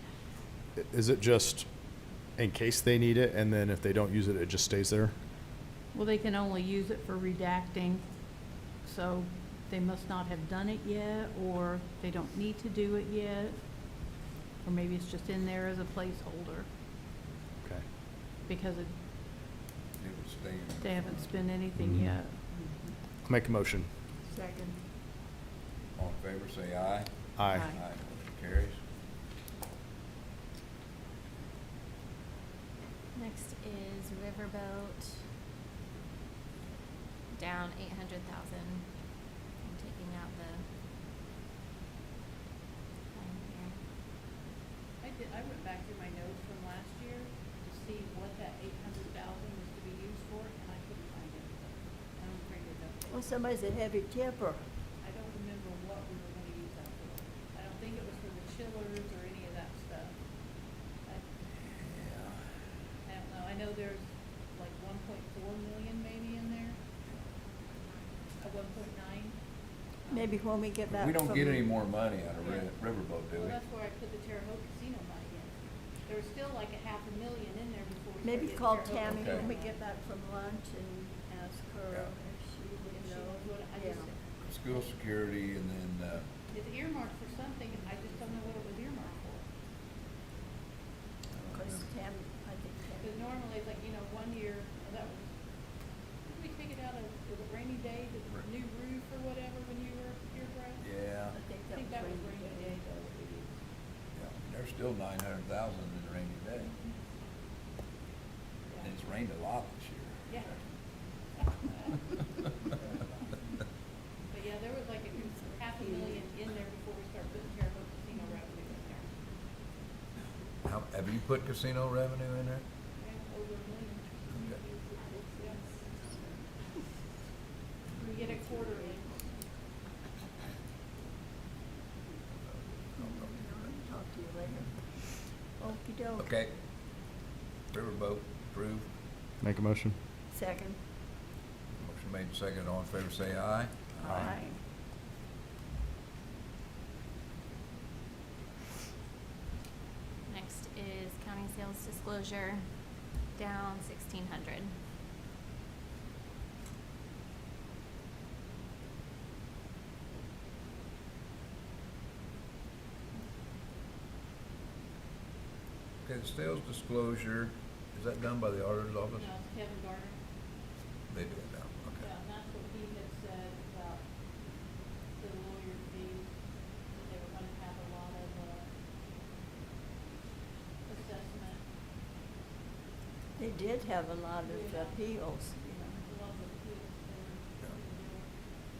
Is it just in case they need it, and then if they don't use it, it just stays there? Well, they can only use it for redacting, so they must not have done it yet, or they don't need to do it yet. Or maybe it's just in there as a placeholder, Okay. because It would stay in the they haven't fund. spent anything Mhm. yet. Make a motion. Second. All in favor, say aye. Aye. Aye. Motion carries. next is riverboat, down 800,000. I'm taking out the line here. I went back through my notes from last year to see what that 800,000 was to be used for, and I couldn't find it. I don't bring it up. Well, somebody's a heavy tipper. I don't remember what we were gonna use that for. I don't think it was for the chillers or any of that stuff. I don't know, I know there's like 1.4 million maybe in there. 1.9. Maybe when we get back We don't from- get any more money out of Yeah. Riverboat, do Well, we? that's where I put the Terre Haute Casino money in. There was still like a $500,000 in there before we started Maybe getting call Terre Haute Tammy Okay. when we money. get back from lunch and ask her Yeah. if she If would she know. knows what, I Yeah. just, School security and then, it's earmarked for something, I just don't know what it was earmarked for. Of course, Tammy, I think Because Tammy. normally it's like, 1 year, that was, did we take it out of, was it rainy day, the new roof or whatever when you were here, Brad? yeah, I think I think that was rainy day day. though that we used. yeah, there's still 900,000 in the rainy day. Yeah. And it's rained a lot this year. Yeah. But yeah, there was like a $500,000 in there before we started putting Terre Haute Casino revenue in there. Have you put casino revenue in there? Yeah, over $1 million. Okay. Yeah. We get it quarterly. Talk to you later. Okey-doke. Okay. Riverboat approved. Make a motion. Second. Motion made, seconded. All in favor, say aye. Aye. Next is county sales disclosure, down 1,600. Okay, the sales disclosure, is that done by the auditor's office? No, it's Kevin Garner. They do it now, okay. Yeah, and that's what he had said about the lawyer fees, that they were gonna have a lot of, assessment, They did have a lot of Yeah. appeals. a lot of appeals there,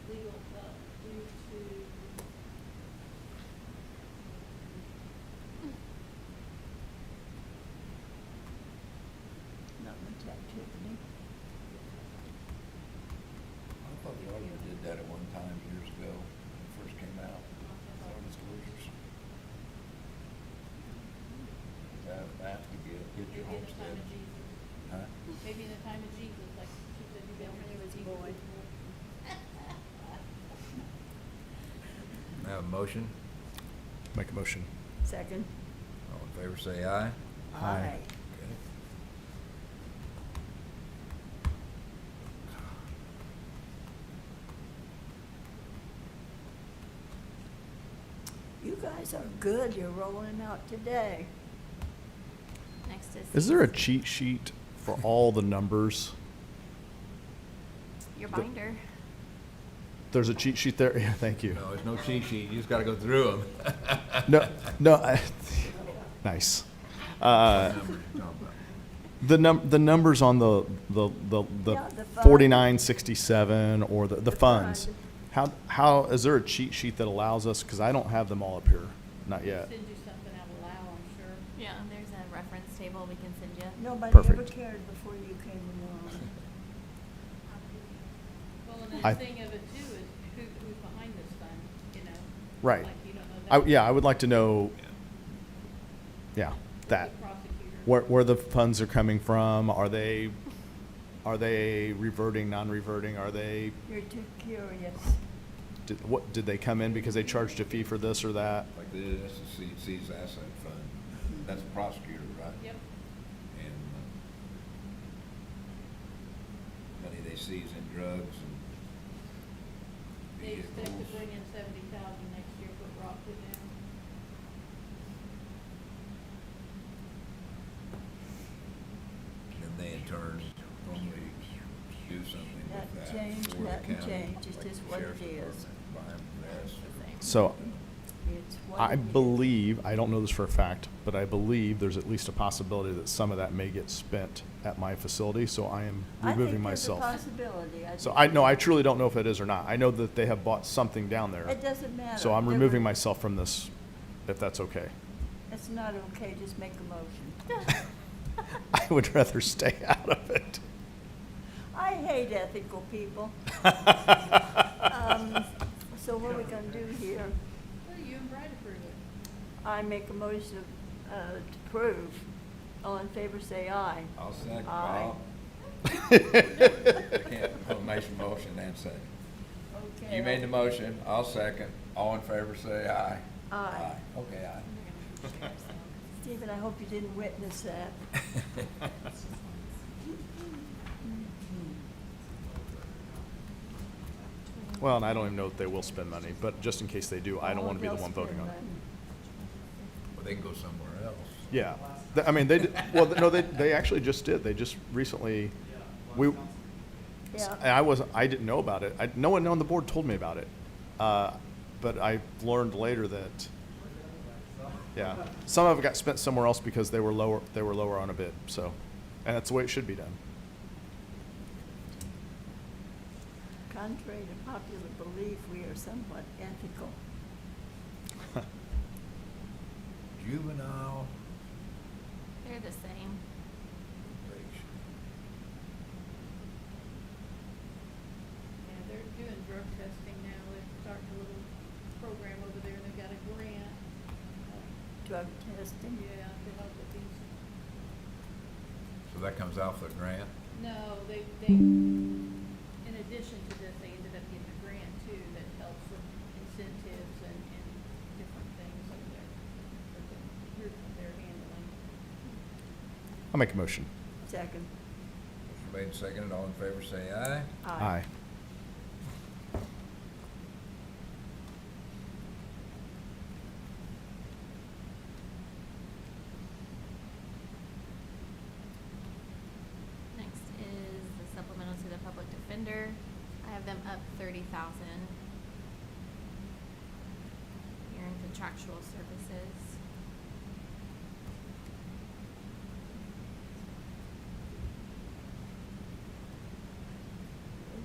legal, due to, Not much activity. I thought the auditor did that at one time years ago, when it first came out, sales disclosures. That to get maybe your in the time homestead. of Jesus. Huh? Maybe in the time of Jesus, like she said, you Yeah, never when he knew was Jesus born. Have a motion? Make a motion. Second. All in favor, say aye. Aye. Okay. You guys are good. You're rolling out today. Next Is there a cheat sheet for all the numbers? your the- binder? There's a cheat sheet there. Yeah, thank you. No, there's no cheat sheet, you just gotta go through them. No, nice. The numbers on the Yeah, the fund. 4967 or the funds, fund. how, is there a cheat sheet that allows us, because I don't have them all up here, not yet. Send you something out loud, I'm sure. Yeah, there's a reference table we can send you. Nobody Perfect. ever cared before you came along. Well, and I- the thing of it too is who's behind this fund, you know? Right. Like, you don't know that. Yeah, I would like to know, yeah, that. The prosecutor. Where the funds are coming from, are they reverting, non-reverting, are they, You're too curious. did they come in because they charged a fee for this or that? Like this is C's asset fund, that's the prosecutor, right? Yep. And money they seize in drugs and They expect to vehicles. bring in 70,000 next year, what Rob put down. And they in turn normally do something with Nothing that changed, for the nothing county, changed, it's like just the what sheriff's it is. department, buy 'em from this. So It's what I it is. believe, I don't know this for a fact, but I believe there's at least a possibility that some of that may get spent at my facility, so I am removing myself. I think there's a possibility. So I truly don't know if it is or not. I know that they have bought something down there. It doesn't matter. So I'm There removing were- myself from this, if that's okay. It's not okay, just make a motion. I would rather stay out of it. I hate ethical people. So what are we gonna do here? Well, you and Brad approve it. I make a motion to approve. All in favor, say aye. I'll second, Aye. Bob. Can't make a motion and second. Okay. You made the motion, I'll second, all in favor say aye. Aye. Okay, aye. Stephen, I hope you didn't witness that. Well, and I don't even know if they will spend money, but just in case they do, I don't want to be the They'll one voting spend on it. money. Well, they can go somewhere else. Yeah. I mean, they, well, no, they actually just did. They just recently, and Yeah, I didn't know about it. No one on the board told me about it. But I learned later that, yeah, some of it got spent somewhere else because they were lower on a bid, so, and that's the way it should be done. contrary to popular belief, we are somewhat ethical. Juvenile They're the same. probation. Yeah, they're doing drug testing now. They're starting a little program over there. They've got a grant. Drug testing. Yeah, to help with these. So that comes out for the grant? No, they, in addition to this, they ended up getting a grant too that helps with incentives and different things over there. That they're handling. I'll make a motion. Second. Motion made and seconded, all in favor say aye. Aye. Next is the supplemental to the public defender. I have them up 30,000. Here in contractual services.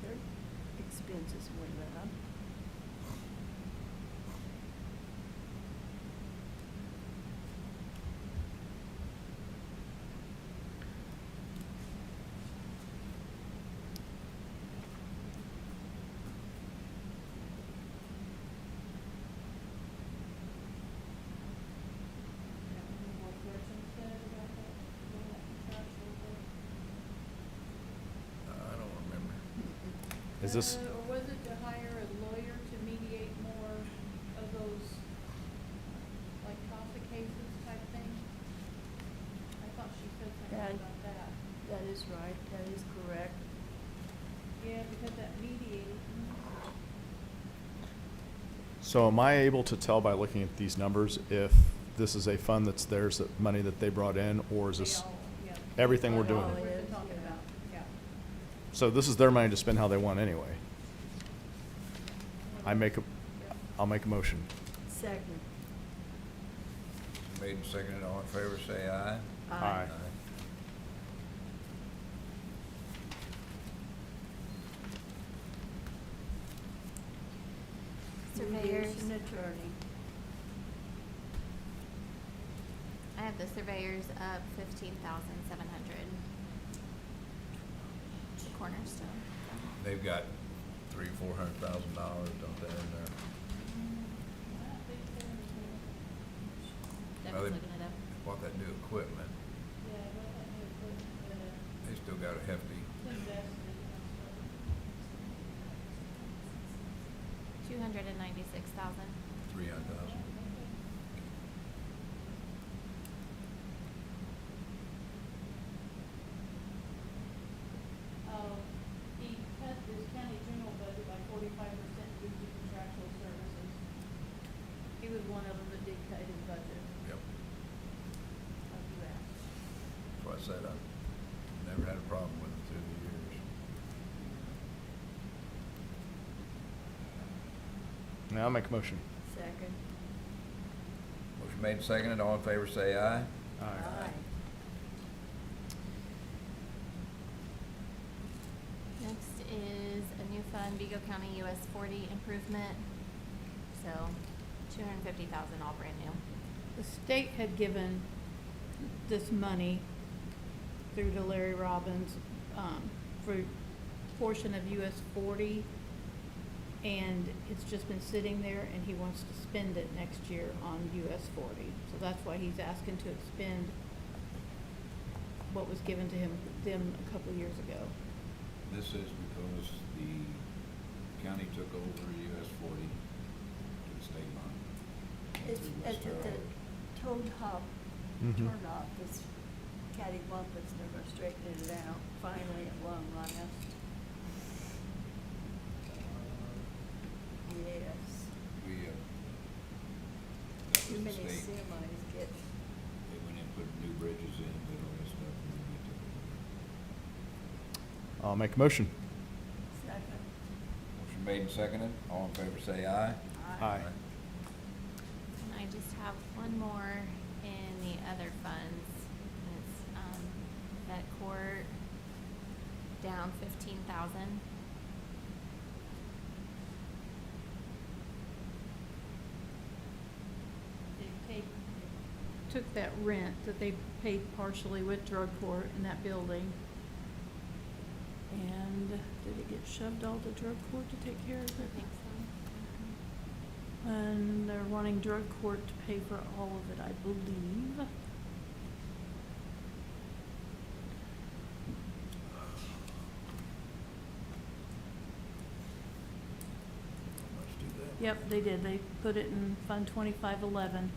Their expenses went up. Any more questions said about that contractual work? I don't remember. Is this, Or was it to hire a lawyer to mediate more of those, like CASA cases type thing? I thought she said something That- about that. That is right, that is correct. Yeah, because that mediating, so am I able to tell by looking at these numbers if this is a fund that's theirs, that money that they brought in, or is they this all, yeah. everything we're All doing? in. What we're talking about, yeah. So this is their money to spend how they want anyway. I'll make a motion. Second. Made and seconded, all in favor, say aye. Aye. Surveyors. Mediation attorney. I have the surveyors up 15,700. The Cornerstone. They've got $300,000-400,000, don't they, in there? Well, Devin's they looking it up. bought that new equipment. They still got a hefty, 296,000. 300,000. He cut his county general budget by 45% due to contractual services. He was one of them that did cut his budget. Yep. Like you asked. That's why I said I never had a problem with it through the years. Now I'll make a motion. Second. Motion made and seconded, all in favor, say aye. Aye. Next is a new fund, Vigo County US 40 improvement. So 250,000 all brand new. The state had given this money through to Larry Robbins, for portion of US 40. And it's just been sitting there and he wants to spend it next year on US 40. So that's why he's asking to expend what was given to them a couple of years ago. This is because the county took over US 40 to the state line. It's at the Toad Hop Mhm. turnoff, this cattywampus, they're gonna straighten it out finally at long last. Yes. We, that Too was the many state. semis get, They went in, put new bridges in, did all this stuff, and then they took it. I'll make a motion. second. Motion made and seconded, all in favor, say aye. Aye. And I just have one more in the other funds. It's, vet court down 15,000. They took that rent that they paid partially with drug court in that building. And did it get shoved all to drug court to take care of I it? think so. And they're wanting drug court to pay for all of it, I believe. Let's do that. Yep, they did. They put it in Fund 2511,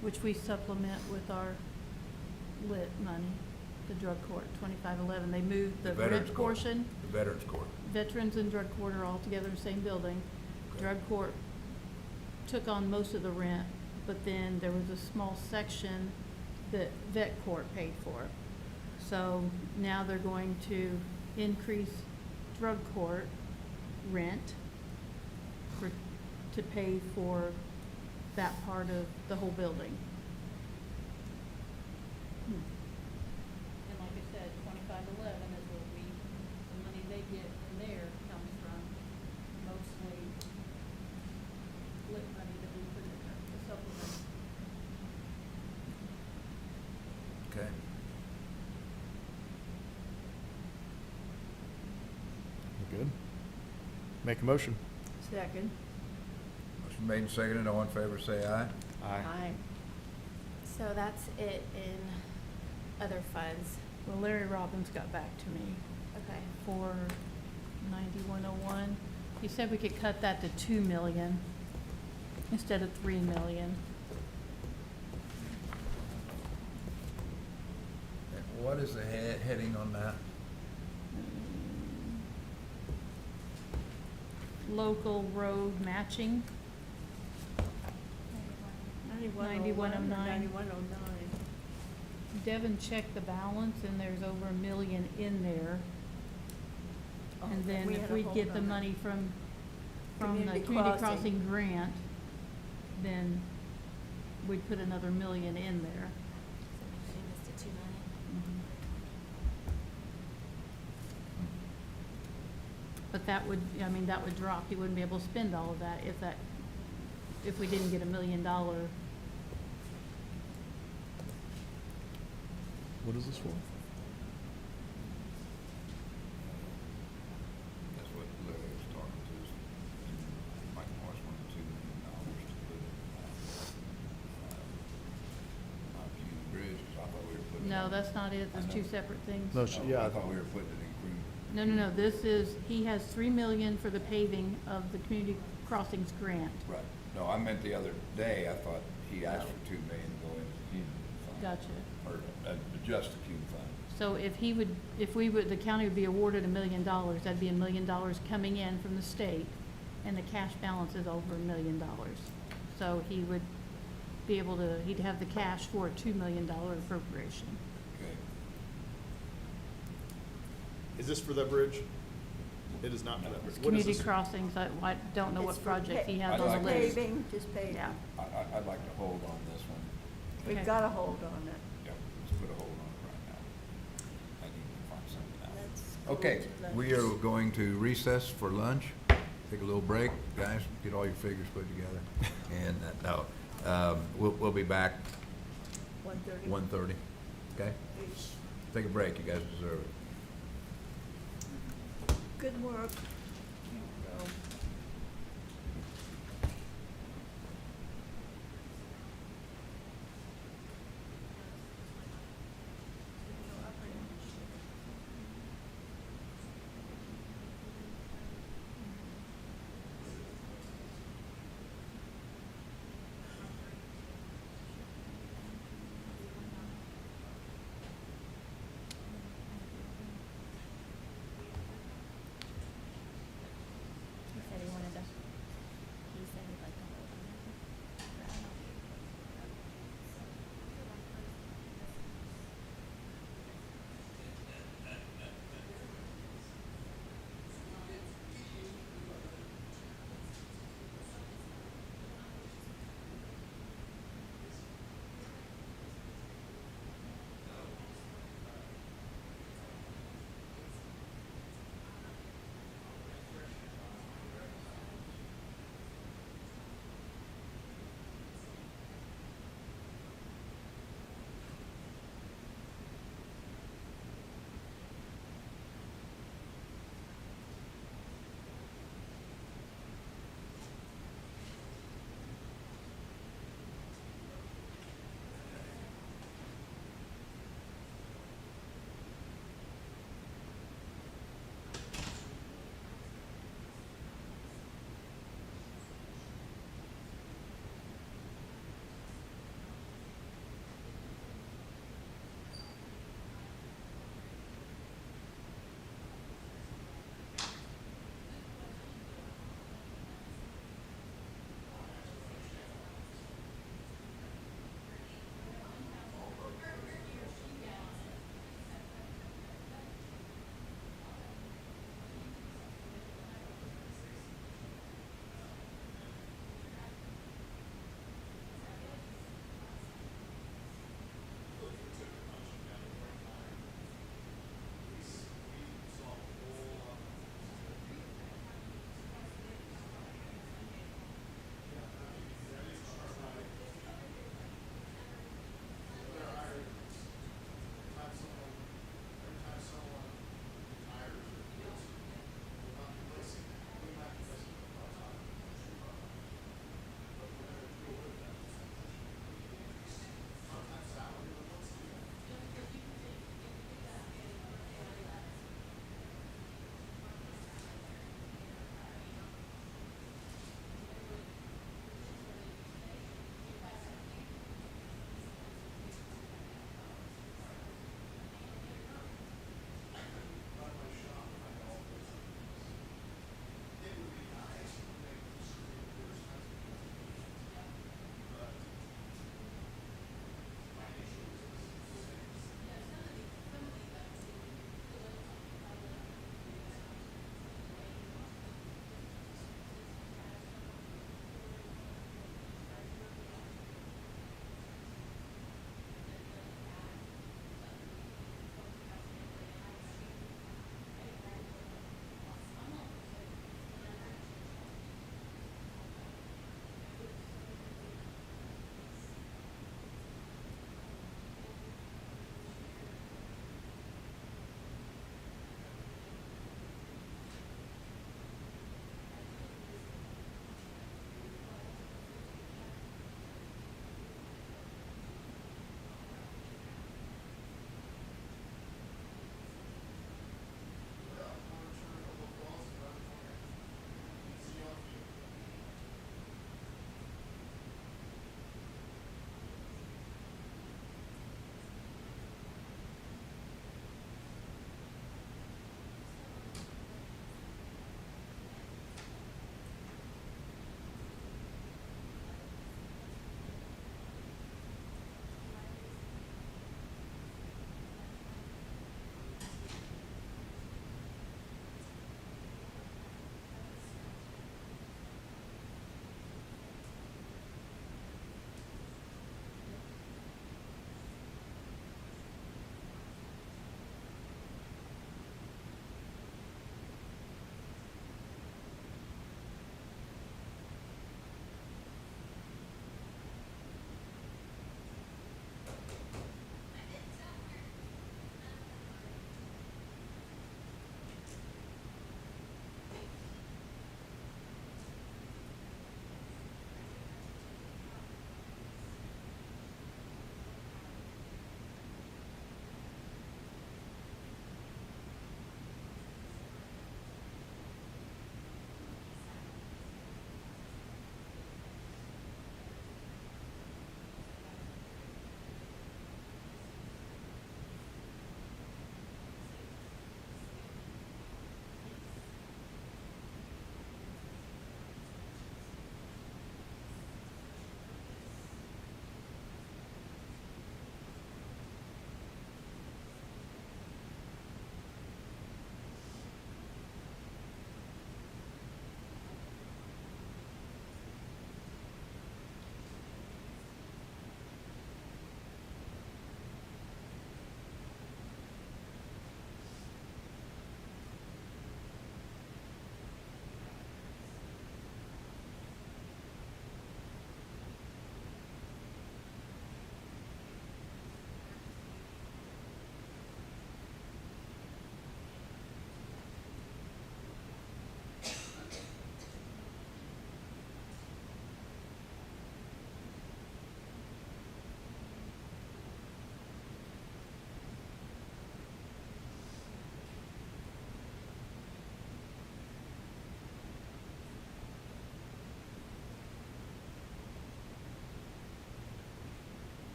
which we supplement with our lit money, the drug court, 2511. They moved the Veterans rent Court. portion. The Veterans Court. Veterans and drug court are all together in the same building. Drug court took on most of the rent, but then there was a small section that vet court paid for. So now they're going to increase drug court rent to pay for that part of the whole building. And like I said, 2511 is what the money they get from there comes from mostly lit money that we put in there, the supplement. Okay. You good? Make a motion. Second. Motion made and seconded, all in favor, say aye. Aye. So that's it in other funds. Well, Larry Robbins got back to me Okay. for 9101. He said we could cut that to 2 million instead of 3 million. And what is the heading on that? Local road matching. 9109. 9109. Devin checked the balance and there's over $1 million in there. Oh, And then we if had a we hold get the on it. money from from the Community community crossing. crossing grant, then we'd put another million in there. So we cutting this to 2 million. But that would, I mean, that would drop. You wouldn't be able to spend all of that, if we didn't get $1 million. What is this for? That's what Larry was talking to us. Mike Morris wanted $2 million to put in, Community Bridge, 'cause I thought we were putting. No, it- that's not it. I There's know. two separate things. No, No, yeah. I thought we were putting it in Green. No, this is, he has 3 million for the paving of the community crossings grant. Right. No, I meant the other day, I thought he asked for $2 million to go into the community fund. Gotcha. Or adjust the community fund. So if we would, the county would be awarded $1 million, that'd be $1 million coming in from the state, and the cash balance is over $1 million. So he would be able to, he'd have the cash for a $2 million appropriation. Okay. Is this for that bridge? It is not for that bridge. What is Community this? crossings, I don't know It's what for project he pa- has I'd on like the to- list. Paving, just paving. Yeah. I'd like to hold on this one. We've Okay. got a hold on it. Yep, let's put a hold on it right now. I need to find something else. Let's go Okay, to lunch. we are going to recess for lunch. Take a little break, guys, get all your figures put together. And, we'll be back 1:30. 1:30, okay? Take a break, you guys deserve it. Good work.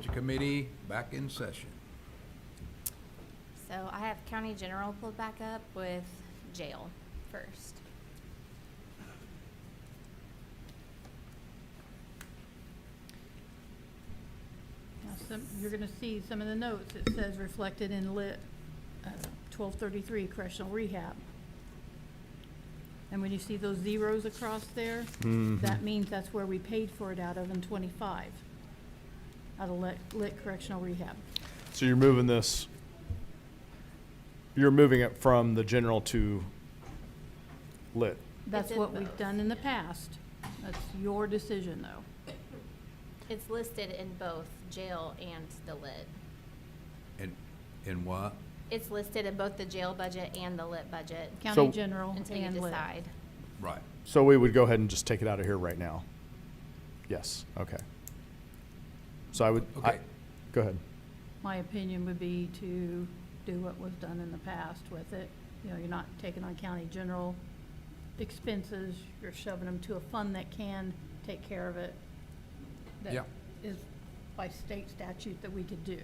Budget Committee back in session. So I have county general pulled back up with jail first. Now, you're gonna see some of the notes. It says reflected in lit, 1233 correctional rehab. And when you see those zeros across there, that means that's where we paid for it out of in 25, out of lit correctional rehab. So you're moving this, you're moving it from the general to lit. That's in what we've both. done in the past. That's your decision, though. It's listed in both jail and the lit. In what? It's listed in both the jail budget and the lit budget. County So- general Until you and lit. decide. Right. So we would go ahead and just take it out of here right now? Yes, okay. So I would, Okay. go ahead. My opinion would be to do what was done in the past with it. You know, you're not taking on county general expenses, you're shoving them to a fund that can take care of it. Yeah. That is by state statute that we could do.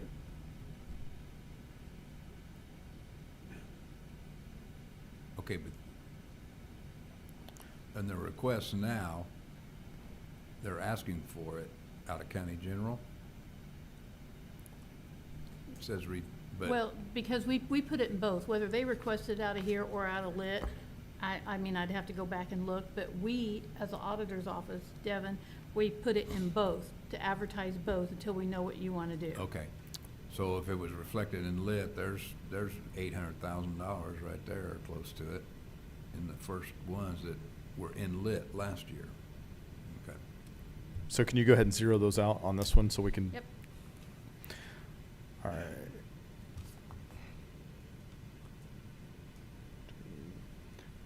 Okay, but, and the request now, they're asking for it out of county general? It says but. Well, because we put it in both, whether they requested out of here or out of lit, I mean, I'd have to go back and look, but we, as the auditor's office, Devin, we put it in both, to advertise both until we know what you wanna do. Okay, so if it was reflected in lit, there's $800,000 right there, or close to it, in the first ones that were in lit last year. Okay. So can you go ahead and zero those out on this one so we can? Yep. All right.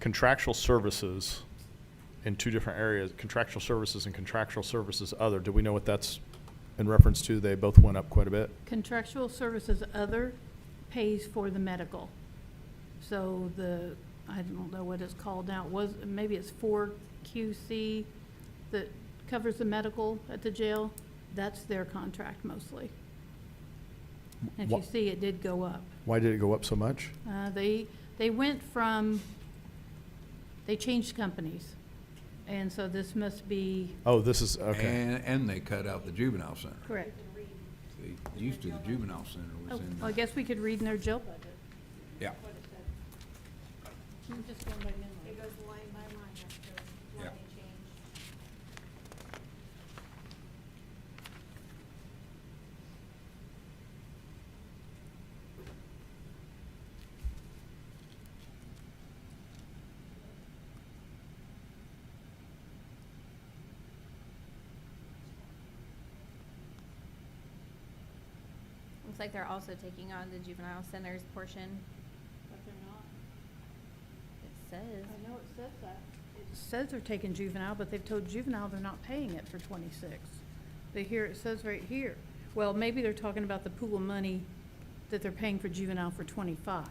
Contractual services in two different areas, contractual services and contractual services other. Do we know what that's in reference to? They both went up quite a bit. Contractual services other pays for the medical. So I don't know what it's called now, maybe it's 4QC that covers the medical at the jail. That's their contract mostly. And if you see, it did go up. Why did it go up so much? They went from, they changed companies. And so this must be Oh, this is, okay. And they cut out the juvenile center. correct. See, used to the juvenile center was Oh, in. well, I guess we could read in their jail budget. Yeah, What it said. I'm just going by memory. It goes line by line after Yeah. line change. Looks like they're also taking on the juvenile centers portion. But they're not. It says. I know it says that. It says they're taking juvenile, but they've told juvenile they're not paying it for 26. But here, it says right here. Well, maybe they're talking about the pool of money that they're paying for juvenile for 25.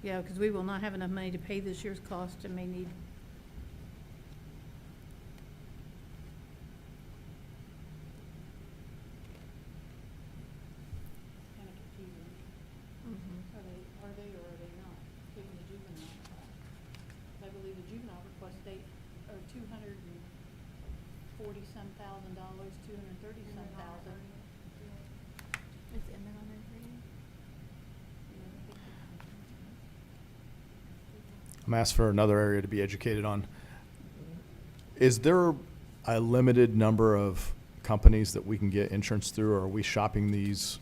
Yeah, because we will not have enough money to pay this year's cost and may need. Kind of confusing. Are they or are they not taking the juvenile class? I believe the juvenile request date are $240-some thousand, $230-some thousand. Is Emmett on there for you? I'm asked for another area to be educated on. Is there a limited number of companies that we can get insurance through, or are we shopping these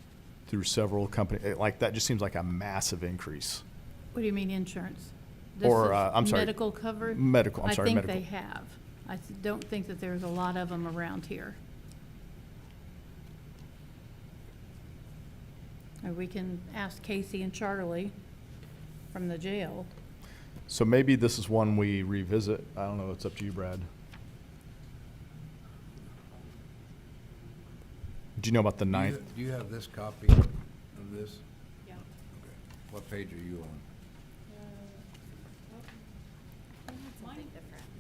through several companies? Like, that just seems like a massive increase. What do you mean insurance? Or, This is I'm sorry. medical cover? Medical, I'm sorry, I medical. think they have. Don't think that there's a lot of them around here. Or we can ask Casey and Charlie from the jail. So maybe this is one we revisit. I don't know, it's up to you, Brad. Do you know about the ninth? Do you have this copy of this? Yeah. Okay. What page are you on?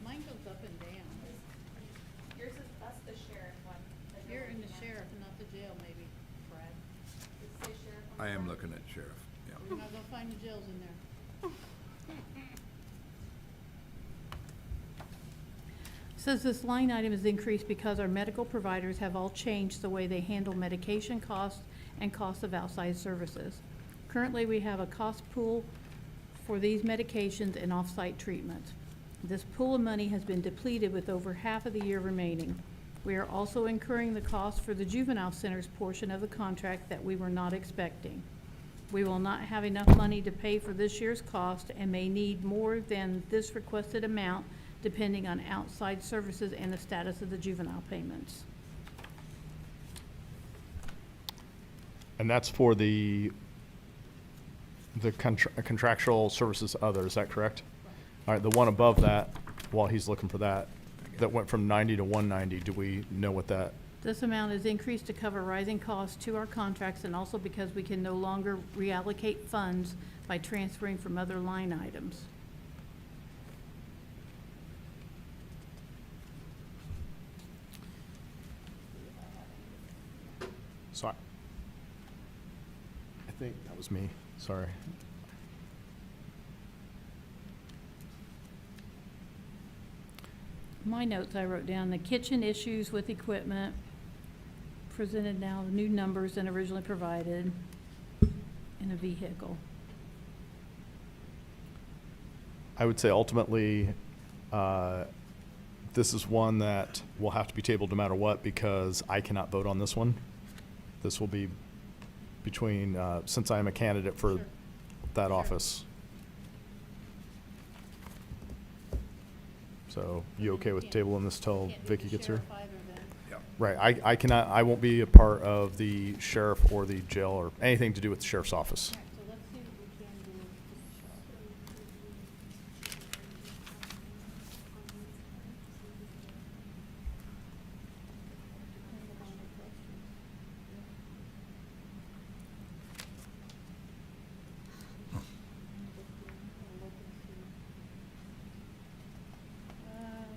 Mine goes up and down. Yours is, that's the sheriff one. You're in the sheriff and not the jail, maybe, Fred. I am looking at sheriff, yeah. You're not gonna find the jails in there. Says this line item is increased because our medical providers have all changed the way they handle medication costs and costs of outside services. Currently, we have a cost pool for these medications and off-site treatments. This pool of money has been depleted with over half of the year remaining. We are also incurring the cost for the juvenile center's portion of the contract that we were not expecting. We will not have enough money to pay for this year's cost and may need more than this requested amount depending on outside services and the status of the juvenile payments. And that's for the contractual services other, is that correct? All right, the one above that, while he's looking for that, that went from 90 to 190, do we know what that? This amount is increased to cover rising costs to our contracts and also because we can no longer reallocate funds by transferring from other line items. Sorry. I think that was me, sorry. My notes I wrote down, the kitchen issues with equipment, presented now new numbers than originally provided, in a vehicle. I would say ultimately, this is one that will have to be tabled no matter what because I cannot vote on this one. This will be between, since I am a candidate for that office. So you okay with tabling this till Vicky gets here? Yep. Right, I cannot, I won't be a part of the sheriff or the jail or anything to do with the sheriff's office. All right, so let's see what we can do.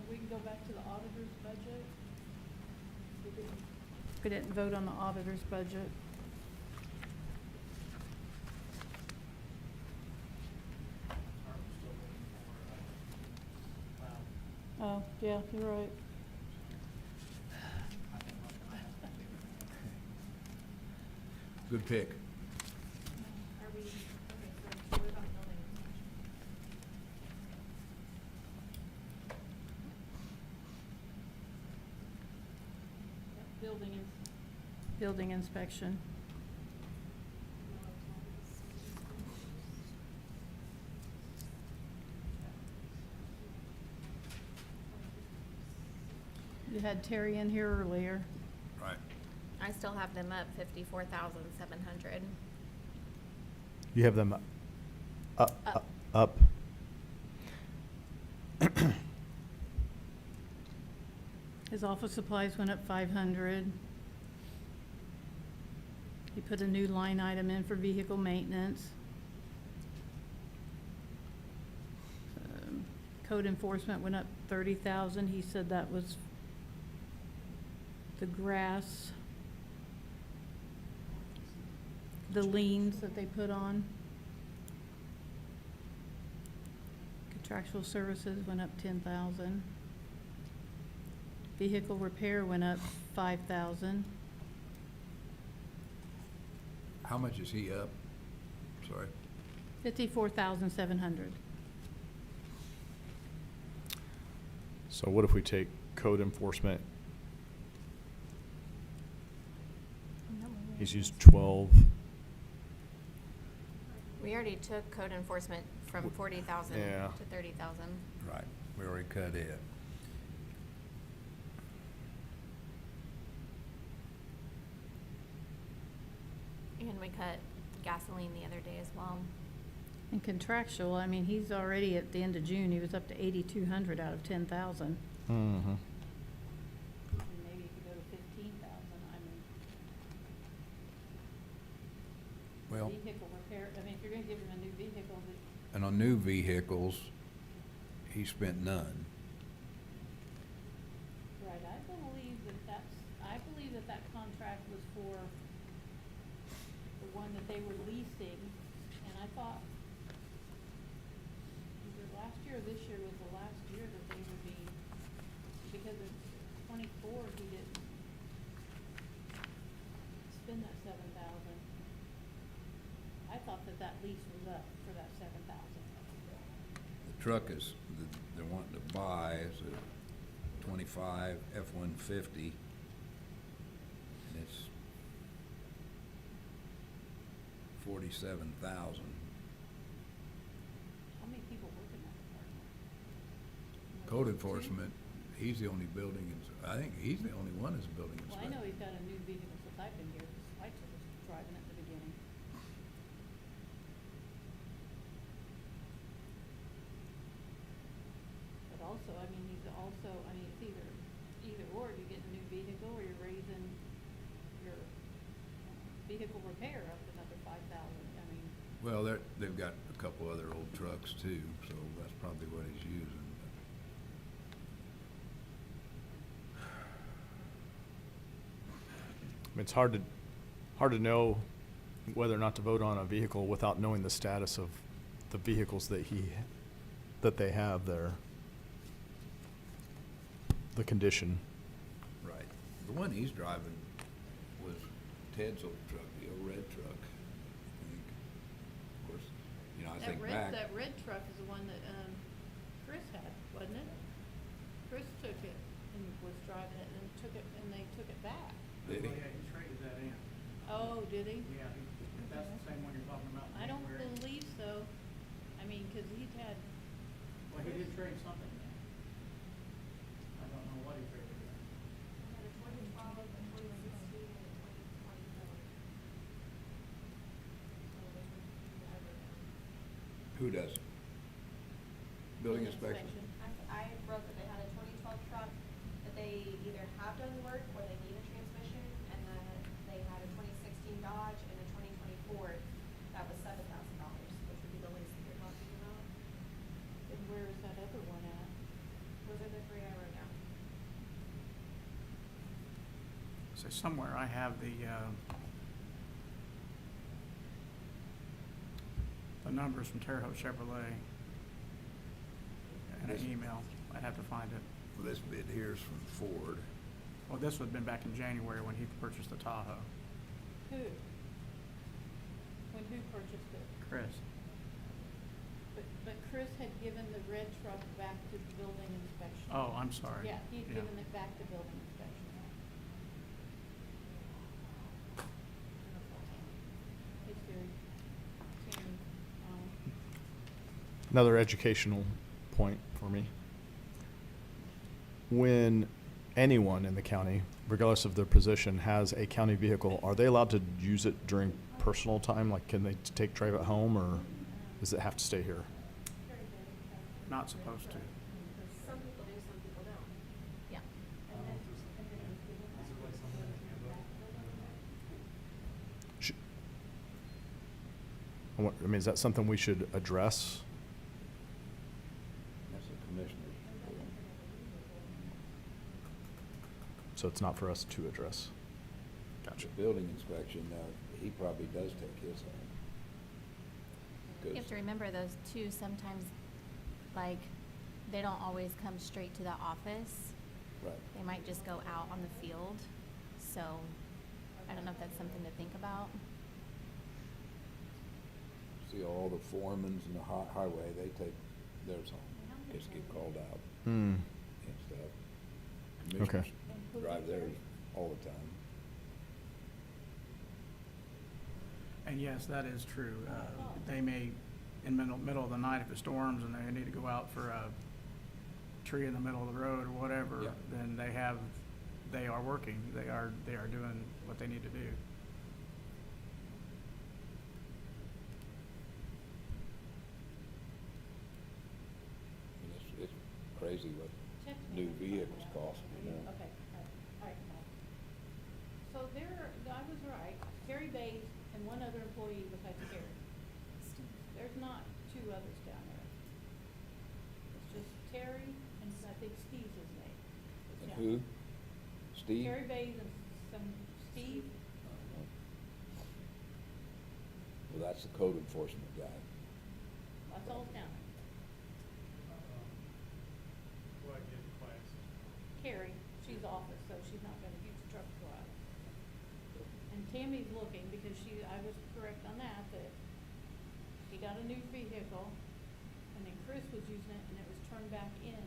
We can go back to the auditor's budget. We didn't vote on the auditor's budget. Oh, yeah, you're right. Good pick. Building inspection. You had Terry in here earlier. Right. I still have them up 54,700. You have them up. His office supplies went up 500. He put a new line item in for vehicle maintenance. Code enforcement went up 30,000. He said that was the grass, the liens that they put on. Contractual services went up 10,000. Vehicle repair went up 5,000. How much is he up? Sorry. 54,700. So what if we take code enforcement? He's used 12. We already took code enforcement from 40,000 Yeah. to 30,000. Right, we already cut it. And we cut gasoline the other day as well. And contractual, I mean, he's already at the end of June, he was up to 8,200 out of 10,000. Mm-hmm. Maybe you could go to 15,000, I mean. Well, Vehicle repair, I mean, if you're gonna give him a new vehicle, and on new vehicles, he spent none. right, I believe that that contract was for the one that they were leasing, and I thought either last year or this year was the last year that they would be, because of 24, he didn't spend that 7,000. I thought that that lease was up for that 7,000. The truck is, they're wanting to buy is a 25 F-150, and it's 47,000. How many people work in that department? Code Two? enforcement, he's the only building, I think he's the only one that's a building Well, I inspector. know he's got a new vehicle since I've been here, because Schweitzer was driving at the beginning. But also, I mean, he's also, I mean, it's either or, you get a new vehicle, or you're raising your vehicle repair up another 5,000, I mean. Well, they've got a couple other old trucks too, so that's probably what he's using. I mean, it's hard to know whether or not to vote on a vehicle without knowing the status of the vehicles that they have there. The condition. Right. The one he's driving was Ted's old truck, the old red truck, I think. Of course, you know, I think back. That red truck is the one that, Chris had, wasn't it? Chris took it and was driving it and they took it back. Did he? Oh, yeah, he traded that in. Oh, did he? Yeah, that's the same one you're talking about. I don't January. believe so. I mean, 'cause he'd had. Well, he did trade something in. I don't know what he traded in. Who does? Building inspection? I wrote that they had a 2012 truck, that they either have done work or they need a transmission, and then they had a 2016 Dodge and a 2020 Ford. That was $7,000, which would be the lease that you're talking about. And where is that other one at? Those are the three I wrote down. So somewhere I have the numbers from Terre Haute Chevrolet in an email. I'd have to find it. Well, this bid here is from Ford. Well, this would have been back in January when he purchased the Tahoe. Who? When who purchased it? Chris. But Chris had given the red truck back to the building inspection. Oh, I'm sorry. Yeah, he'd given it back to building inspection. Hey Siri. Tammy, Another educational point for me. When anyone in the county, regardless of their position, has a county vehicle, are they allowed to use it during personal time? Like, can they drive it home, or does it have to stay here? Not supposed to. Some people do, some people don't. Yeah. I mean, is that something we should address? That's the commissioner's. So it's not for us to address. Gotcha. Building inspection, he probably does take his home. You have to remember those too, sometimes, like, they don't always come straight to the office. Right. They might just go out on the field, so I don't know if that's something to think about. See, all the foremans in the highway, they take theirs home, just get called out Hmm. and stuff. Okay. Commissioners drive theirs all the time. And yes, that is true. They may, in middle of the night, if it storms and they need to go out for a tree in the middle of the road or whatever, Yeah. then they are working. They are doing what they need to do. And it's crazy what Text me. new vehicles cost, you know? Okay, all right. So I was right, Terry Bates and one other employee besides Terry. There's not two others down there. It's just Terry and I think Steve's his name. And who? Steve? Terry Bates and Steve? Well, that's the code enforcement guy. That's all county. Carrie, she's office, so she's not gonna use the truck to go out. And Tammy's looking, because I was correct on that he got a new vehicle, and then Chris was using it, and it was turned back in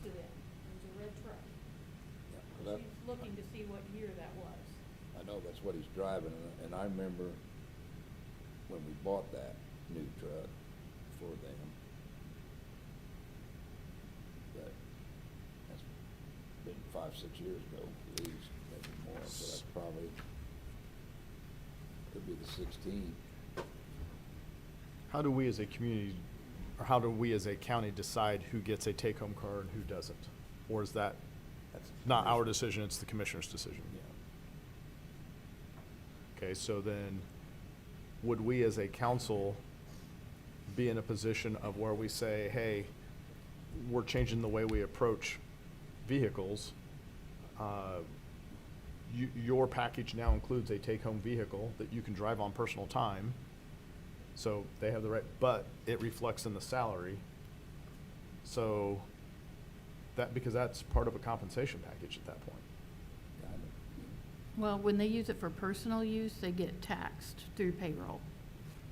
to them. It was a red truck. Yeah, So well, that- she's looking to see what year that was. I know that's what he's driving, and I remember when we bought that new truck for them, that's been 5-6 years ago at least, maybe more, so that's probably, could be the 16. How do we as a community, or how do we as a county decide who gets a take-home car and who doesn't? Or is that That's not our decision, it's the commissioner's decision? Yeah. Okay, so then, would we as a council be in a position of where we say, hey, we're changing the way we approach vehicles? Your package now includes a take-home vehicle that you can drive on personal time, so they have the right, but it reflects in the salary. So, because that's part of a compensation package at that point. Kind of. Well, when they use it for personal use, they get taxed through payroll.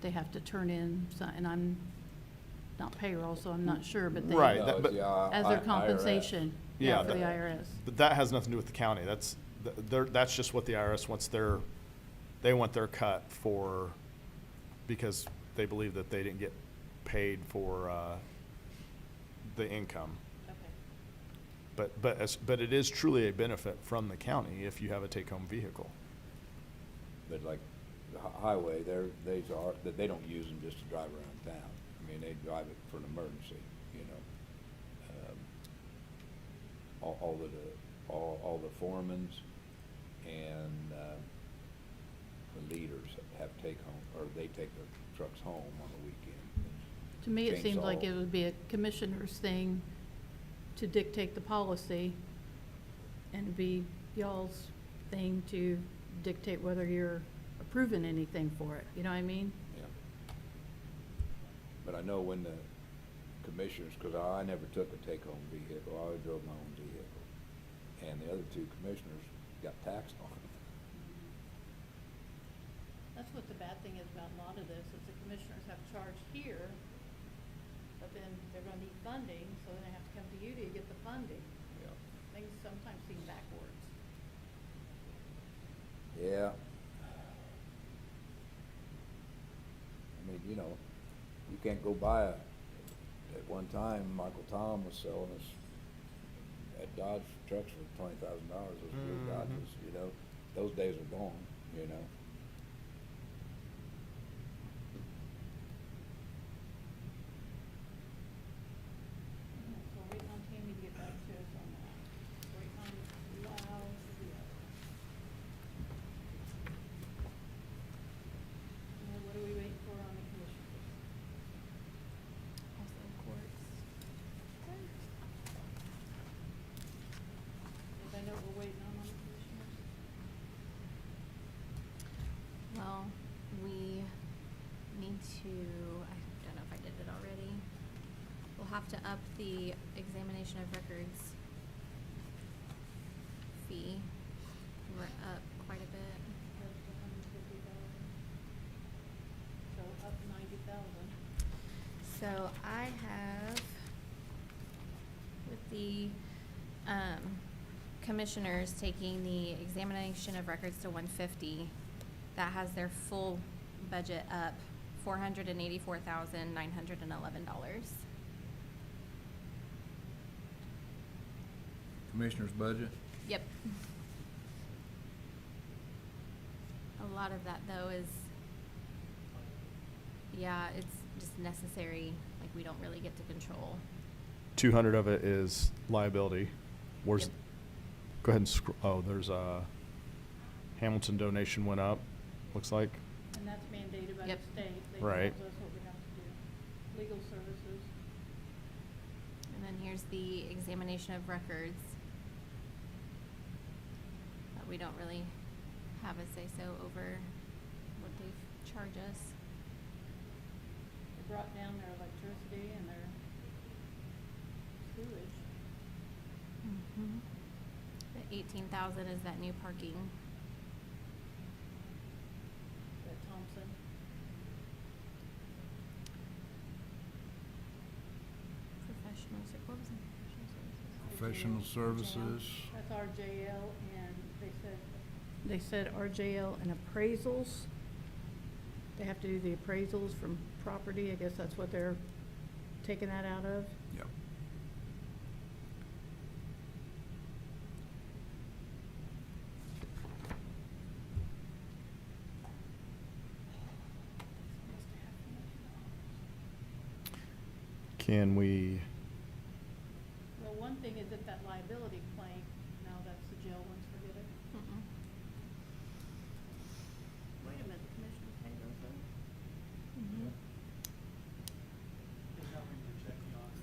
They have to turn in and I'm not payroll, so I'm not sure, but they. Right, No, that- it's but- the As their IRS. compensation, Yeah, for the that- IRS. But that has nothing to do with the county. That's just what the IRS wants they want their cut for, because they believe that they didn't get paid for, the income. Okay. But it is truly a benefit from the county if you have a take-home vehicle. But like the highway, they don't use them just to drive around town. I mean, they drive it for an emergency, you know. All the foremans and the leaders have take-home, or they take their trucks home on the weekend. To me, it seems like Chainsaw. it would be a commissioner's thing to dictate the policy, and it'd be y'all's thing to dictate whether you're approving anything for it, you know what I mean? Yeah. But I know when the commissioners, because I never took a take-home vehicle, I always drove my own vehicle. And the other two commissioners got taxed on it. That's what the bad thing is about a lot of this, is the commissioners have charged here, but then they're gonna need funding, so then they have to come to you to get the funding. Yeah. Things sometimes seem backwards. Yeah. I mean, you know, you can't go buy at one time, Michael Tom was selling us at Dodge trucks for $20,000, those blue Mhm. Dodges, you know? Those days are gone, you know? So we're waiting on Tammy to get back to us on that. Waiting on Lyle to do that. And what are we waiting for on the commissioners? Also courts. Anybody know what we're waiting on the commissioners? Well, we need to, I don't know if I did it already. We'll have to up the examination of records fee. We're up quite a bit. That's $150. So up 90,000. So I have, with the, commissioners taking the examination of records to 150, that has their full budget up $484,911. Commissioner's budget? Yep. A lot of that though is, yeah, it's just necessary, like we don't really get to control. 200 of it is liability. Where's, Yep. go ahead and there's a Hamilton donation went up, looks like. And that's mandated by the Yep. state. They Right. tells us what we have to do. Legal services. And then here's the examination of records that we don't really have a say-so over what they charge us. They brought down their electricity and their sewage. The 18,000 is that new parking. At Thompson. Professional services. Professional services. That's RJL, and they said RJL and appraisals. They have to do the appraisals from property, I guess that's what they're taking that out of. Yep. Can we, Well, one thing is that liability claim, now that's the jail ones, forget it. Wait a minute, the commissioners pay those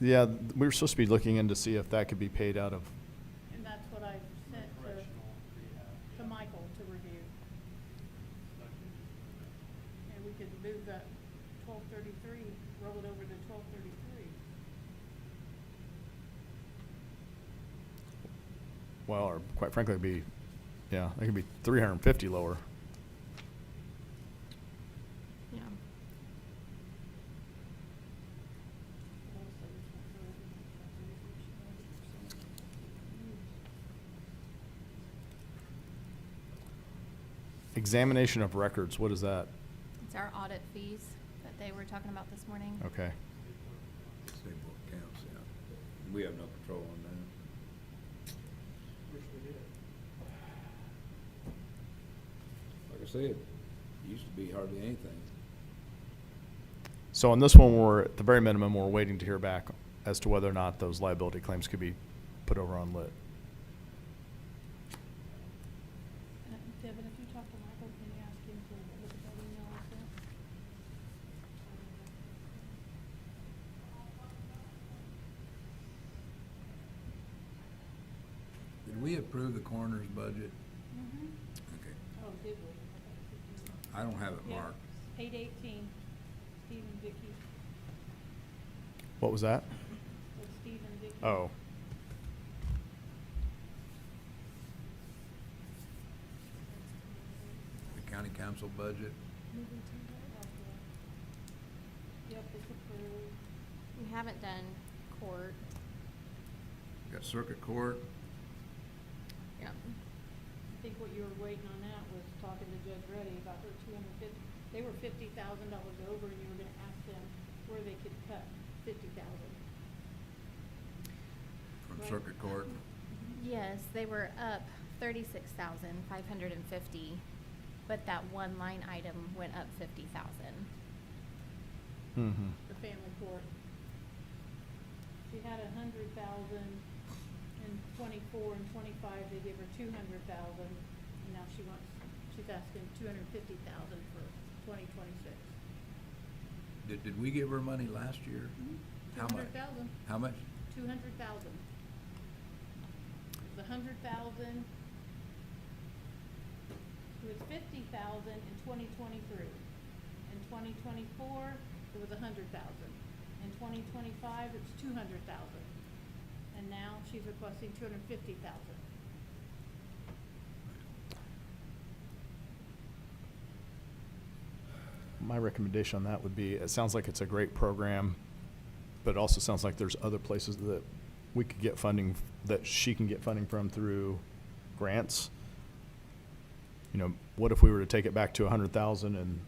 though? yeah, we were supposed to be looking in to see if that could be paid out of, And that's what I sent to Michael to review. And we could move that 1233, roll it over to 1233. well, or quite frankly, it'd be, yeah, it could be 350 lower. Yeah. Examination of records, what is that? It's our audit fees that they were talking about this morning. Okay. State book counts, yeah. We have no control on that. Like I said, it used to be hardly anything. So on this one, we're, at the very minimum, we're waiting to hear back as to whether or not those liability claims could be put over on lit. Devin, if you talk to Michael, can you ask him to look at that email I sent? Did we approve the coroner's budget? Okay. Oh, did we? I don't have it Yeah, marked. 818, Steve and Vicky, What was that? with Steve and Vicky. Oh. The county council budget. Yep, it's approved. We haven't done court. Got circuit court. Yeah. I think what you were waiting on that was talking to Judge Reddy about her 250, they were $50,000 over, and you were gonna ask them where they could cut 50,000. From Right. circuit court. Yes, they were up 36,550, but that one line item went up 50,000. Mm-hmm. The family court. She had 100,000 in 24 and 25, they gave her 200,000, and now she's asking 250,000 for 2026. Did we give her money last year? How much? 200,000. How much? 200,000. The 100,000, it was 50,000 in 2023. In 2024, it was 100,000. In 2025, it's 200,000. And now she's requesting 250,000. My recommendation on that would be, it sounds like it's a great program, but it also sounds like there's other places that we could get funding, that she can get funding from through grants. You know, what if we were to take it back to 100,000 and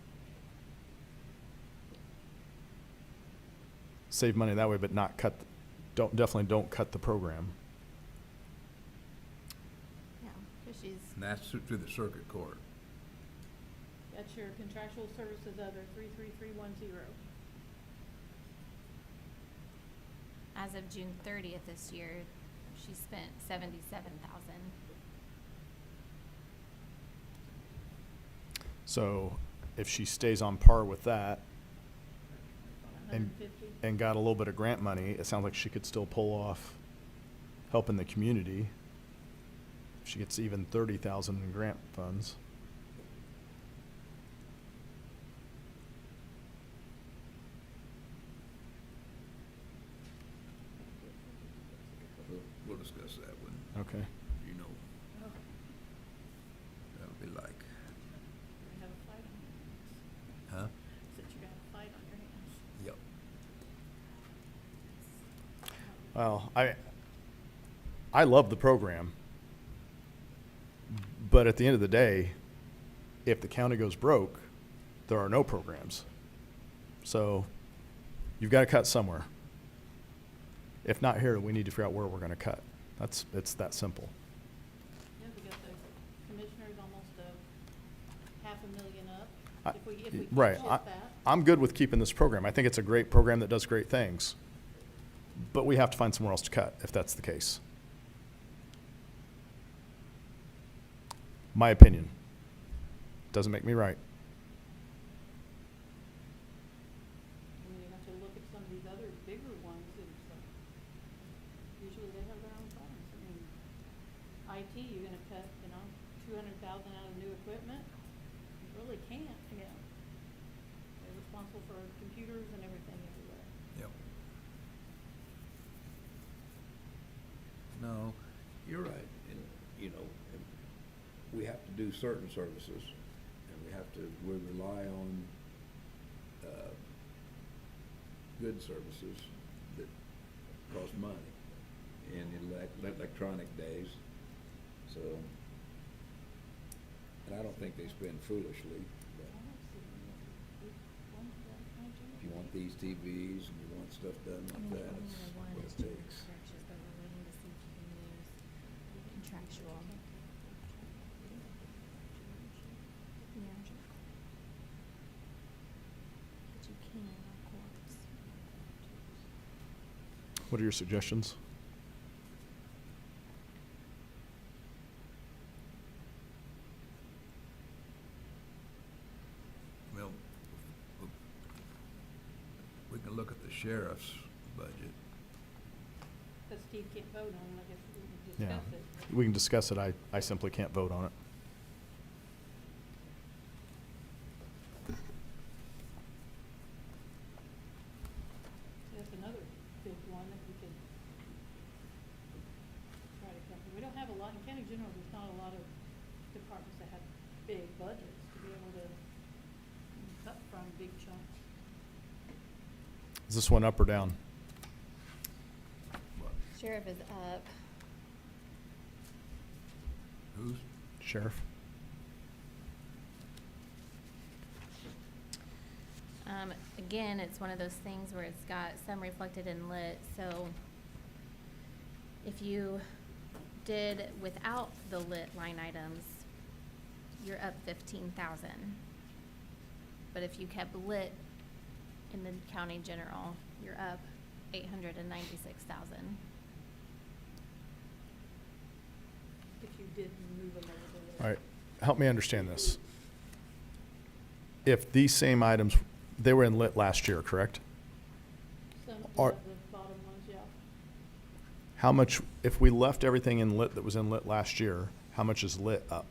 save money that way, but not cut, definitely don't cut the program. Yeah, 'cause she's, And that's through the circuit court. That's your contractual services other 33310. as of June 30th this year, she spent 77,000. So if she stays on par with that and, 150. and got a little bit of grant money, it sounds like she could still pull off helping the community. She gets even 30,000 in grant funds. We'll discuss that when, Okay. you know, that'll be like, You have a fight on your hands. huh? Said you got a fight on your hands. Yep. Well, I love the program, but at the end of the day, if the county goes broke, there are no programs. So you've got to cut somewhere. If not here, we need to figure out where we're going to cut. It's that simple. Yeah, we got the commissioners almost $500,000 I- up. If we can Right. shift that. I'm good with keeping this program. I think it's a great program that does great things. But we have to find somewhere else to cut if that's the case. My opinion. Doesn't make me right. And you have to look at some of these other bigger ones, and so usually they have their own funds. I mean, IT, you're gonna cut, 200,000 out of new equipment? You really can't, They're responsible for computers and everything everywhere. Yep. No, you're right, and, and we have to do certain services, and we rely on, good services that cost money in electronic days, so, and I don't think they spend foolishly, but if you want these TVs and you want stuff done like that, it's what it takes. Contractual. Yeah. But you can, of course. What are your suggestions? Well, we can look at the sheriff's budget. But Steve can't vote on it, I guess we can Yeah. discuss it. We can discuss it. I simply can't vote on it. That's another big one that we could try to cover. We don't have a lot, in county general, there's not a lot of departments that have big budgets to be able to cut from big chunks. Is this one up or down? What? Sheriff is up. Who's? Sheriff? Again, it's one of those things where it's got some reflected in lit, so if you did without the lit line items, you're up 15,000. But if you kept lit in the county general, you're up 896,000. If you did move them over to All right, help me understand this. If these same items, they were in lit last year, correct? some of Are- the bottom ones, yeah. How much, if we left everything in lit that was in lit last year, how much is lit up?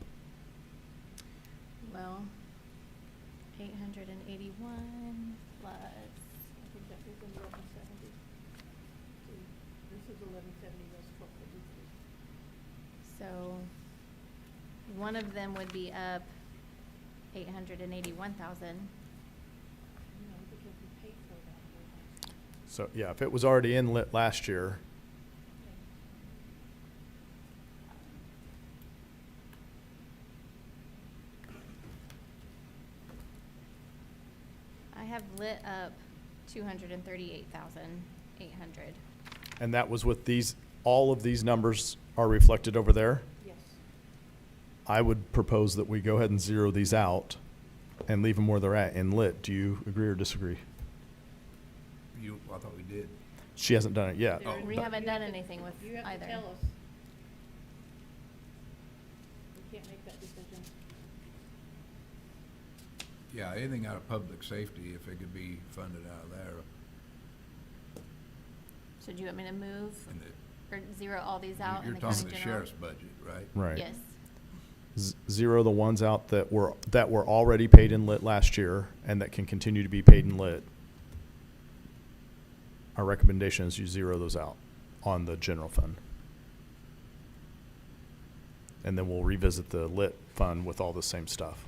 Well, 881 plus, I think that was 1170. This is 1170, that's 1233. so one of them would be up 881,000. Because we paid for that whole time. So, yeah, if it was already in lit last year, I have lit up 238,800. and that was with these, all of these numbers are reflected over there? Yes. I would propose that we go ahead and zero these out and leave them where they're at in lit. Do you agree or disagree? I thought we did. She hasn't done it yet. There- We you haven't have done to- anything with You have either. to tell us. We can't make that decision. Yeah, anything out of public safety, if it could be funded out of there. So do you want me to move And or zero all these out in You're the county talking the general. sheriff's budget, right? Right. Yes. Zero the ones out that were already paid in lit last year and that can continue to be paid in lit. Our recommendation is you zero those out on the general fund. And then we'll revisit the lit fund with all the same stuff.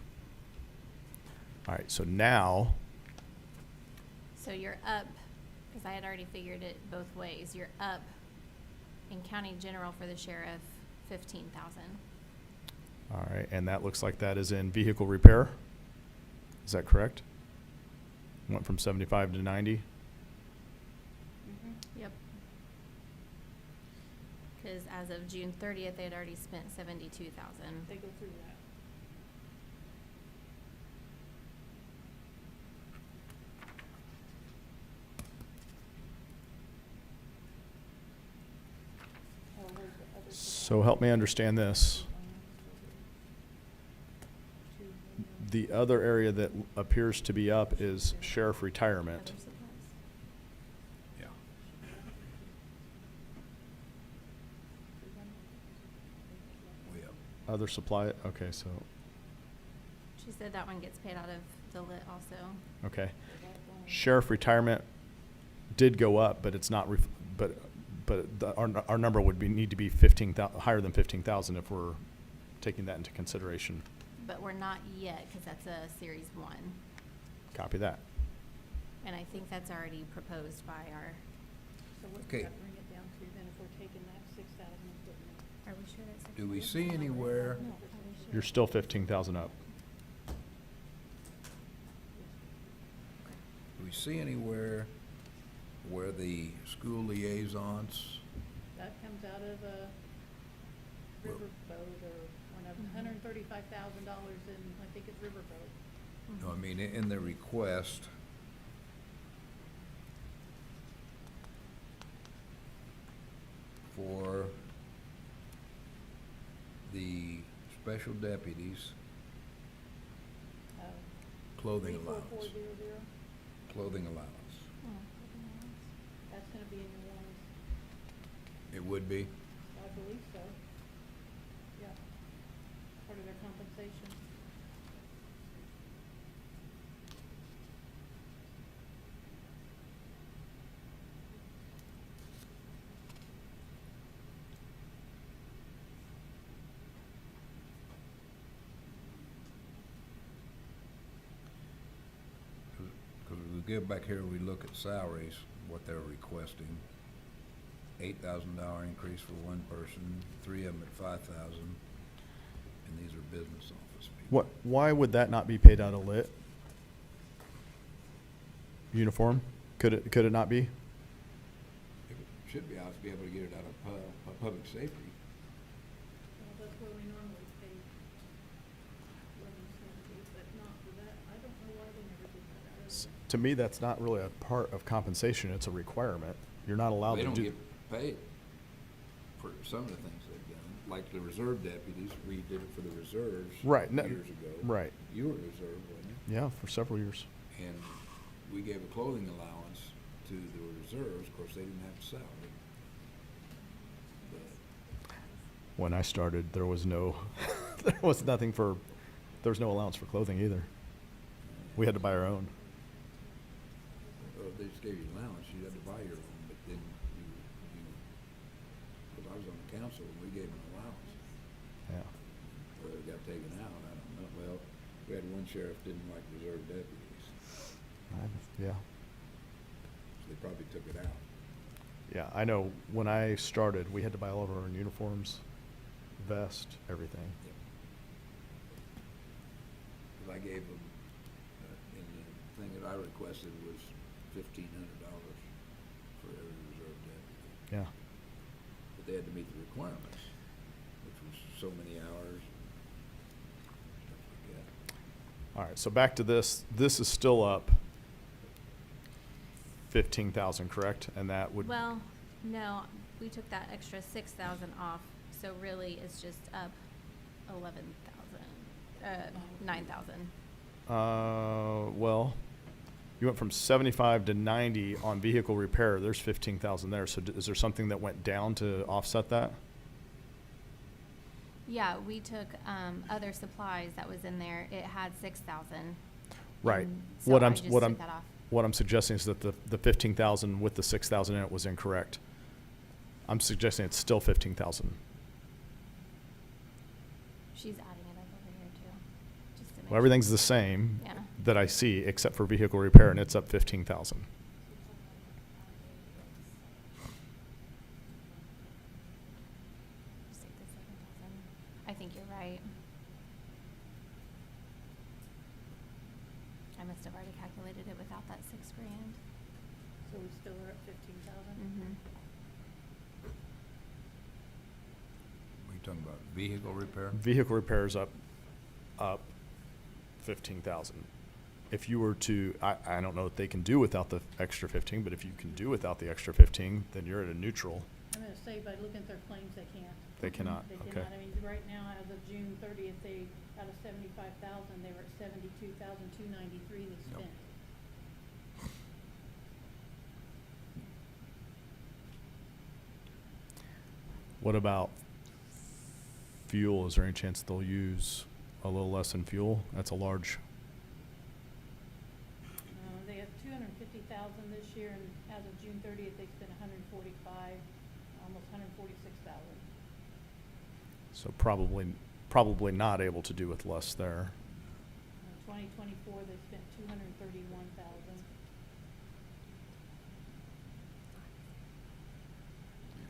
All right, so now, So you're up, because I had already figured it both ways, you're up in county general for the sheriff, 15,000. all right, and that looks like that is in vehicle repair. Is that correct? Went from 75 to 90. Yep. Because as of June 30th, they had already spent 72,000. They go through that. Oh, where's the other So help me understand this. The other area that appears to be up is sheriff retirement. Other supplies. Yeah. Way up. Other supply, okay, so, She said that one gets paid out of the lit also. okay. Sheriff retirement did go up, but it's not, our number would need to be higher than 15,000 if we're taking that into consideration. But we're not yet, because that's a Series 1. Copy that. And I think that's already proposed by our, So what does Okay. that bring it down to then if we're taking that 6,000 and putting it? are we sure that's? Do we see anywhere, No, are we sure? You're still 15,000 up. do we see anywhere where the school liaisons, That comes out of a riverboat or one of $135,000 in, I think it's riverboat. no, I mean, in the request, for the special deputies clothing allowance, 34400. clothing allowance. That's gonna be in the ones, It would be? I believe so. Yeah. Part of their compensation. Because we get back here, we look at salaries, what they're requesting. $8,000 increase for one person, 3 of them at 5,000, and these are business office people. Why would that not be paid out of lit? Uniform? Could it not be? It should be, I would be able to get it out of public safety. Well, that's where we normally pay 1170, but not for that. I don't know why they never did that out of there. To me, that's not really a part of compensation, it's a requirement. You're not allowed They to don't do. get paid for some of the things they've done, like the reserve deputies, we did it for the reserves Right, no- years ago. right. You were reserve, wasn't you? Yeah, for several years. And we gave a clothing allowance to the reserves, of course, they didn't have a salary. But When I started, there was no, there was no allowance for clothing either. We had to buy our own. they just gave you allowance, you had to buy your own, but then because I was on the council, and we gave them allowance. Yeah. Whether it got taken out, I don't know. Well, we had one sheriff didn't like reserve deputies, Yeah. so they probably took it out. Yeah, I know when I started, we had to buy all of our own uniforms, vest, everything. Because I gave them, and the thing that I requested was $1,500 for every reserve deputy. Yeah. But they had to meet the requirements, which was so many hours, stuff like that. All right, so back to this. This is still up 15,000, correct? And that would. Well, no, we took that extra 6,000 off, so really it's just up 11,000, 9,000. Well, You went from 75 to 90 on vehicle repair. There's 15,000 there. So is there something that went down to offset that? Yeah, we took, other supplies that was in there. It had 6,000. Right. and So What I I'm just what took I'm that off. what I'm suggesting is that the 15,000 with the 6,000 in it was incorrect. I'm suggesting it's still 15,000. She's adding it up over here too, just to make Well, sure. everything's the same Yeah. that I see except for vehicle repair, and it's up 15,000. Just take the 7,000. I think you're right. I must have already calculated it without that $6,000. So we still are at 15,000? Mm-hmm. We talking about vehicle repair? Vehicle repair is up 15,000. If you were to, I don't know what they can do without the extra 15, but if you can do without the extra 15, then you're at a neutral. I'm gonna say by looking at their claims, they can't. They cannot, They okay. cannot, I mean, right now, as of June 30th, they, out of 75,000, they were at 72,293 they Yep. spent. What about fuel? Is there any chance they'll use a little less in fuel? That's a large, They have 250,000 this year, and as of June 30th, they spent 145, almost 146,000. so probably not able to do with less there. 2024, they spent 231,000.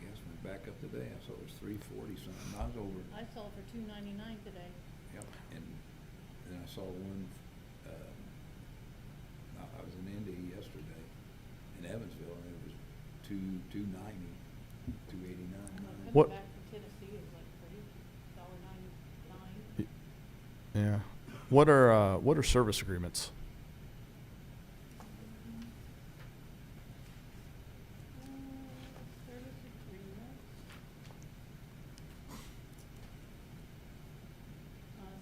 Gas went back up today. I saw it was 340 something. I was over. I saw it for 299 today. Yep. And then I saw one, I was in Indy yesterday, in Evansville, and it was 290, 289. What- Coming back from Tennessee, it was like $3.99. Yeah. What are service agreements? Service agreements.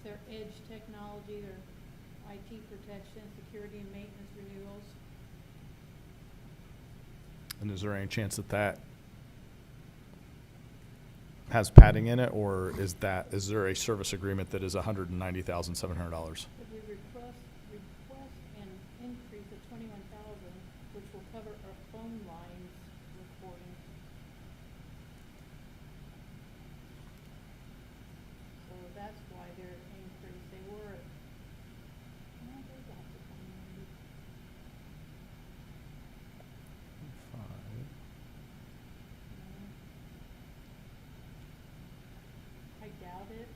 Their edge technology, their IT protection, security and maintenance renewals. And is there any chance that that has padding in it, or is there a service agreement that is $190,700? If we request an increase of 21,000, which will cover our phone lines recording. So that's why they're increased. They were at, no, they got to 190. I doubt it.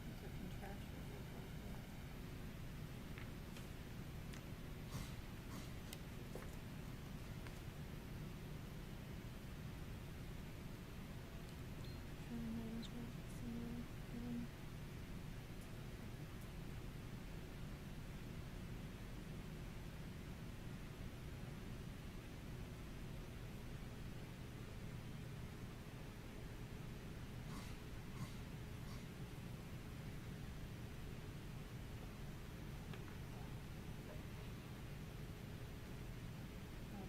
It's a contractual deal right there.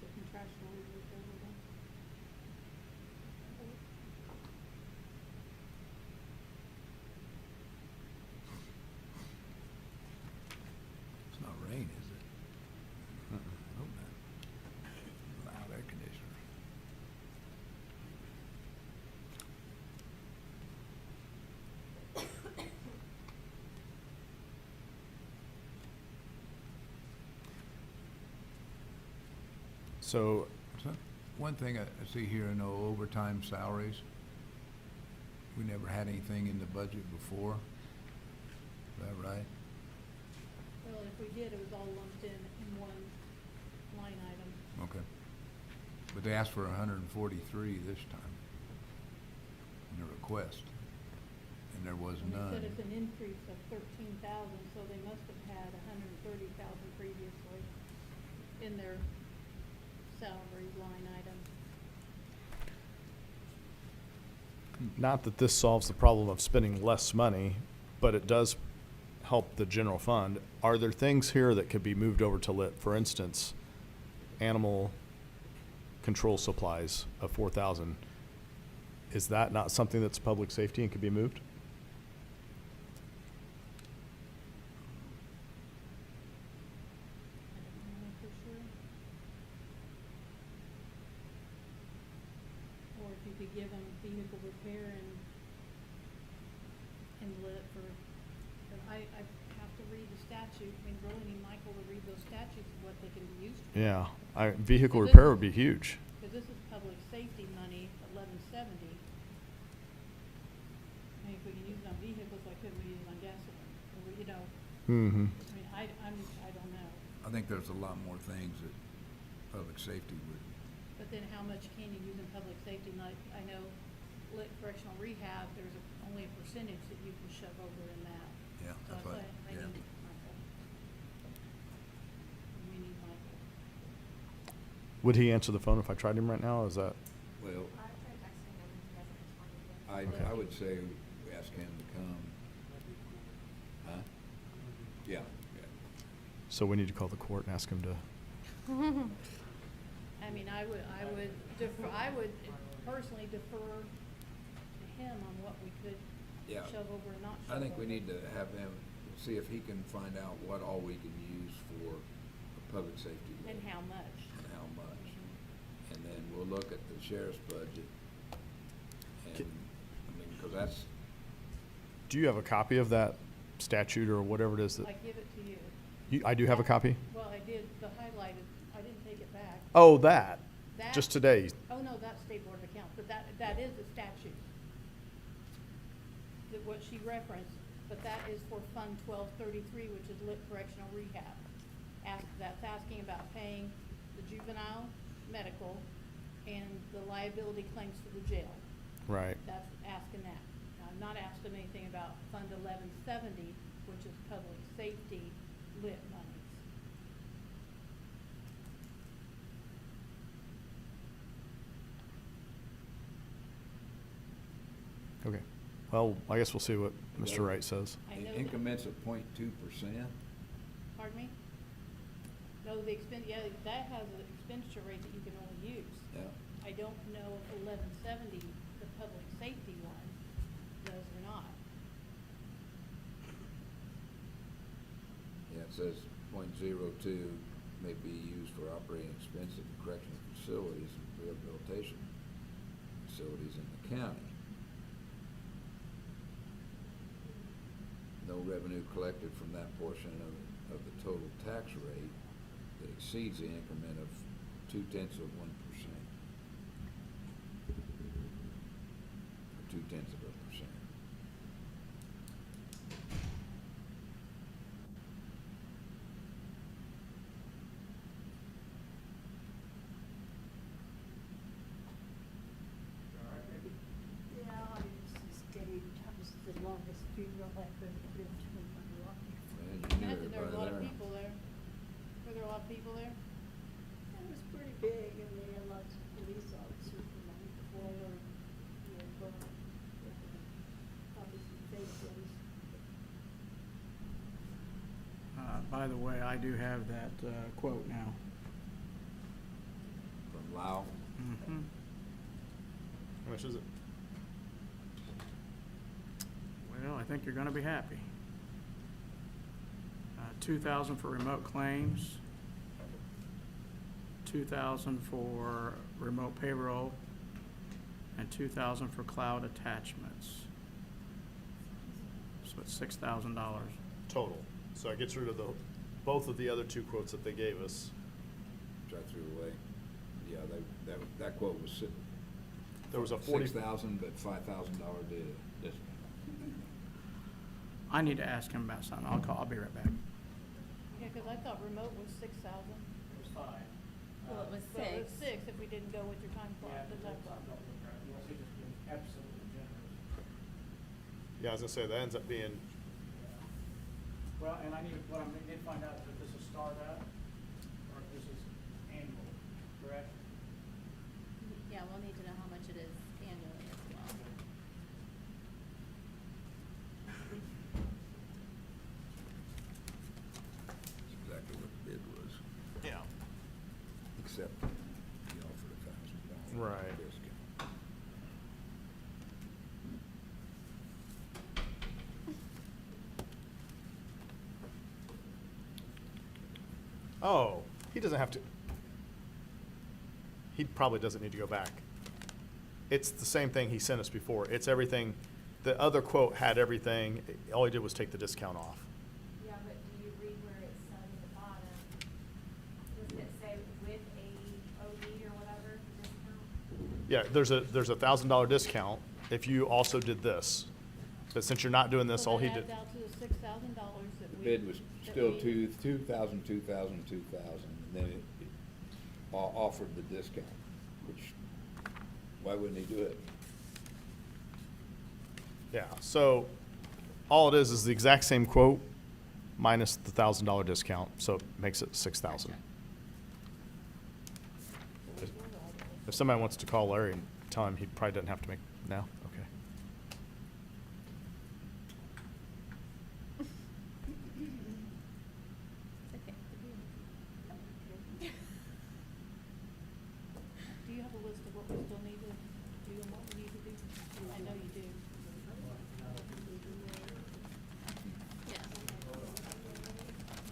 The contractual we looked over them. It's not rain, is it? Hope not. Loud air conditioner. So, So, one thing I see here, no overtime salaries. We never had anything in the budget before. Is that right? Well, if we did, it was all lumped in one line item. Okay. But they asked for 143 this time in the request, and there was And none. they said it's an increase of 13,000, so they must have had 130,000 previously in their salary line item. not that this solves the problem of spending less money, but it does help the general fund. Are there things here that could be moved over to lit? For instance, animal control supplies of 4,000. Is that not something that's public safety and could be moved? I don't know for sure. Or if you could give them vehicle repair and lit for, but I have to read the statute. I mean, really need Michael to read those statutes of what they can be used for. Yeah, vehicle Because repair this- would be huge. Cause this is public safety money, 1170. I mean, if we can use it on vehicles, why couldn't we use it on gasoline? Or, you know, Mm-hmm. I mean, I don't know. I think there's a lot more things that public safety would, But then how much can you use in public safety? Like, I know lit correctional rehab, there's only a percentage that you can shove over in that. yeah, So that's I right, say, I yeah. need Michael. We need Michael. Would he answer the phone if I tried him right now? Is that? Well, I tried texting him and he hasn't responded yet. I would say we ask him to come. Huh? Yeah, yeah. So we need to call the court and ask him to. I mean, I would defer, I would personally defer to him on what we could Yeah. shove over and not shove I think we over. need to have him, see if he can find out what all we can use for public safety. And how much. And how much. And then we'll look at the sheriff's budget. And, I mean, because that's, Do you have a copy of that statute or whatever it is that? I give it to you. I do have a copy? Well, I did, the highlighted, I didn't take it back. Oh, that. That- Just today. Oh, no, that's State Board of Accounts, but that is the statute. That what she referenced, but that is for Fund 1233, which is lit correctional rehab. That's asking about paying the juvenile medical and the liability claims for the jail. Right. That's asking that. Now, I'm not asking anything about Fund 1170, which is public safety lit monies. Okay. Well, I guess we'll see what Yeah. Mr. Wright says. I know that- increments of 0.2%. Pardon me? No, that has an expenditure rate that you can only use. Yeah. I don't know if 1170, the public safety one, does or not. Yeah, it says 0.02 may be used for operating expenses of correctional facilities and rehabilitation facilities in the county. No revenue collected from that portion of the total tax rate that exceeds the increment of 0.2%. Or 0.2%. Yeah, it's steady, times the longest funeral I've been to in my life. Man, you knew Imagine there were a lot of everybody people there. Were there a lot of people there? It was pretty big, and they had lots of police officers and like Fuller, probably some fake ones. By the way, I do have that quote now. From Lau. Mm-hmm. How much is it? Well, I think you're gonna be happy. 2,000 for remote claims, 2,000 for remote payroll, and 2,000 for cloud attachments. So it's $6,000. Total. So I get rid of both of the other two quotes that they gave us. Which I threw away. Yeah, that quote was There was a 40. 6,000, but $5,000 discount. I need to ask him about something. I'll be right back. Yeah, because I thought remote was 6,000. It was 5. Well, it was Well, it was 6. 6 if we didn't go with your time clock, the time clock. Absolutely generous. Yeah, I was gonna say that ends up being. Well, and I need to find out if this is starred out or if this is annual, correct? Yeah, we'll need to know how much it is annually as well. Right. discount. Oh, he doesn't have to. He probably doesn't need to go back. It's the same thing he sent us before. It's everything. The other quote had everything. All he did was take the discount off. Yeah, but do you read where it says at the bottom? Doesn't it say with a OD or whatever discount? Yeah, there's a $1,000 discount if you also did this. But since you're not doing this, all he did. So that adds out to the $6,000 that The we. bid was that still we- 2,000, 2,000, 2,000, and then it offered the discount, which, why wouldn't he do it? Yeah, so all it is the exact same quote minus the $1,000 discount, so it makes it 6,000. If somebody wants to call Larry and tell him he probably doesn't have to make now, okay. Do you have a list of what we still need to do and what we need to do? I know you do. Yeah.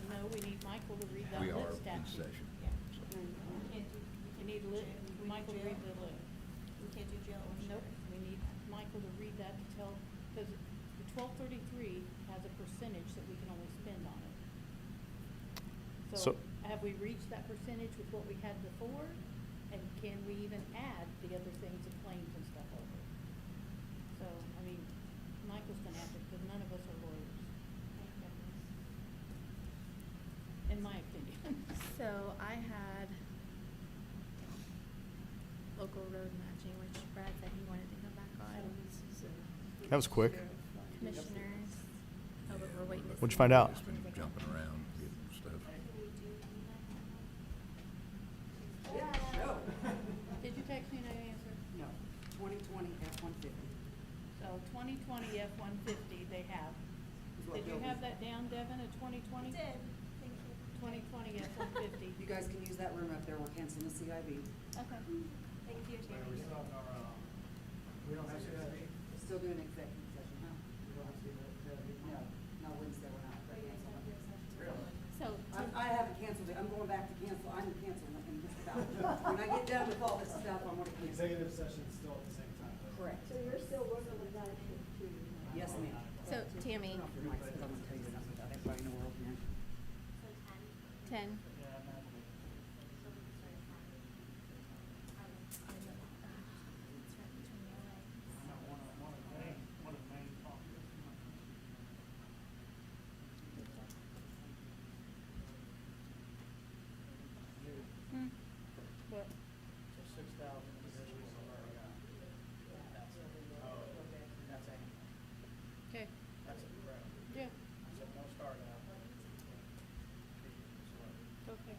No, we need Michael to read that We are list in statute. session. You need Michael to read the list. We can't do jail or Nope, we need Michael to read that to tell, because the 1233 has a percentage that we can only spend on it. So So- have we reached that percentage with what we had before? And can we even add the other things and claims and stuff over? So, I mean, Michael's gonna have to, because none of us are lawyers. In my opinion. So I had local road matching, which Brad said he wanted to come back on. That was quick. Commissioners. Oh, but we're waiting to see. What'd you find out? Just been jumping around, getting stuff. Did you text me and I answered? No, 2020 F-150. So 2020 F-150 they have. Is what Did you Bill have was- that down, Devin, at 2020? Did, thank you. 2020 F-150. You guys can use that room up there, we're canceling the CIB. Okay. Thank you, Tammy. We don't have to. Still doing executive session, huh? No, no, Wednesday we're not, we're canceling. So, I haven't canceled it, I'm going back to cancel, I'm canceling it in just about. When I get done with all this stuff, I'm gonna cancel. Executive session still at the same time. Correct. So you're still working with that too? Yes, ma'am. So Tammy, Turn off your mics, 'cause I'm gonna tell you something about everybody in the world here. 10. what? So 6,000 individuals have already got. That's a, Okay, that's a, correct. yeah, So no start out. okay.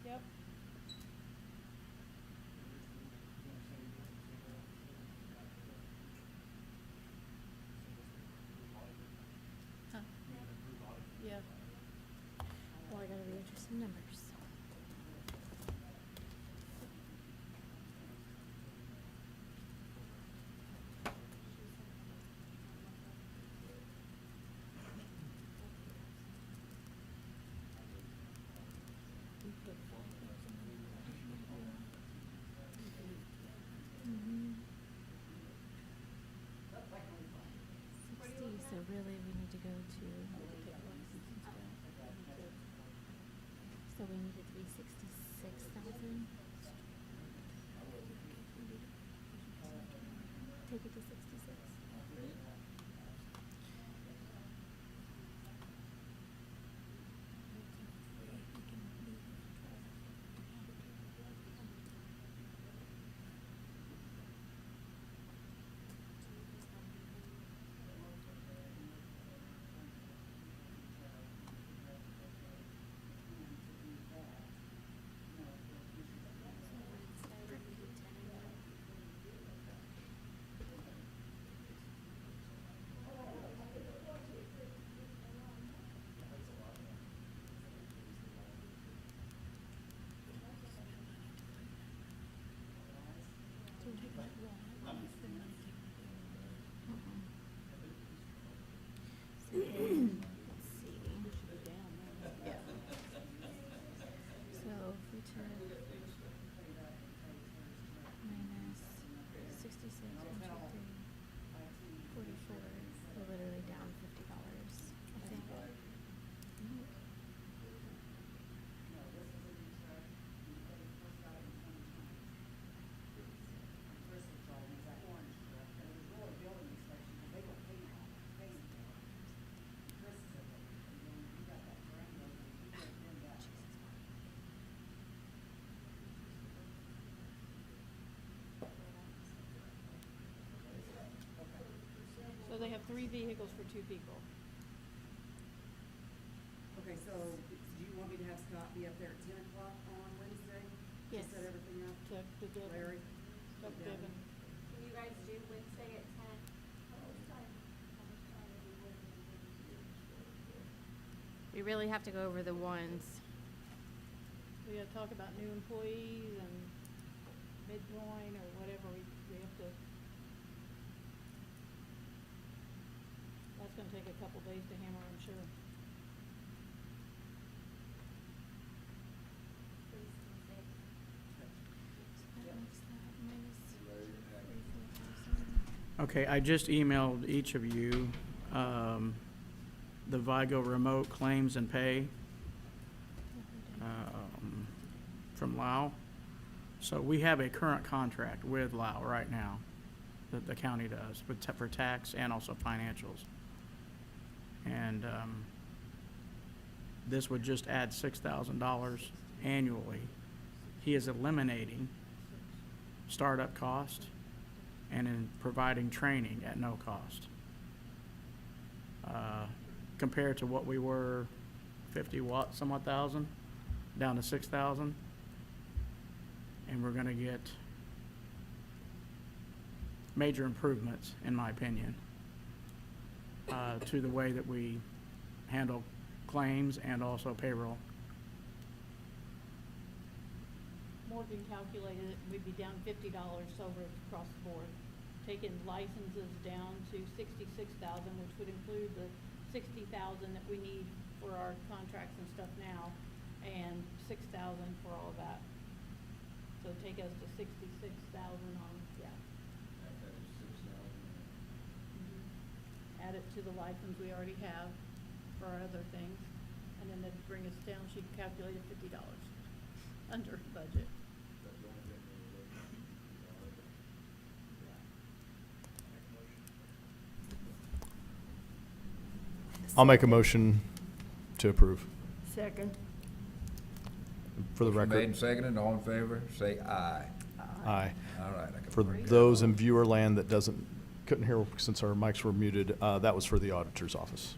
Yep. Huh? Yeah. Well, I gotta read you some numbers. So really, we need to go to. So we need a 366,000. Take it to 66. have 3 vehicles for 2 people. Okay, so do you want me to have Scott be up there at 10 o'clock on Wednesday? Yes. To set everything up? Check the Devon. Larry? Check Devon? Devon. Can you guys do Wednesday at 10? We really have to go over the ones. We gotta talk about new employees and mid-join or whatever, we have to. That's gonna take a couple days to hammer, I'm sure. Okay, I just emailed each of you, the Vigo remote claims and pay, from Lau. So we have a current contract with Lau right now, that the county does, for tax and also financials. And, this would just add $6,000 annually. He is eliminating startup cost and in providing training at no cost. Compared to what we were, 50 somewhat thousand, down to 6,000. And we're gonna get major improvements, in my opinion, to the way that we handle claims and also payroll. Morgan calculated it, we'd be down $50 over across the board, taking licenses down to 66,000, which would include the 60,000 that we need for our contracts and stuff now, and 6,000 for all of that. So take us to 66,000 on, yeah. Mhm. Add it to the license we already have for our other things, and then that'd bring us down, she calculated $50 under budget. I'll make a motion to approve. Second. For the Motion made record, and seconded, all in favor, say aye. aye. All right. I can For forget. those in viewer land that couldn't hear since our mics were muted, that was for the auditor's office.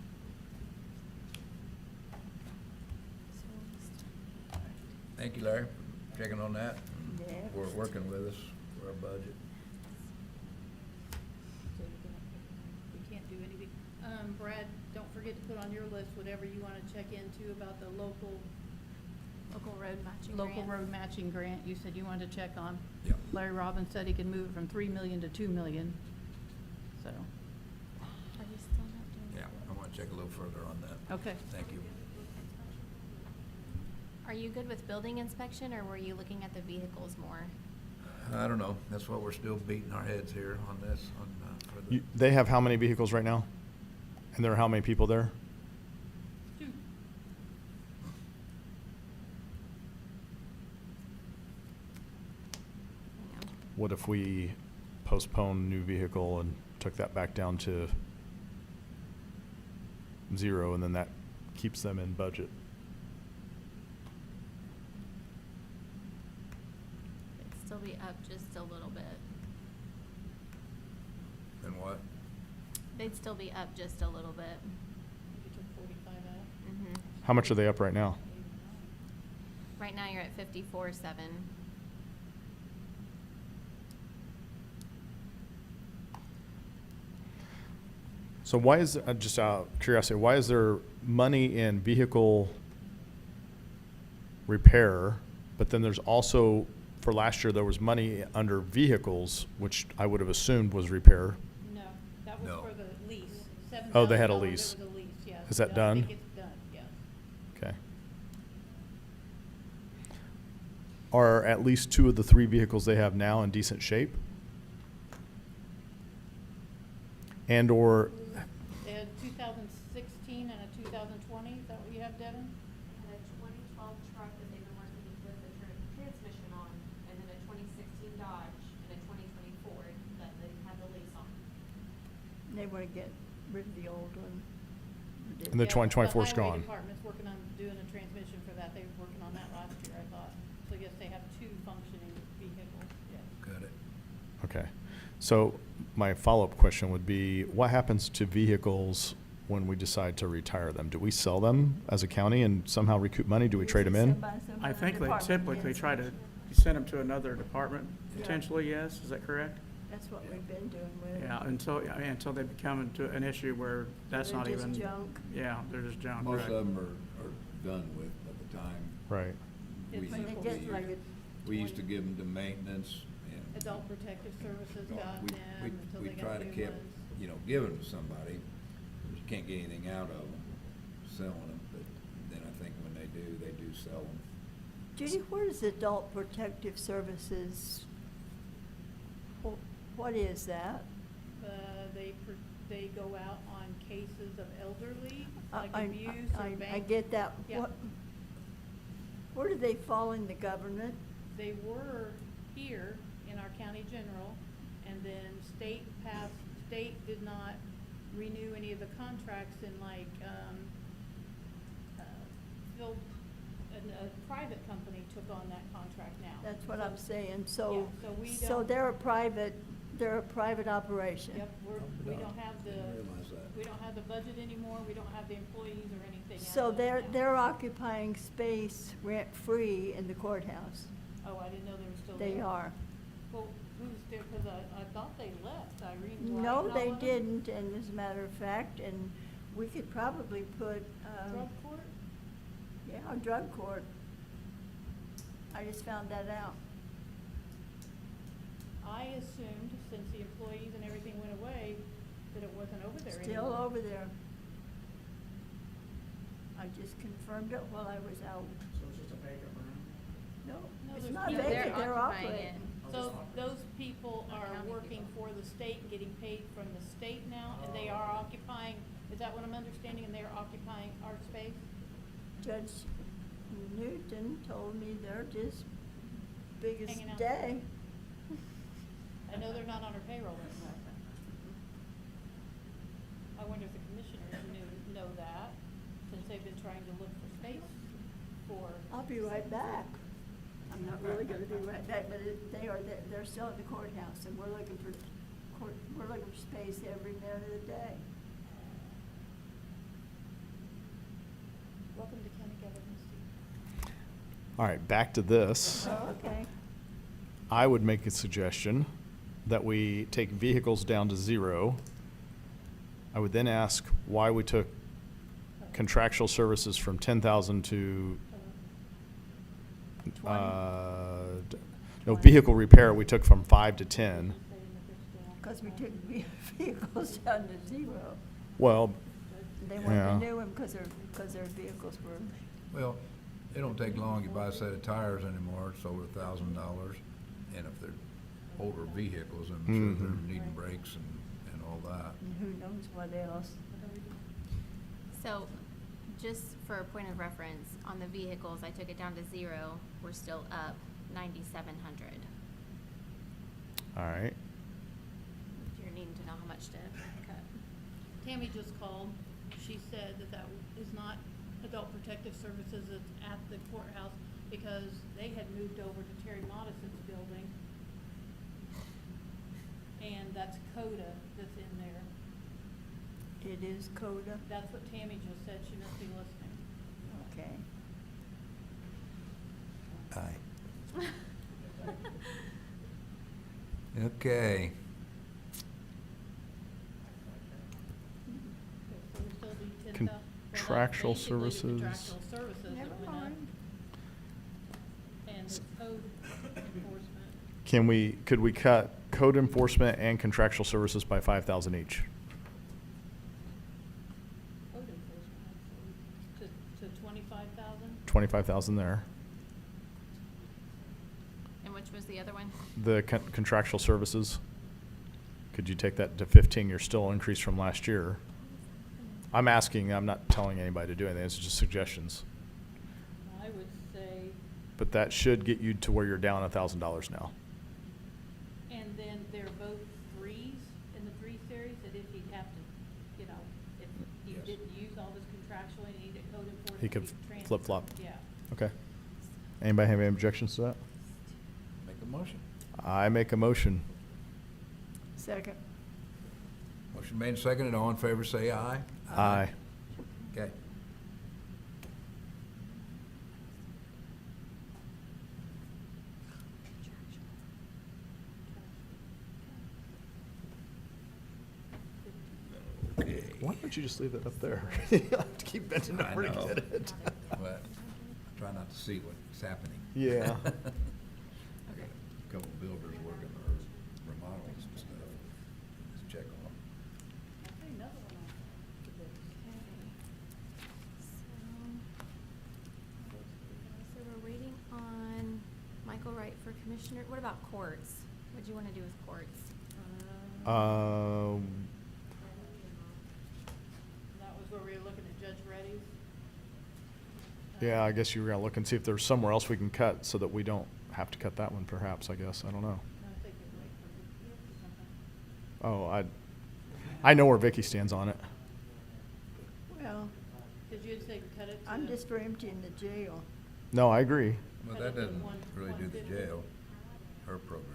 Thank you, Larry, for checking on that. Yeah. For working with us for our budget. So we can't do anything. Brad, don't forget to put on your list whatever you wanna check into about the local Road matching local grant. road matching grant you said you wanted to check on. Yep. Larry Robbins said he can move it from 3 million to 2 million, so, Are we still not doing Yeah, that? I want to check a little further on that. okay. Thank you. Are you good with building inspection, or were you looking at the vehicles more? I don't know, that's why we're still beating our heads here on this, for the. They have how many vehicles right now? And there are how many people there? 2. Yeah. What if we postponed new vehicle and took that back down to 0, and then that keeps them in budget? It'd still be up just a little bit. And what? They'd still be up just a little bit. You took 45 out. Mm-hmm. How much are they up right now? Right now, you're at 54.7. So why is, just out of curiosity, why is there money in vehicle repair, but then there's also, for last year, there was money under vehicles, which I would have assumed was repair? No, that was No. for the lease. Oh, they had a $7,000, lease. It was a lease, yes. Is that I done? think it's done, yes. Okay. Are at least 2 of the 3 vehicles they have now in decent shape? And/or, They had 2016 and a 2020, is that what you have, Devin? And a 2012 truck that they've been working with the transmission on, and then a 2016 Dodge and a 2020 Ford that they had the lease on. They want to get rid of the old one. And the 2024 's The highway gone. department's working on doing a transmission for that. They were working on that last year, I thought. So yes, they have 2 functioning vehicles, yes. Got it. okay. So my follow-up question would be, what happens to vehicles when we decide to retire them? Do we sell them as a county and somehow recoup money? Do we trade them in? I think they Department typically heads. try to send them to another department, Yeah. potentially, yes, is that correct? That's what we've been doing with it. Yeah, until they become into an issue where that's They're not just even. junk. Yeah, they're just junk, Most right. of them are done with by the time. Right. we- When they get like a We used to give them to maintenance and. Adult Protective Services Well, got we- them we- until we they try got to new keep, ones. give them to somebody. You can't get anything out of them, selling them, but then I think when they do sell them. Judy, where is Adult Protective Services? What is that? They go out on cases of elderly, like I- abuse or I bank. get that. Yeah. Where do they fall in the government? They were here in our county general, and then state did not renew any of the contracts, and like, a private company took on that contract now. That's what So- I'm saying, Yeah, so, so we so don't. they're a private operation. Yep, we don't have Didn't realize that. we don't have the budget anymore, we don't have the employees or anything out So of it now. they're occupying space rent-free in the courthouse. Oh, I didn't know they were still there. They are. Well, who's there, cause I thought they left, Irene White No, and all they of them? didn't, and as a matter of fact, and we could probably put, Drug court? yeah, drug court. I just found that out. I assumed, since the employees and everything went away, that it wasn't over there anymore. Still over there. I just confirmed it while I was out. So it's just a vacant room? No, No, it's there's not people- vacant, they're occupying operating. So those people are County working people. for the state and getting paid from the state now, and they are occupying, is that what I'm understanding, and they're occupying our space? Judge Newton told me they're just biggest Hanging out. day. I know they're not on our payroll anymore. I wonder if the commissioners know that, since they've been trying to look for space for. I'll be right back. I'm not really gonna be right back, but they're still at the courthouse, and we're looking for space every minute of the day. Welcome to county government, Steve. All right, back to this. Oh, okay. I would make a suggestion that we take vehicles down to 0. I would then ask why we took contractual services from 10,000 to, no, vehicle repair, we took from 5 to 10. Cause we took vehicles down to 0. Well, They yeah. won't renew them cause their vehicles were, Well, it don't take long, you buy a set of tires anymore, it's over $1,000, and if they're older vehicles, I'm sure Mhm. they're needing brakes and all that. and who knows what else. So, just for a point of reference, on the vehicles, I took it down to 0, we're still up 9,700. all right. If you're needing to know how much to cut. Tammy just called. She said that is not Adult Protective Services, it's at the courthouse, because they had moved over to Terry Modison's building. And that's CODA that's in there. It is CODA, That's what Tammy just said. She must be listening. okay. Aye. Okay. So we still do 10,000. Well, that's Contractual basically the services. Contractual services Never that went up. mind. And the code enforcement. Could we cut code enforcement and contractual services by 5,000 each? Code enforcement, to 25,000? 25,000 there. And which was the other one? The contractual services, could you take that to 15? You're still increased from last year. I'm asking, I'm not telling anybody to do anything, it's just suggestions. I would say, But that should get you to where you're down $1,000 now. and then they're both 3s in the 3 series, that if he'd have to, if he Yes. didn't use all his contractual and he needed code enforcement. He could transfer. flip-flop. Yeah. Okay. Anybody have any objections to that? Make a motion. I make a motion. Second. Motion made and seconded. All in favor, say aye. Aye. Okay. Okay. Why don't you just leave it up there? You have to keep bending I over to know. get it. But try not to see what's happening. Yeah. I got a couple builders working or remodeling some stuff. Let's check on them. Okay, another one on the books. So we're waiting on Michael Wright for commissioner. What about courts? What do you want to do with courts? That was where we were looking at Judge Reddy's. Yeah, I guess you were gonna look and see if there's somewhere else we can cut so that we don't have to cut that one perhaps, I guess. I don't know. I think it might or something. Oh, I know where Vicky stands on it. Well, Cause you'd say cut it to. I'm just for emptying the jail. No, I agree. Well, Cut that it to doesn't one- really do the 150. jail, her program.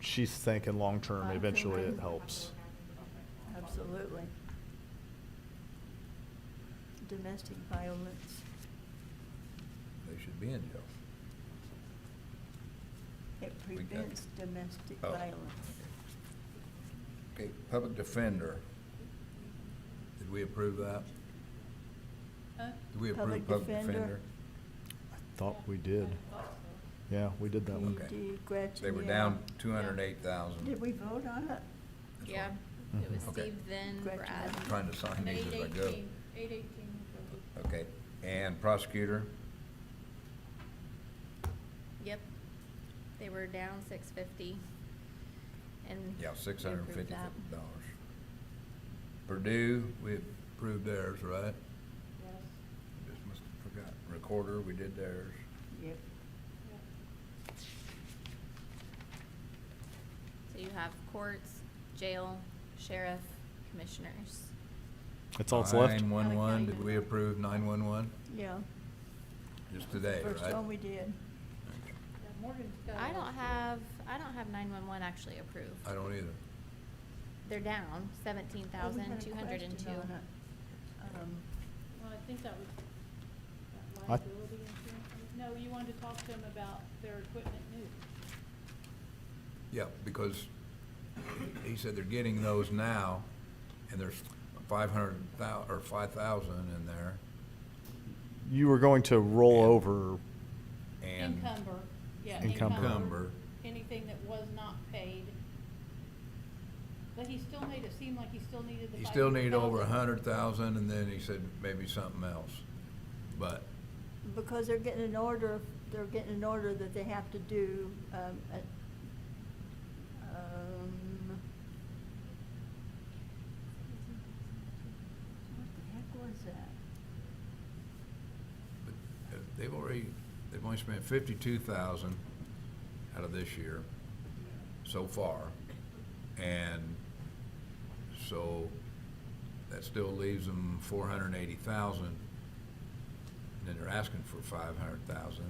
She's thinking long-term, Long-term eventually it rental. helps. Absolutely. Domestic violence. They should be in jail. It We got- prevents domestic Oh. violence. Okay, public defender. Did we approve that? Huh? Did we approve Public public defender. defender? I thought we did. I thought so. Yeah, we did that one. Okay. PD, Gretchen, They were yeah. down 208,000. Did we vote on it? Yeah, it was Okay. Steve, then Gretchen. Brad. I'm trying to sign these as I go. 818. Okay, and prosecutor, Yep. They were down 650. And yeah, we $650. approved that. Purdue, we approved theirs, right? Yes. Just must have forgotten. Recorder, we did theirs. Yep. So you have courts, jail, sheriff, commissioners. That's all that's left? 911, did we approve 911? Yeah. Just today, right? First one we did. Yeah, Morgan's got. I all don't the- have 911 actually approved. I don't either. They're down Oh, we had a 17,202. question on it. Well, I think that was I- liability insurance. No, you wanted to talk to them about their equipment new. Yeah, because he said they're getting those now, and there's 500,000 or 5,000 in there, You were going to roll And- over, and Encumber, yeah, Encumber. Encumber. anything that was not paid. But he still made it seem like he still needed the he still need over 500,000. 100,000, and then he said maybe something else. But Because they're getting an order that they have to do, what the heck was that? they've only spent 52,000 out of this year so far. And so that still leaves them 480,000. And then they're asking for 500,000.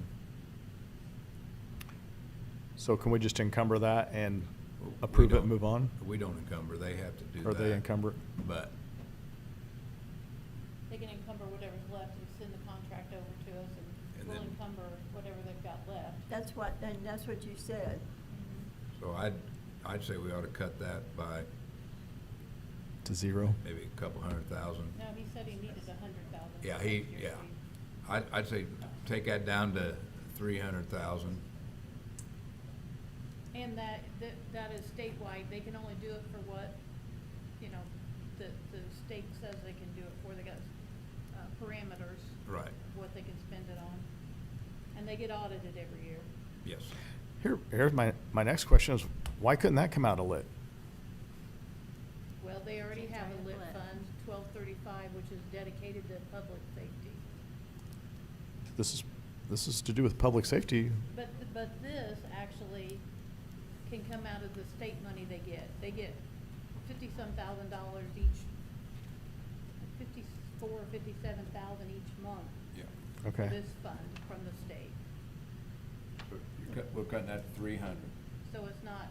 so can we just encumber that and We approve it don't- and move on? We don't encumber, they have to do that. Or they encumber it? But, They can encumber whatever's left and send the contract over to us And and we'll then- encumber whatever they've got left. That's what you said. so I'd say we ought to cut that by To zero? maybe a couple 100,000. No, he said he needed 100,000. Yeah, for next year's yeah. fee. I'd say take that down to 300,000. And that is statewide, they can only do it for what, the state says they can do it for, they got, parameters. Right. Of what they can spend it on, and they get audited every year. Yes. Here's my next question is, why couldn't that come out of lit? Well, they already have a lit Lit. fund, 1235, which is dedicated to public safety. This is to do with public safety. But this actually can come out of the state money they get. They get $50-some thousand each, 54, 57,000 each month. Yeah. Okay. For this fund from the state. We're cutting that to 300. So it's not,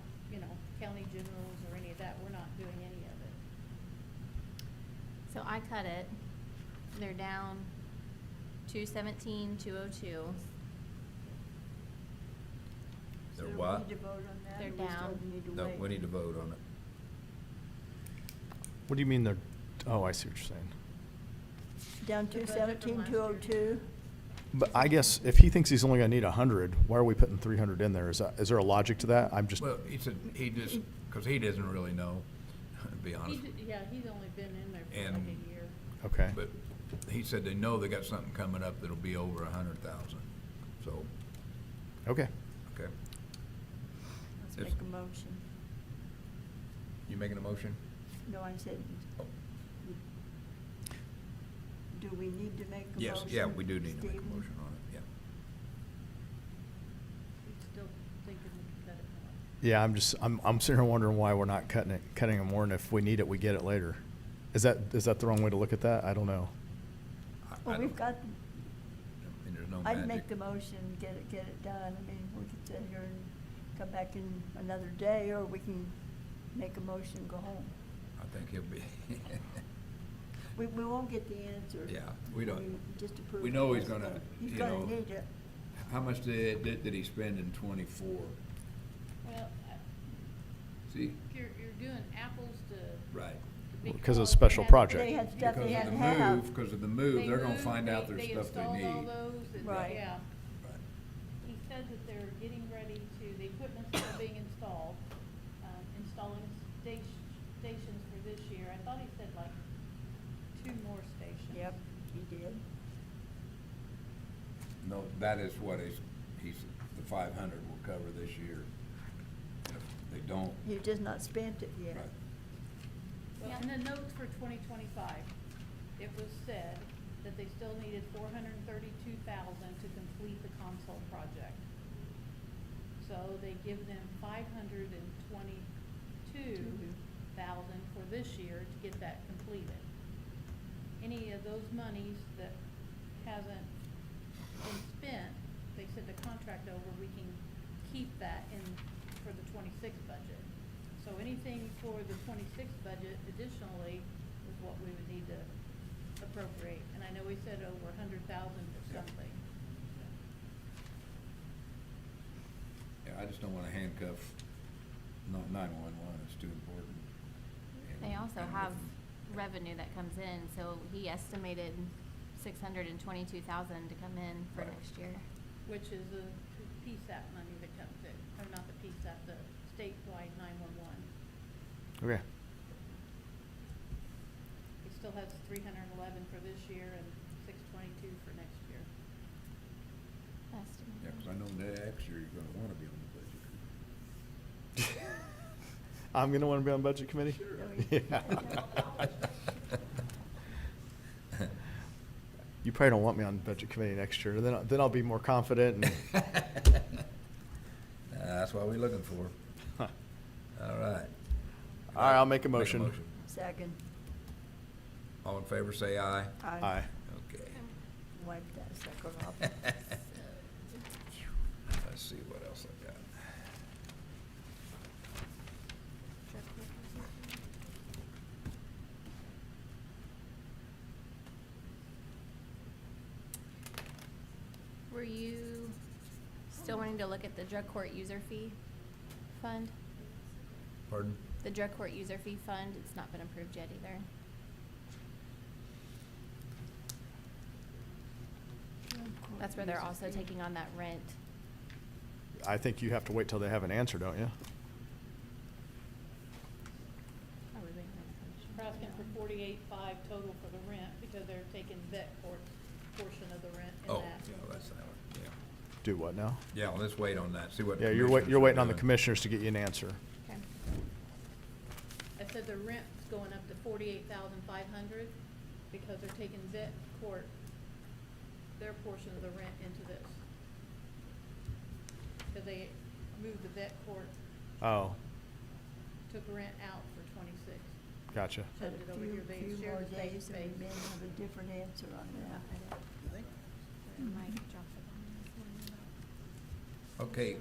county generals or any of that, we're not doing any So I cut it. They're down 217, 202. They're So do what? we need to vote on that? They're or we still down. need to No, wait? we need to vote on it. What do you mean they're, oh, I see what you're saying. Down The budget from 217, last year. 202? But I guess if he thinks he's only gonna need 100, why are we putting 300 in there? Is there a logic to that? I'm just, Well, he said, he just, because he doesn't really know, to be honest. Yeah, he's only been in there for like And- a year. okay. But he said they know they got something coming up that'll be over 100,000. So, Okay. okay. Let's Yes. make a motion. You making a motion? No, I said, Oh. do we need to make a motion? Yes, yeah, we do need to make a Stephen? motion on it, yeah. He's still thinking we can cut it more. Yeah, I'm sitting here wondering why we're not cutting it more, and if we need it, we get it later. Is that the wrong way to look at that? I don't know. Well, we've got, I mean, there's no I'd make magic. the motion, get it done. I mean, we could sit here and come back in another day, or we can make a motion and go home. I think he'll be, We won't get the answer. Yeah, we don't. Just approve. we know it. he's gonna, He's you gonna know. need it. How much did he spend in '24? Well, See? you're doing apples to. Right. Because it's a special project. They had stuff they Because of had the to have. move, because of the move, They they're gonna moved, find out there's stuff they installed all need. those, and, Right. yeah. Right. He said that they're getting ready to, the equipment's still being installed, installing stations for this year. I thought he said like 2 more stations. Yep, he did. No, that is what he's, the 500 will cover this year. If they don't, He's just not spent it yet. right. Well, in the notes for 2025, it was said that they still needed 432,000 to complete the console project. So they give them 522,000 for this year to get that completed. Any of those monies that hasn't been spent, they said the contract over, we can keep that in for the 26 budget. So anything for the 26 budget additionally is what we would need to appropriate. And I know we said over 100,000 for Yeah. something. Yeah, I just don't wanna handcuff, not 911, it's too important. And- They also and have with- revenue that comes in, so he estimated 622,000 to come in for Right. next year. Which is the PSAP money that comes in, or not the PSAP, the statewide 911. Okay. He still has 311 for this year and 622 for next year. Estimated. Yeah, 'cause I know next year you're gonna wanna be on the budget. I'm gonna wanna be on budget committee? Sure. Yeah. You probably don't want me on budget committee next year, then I'll be more confident and. That's what we're looking for. Huh. All right. All right, I'll make a motion. Second. All in favor, say aye. Aye. Okay. Wipe that sucker off. Let's see what else I got. Were you still wanting to look at the drug court user fee fund? Pardon? The drug court user fee fund, it's not been approved yet either. That's where they're also taking on that rent. I think you have to wait till they have an answer, don't you? Are we waiting on the commissioner? We're asking for 48.5 total for the rent because they're taking vet court's portion of the rent in Oh, that. yeah, that's that one, yeah. Do what now? Yeah, let's wait on that, see what. Yeah, you're commissioners you're are waiting on the doing. commissioners to get you an answer. Okay. I said the rent's going up to 48,500 because they're taking vet court, their portion of the rent into this. Because they moved the vet court, Oh, took rent out for 26. gotcha. But Send it a over here, they few share more the same days and we space. may have a different answer on that. Mike dropped the ball this morning about Okay,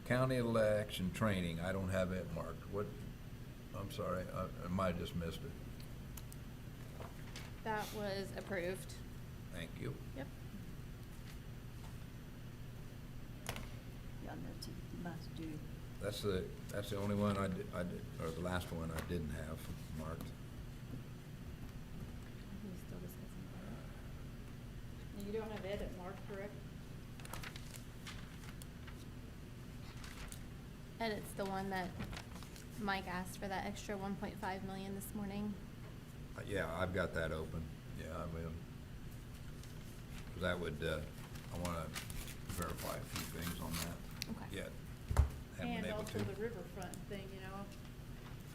county election training, I don't have it marked. What, I'm sorry, I might have just missed it. That was approved. Thank you. Yep. Yeah, that's a must do. That's the only one I did, or the last one I didn't have marked. He's still discussing that. You don't have edit marked, correct? Edit's the one that Mike asked for that extra 1.5 million this morning. Yeah, I've got that open. Yeah, I will. 'Cause that would, I wanna verify a few things on that. Okay. Yet, haven't been And able also to. the riverfront thing, you know,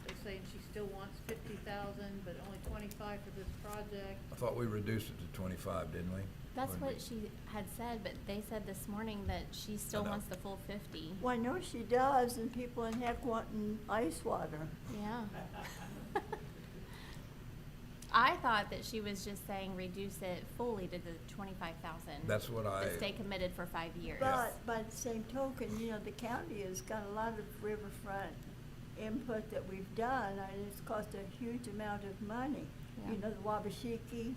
they're saying she still wants 50,000, but only 25 for this project. I thought we reduced it to 25, didn't we? That's When what we- she had said, but they said this morning that she still know. wants the full 50. Well, I know she does, and people in heck wanting ice water. Yeah. I thought that she was just saying reduce it fully to the 25,000. That's what But stay committed for 5 years. But by the same token, you know, the county has got a lot of riverfront input that we've done, and it's cost a huge amount of money. Yeah. You know, the Wabashiki,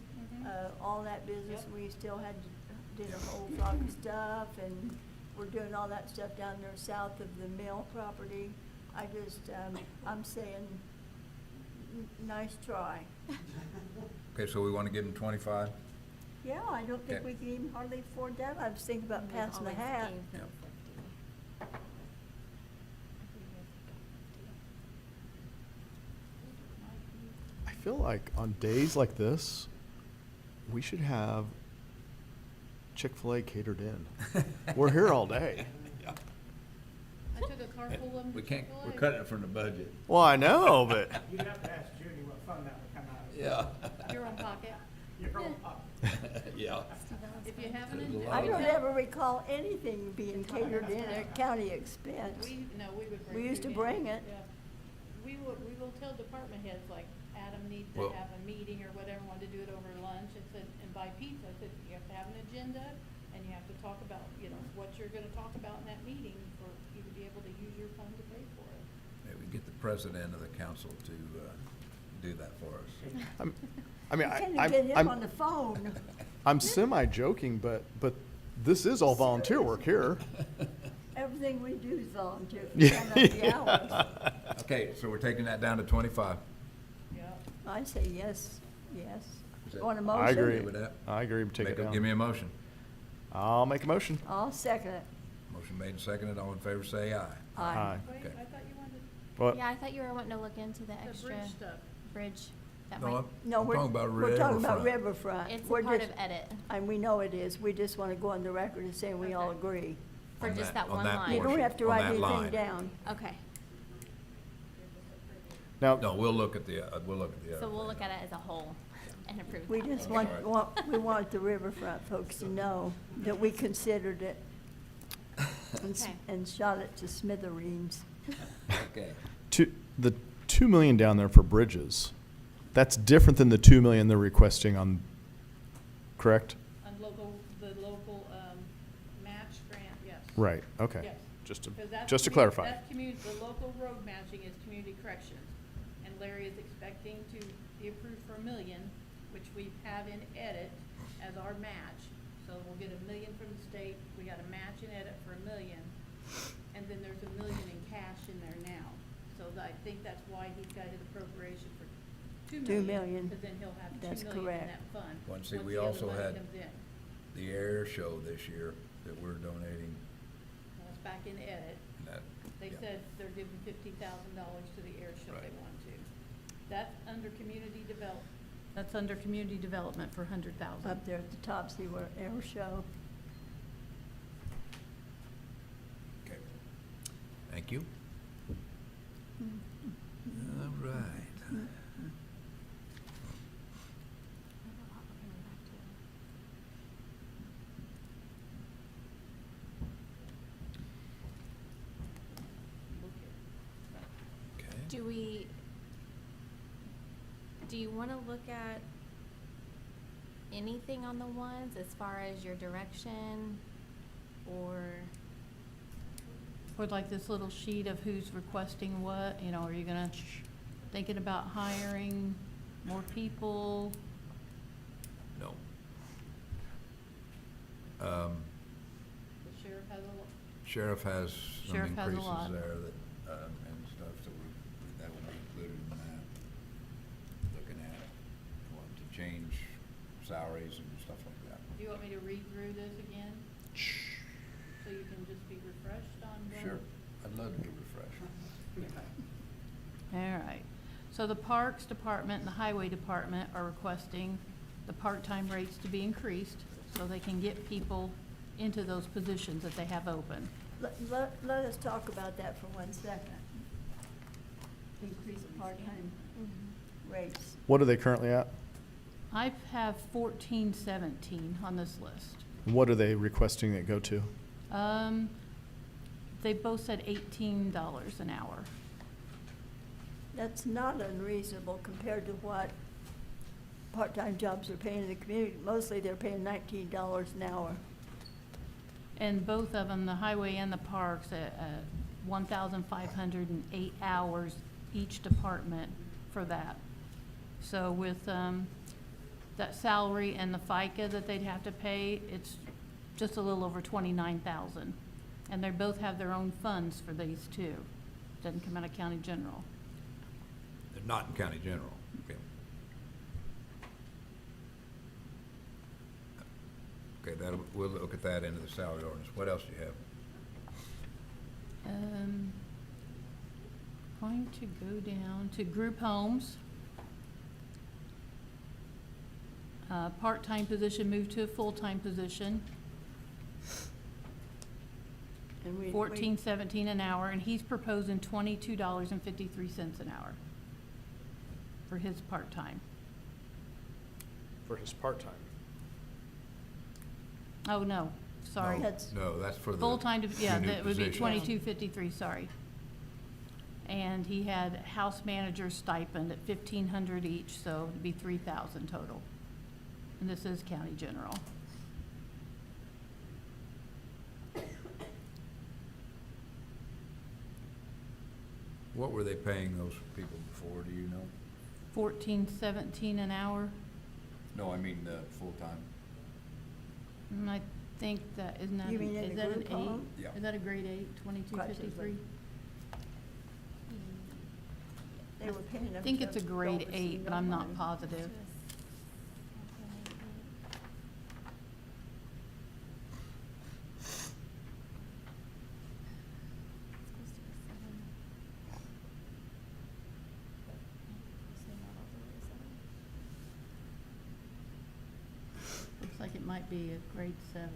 all that business, Yep. we still had to, did a whole lot of stuff, and we're doing all that stuff down there south of the mill property. I just, I'm saying, nice try. Okay, so we wanna give them 25? Yeah, I don't think Okay. we can even hardly afford that. I was thinking about We've passing the always hat. gave them Yep. 50. I feel like on days like this, we should have Chick-fil-A catered in. We're here all day. I took a car full of them We to can't, Chick-fil-A. we're cutting it from the budget. Well, I know, but You'd have to ask Judy what fund that would come out of. Yeah. Your own pocket. Your own pocket. Yeah. If you haven't, There's a lot I of don't it. ever recall anything being catered in at county expense. we would bring. We used to food bring in. it. Yeah. We will tell department heads, like Adam needs to Well- have a meeting or whatever, wanted to do it over lunch, and said, and buy pizza. I said, you have to have an agenda, and you have to talk about, you know, what you're gonna talk about in that meeting for you to be able to use your fund to pay for it. Maybe get the president of the council to, do that for us. I mean, You can't I'm, even get him on the I'm, phone. I'm semi-joking, but this is all volunteer work here. Everything we do is volunteer. Yeah. We don't have the hours. Okay, so we're taking that down to 25. Yeah. I say yes, yes. Is that- Want a motion? I agree. with that? I agree. Take it down. Give me a motion. I'll make a motion. I'll second it. Motion made and seconded. All in favor, say aye. Aye. Wait, Okay. I thought you wanted What? Yeah, I thought you were wanting to look into the the extra bridge stuff. bridge. That No, might, No, I'm we're, talking about we're talking about riverfront. riverfront. it's a We're part just- of edit And we know it is. We just want to go on the record and say we all Okay. agree. for On just that- that on one that line. You don't portion, have to on write that anything line. down. Okay, Now, No, we'll look at the, we'll look at the other. so we'll thing. look at it as a whole and approve We that just later. we want the riverfront folks to know that we considered it Okay. and shot it to smithereens. Okay. the 2 million down there for bridges, that's different than the 2 million they're requesting on, correct? On the local, match grant, yes. Right, okay. Yes. Just Because that's to commu- clarify. That's the local road matching is community corrections. And Larry is expecting to be approved for $1 million, which we have in edit as our match. So we'll get $1 million from the state, we got a match in edit for $1 million. And then there's $1 million in cash in there now. So I think that's why he's got his appropriation for $2 $2 million. million. Because then he'll have That's $2 million in correct. that fund. Well, and see, once we the other also money had comes in. the air show this year that we're donating. That's back in edit. and that- They yeah. said they're giving $50,000 to the air show they Right. want to. That's under community develop, that's under community development for $100,000. Up there at the top, see where air show. Okay. Thank you. All right. Okay. Do you want to look at anything on the ones as far as your direction or? Or like this little sheet of who's requesting what, are you thinking about hiring more people? No. The sheriff has a lot. Sheriff has some Sheriff has a increases lot. there that, and stuff, so that would be included in that. Looking at it, wanting to change salaries and stuff like that. Do you want me to read through this again? So you can just be refreshed on what? Sure, I'd love to get refreshed. All right. So the Parks Department and the Highway Department are requesting the part-time rates to be increased so they can get people into those positions that they have open. Let us talk about that for 1 second. Increase the part-time rates. What are they currently at? I have 1417 on this list. What are they requesting it go to? They both said $18 an hour. That's not unreasonable compared to what part-time jobs are paying in the community. Mostly they're paying $19 an hour. And both of them, the highway and the parks, at 1,508 hours each department for that. So with that salary and the FICA that they'd have to pay, it's just a little over 29,000. And they both have their own funds for these two. Doesn't come out of county general. They're not in county general, okay. Okay, we'll look at that into the salary ordinance. What else do you have? Going to go down to group homes. Part-time position moved to a full-time position, And we- 1417 an hour, and he's proposing $22.53 an hour for his part-time. For his part-time. Oh, no, sorry. No, That's- No, that's for the. Full-time, yeah, new that would be position. 2253, sorry. And he had house manager stipend at 1,500 each, so it'd be 3,000 total. And this is county general. What were they paying those people before, do you know? 1417 an hour. No, I mean, full-time. And I think that, isn't that, You mean in is the that an group home? eight? Yeah. Is that a grade 8, 2253? They were paying them. I think it's a to grade oversee 8, but I'm not nobody. positive. Looks like it might be a grade 7.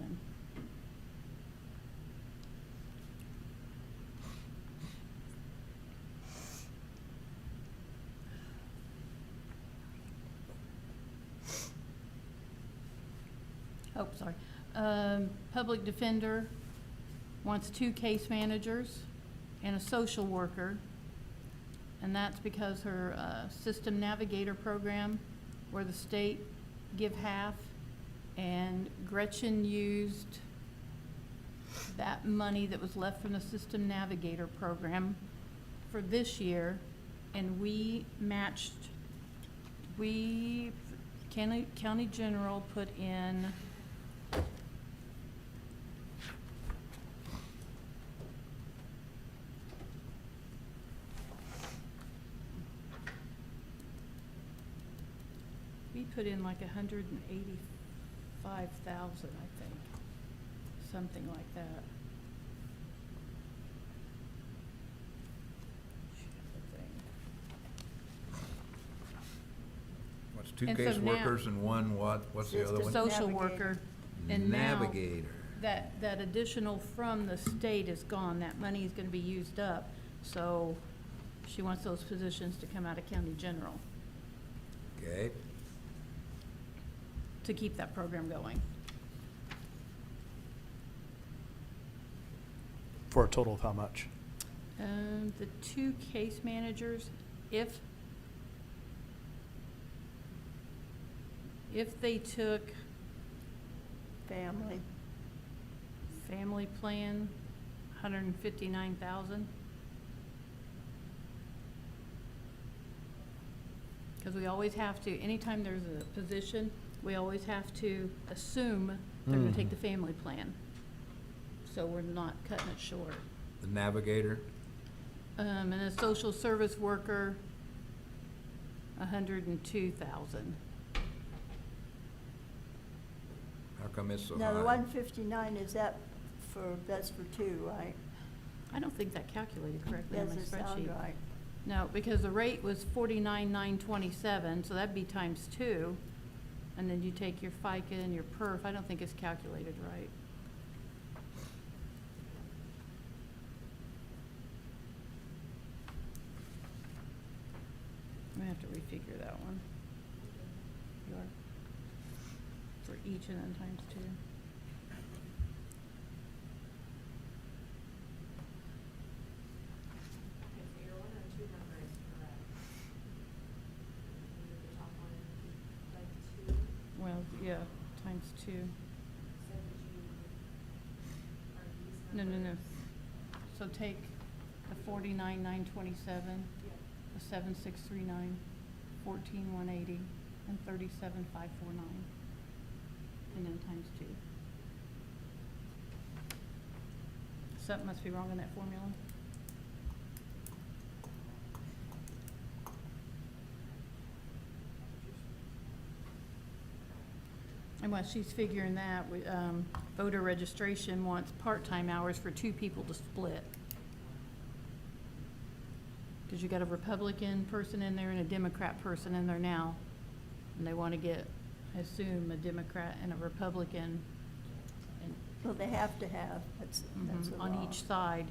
Oh, sorry. Public defender wants 2 case managers and a social worker. And that's because her system navigator program, where the state give half, and Gretchen used that money that was left from the system navigator program for this year, and we matched, county general put in like 185,000, I think, something like that. What's 2 And so case now- workers and 1 what? What's the other Just one? a Social Navigator. worker, and now Navigator. that additional from the state is gone, that money is gonna be used up, so she wants those positions to come out of county general Okay, to keep that program going. For a total of how much? The 2 case managers, if they took Family. family plan, 159,000. Because we always have to, anytime there's a position, we always have to assume they're gonna take Mhm. the family plan. So we're not cutting it short. The navigator, And a social service worker, 102,000. how come it's so high? Now, the 159, is that that's for two, right? I don't think that calculated correctly on my Doesn't spreadsheet. sound right. No, because the rate was 49,927, so that'd be times two. And then you take your FICA and your perf. I don't think it's calculated right. I'm gonna have to refigure that one. You are. For each and then times two. Well, yeah, times two. No. So take the 49,927, the 7,639, 14,180, and 37,549, and then times two. Something must be wrong in that formula. And while she's figuring that, voter registration wants part-time hours for two people to split. Because you got a Republican person in there and a Democrat person in there now. And they want to get, I assume, a Democrat and a Republican Well, they have to have, that's the on law. each side.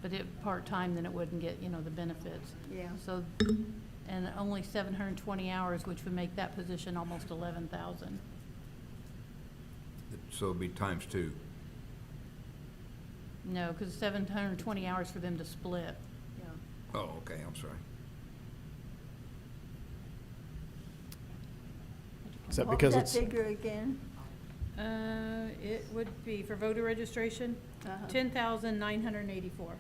But part-time, then it wouldn't get, the benefits. Yeah. So, and only 720 hours, which would make that position almost 11,000. So it'd be times two. No, because 720 hours for them to split. Yeah. Oh, okay, I'm sorry. Is that What because was it's, that figure again? It would be, for voter registration, Uh-huh. 10,984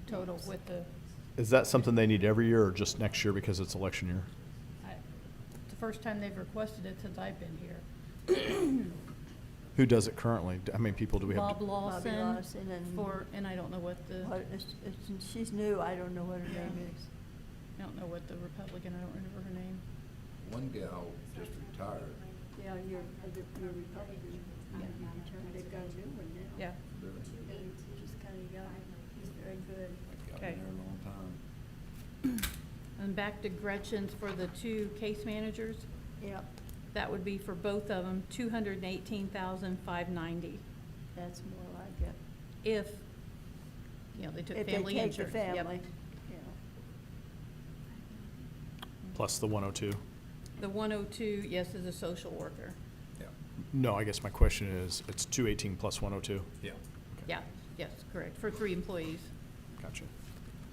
total with the, is that something they need every year or just next year because it's election year? it's the first time they've requested it since I've been here. Who does it currently? How many people do we have? Bob to- Bobby Lawson Lawson and- for, and I don't know what the, She's new, I don't know what her name is. I don't know what the Republican, I don't remember her name. One gal just retired. Yeah, you're Republican. Yeah. They've got a new one now. Yeah. Really? Just kind of young. He's very good. Got Okay. been there a long time. And back to Gretchen's for the two case managers. Yep, That would be for both of them, 218,590. that's more like it. If, they took If they family take the insurance. Yep. family, yeah. Plus the 102? The 102, yes, is a social worker. Yeah. No, I guess my question is, it's 218 plus 102? Yeah. Yeah, yes, correct, for 3 employees. Gotcha.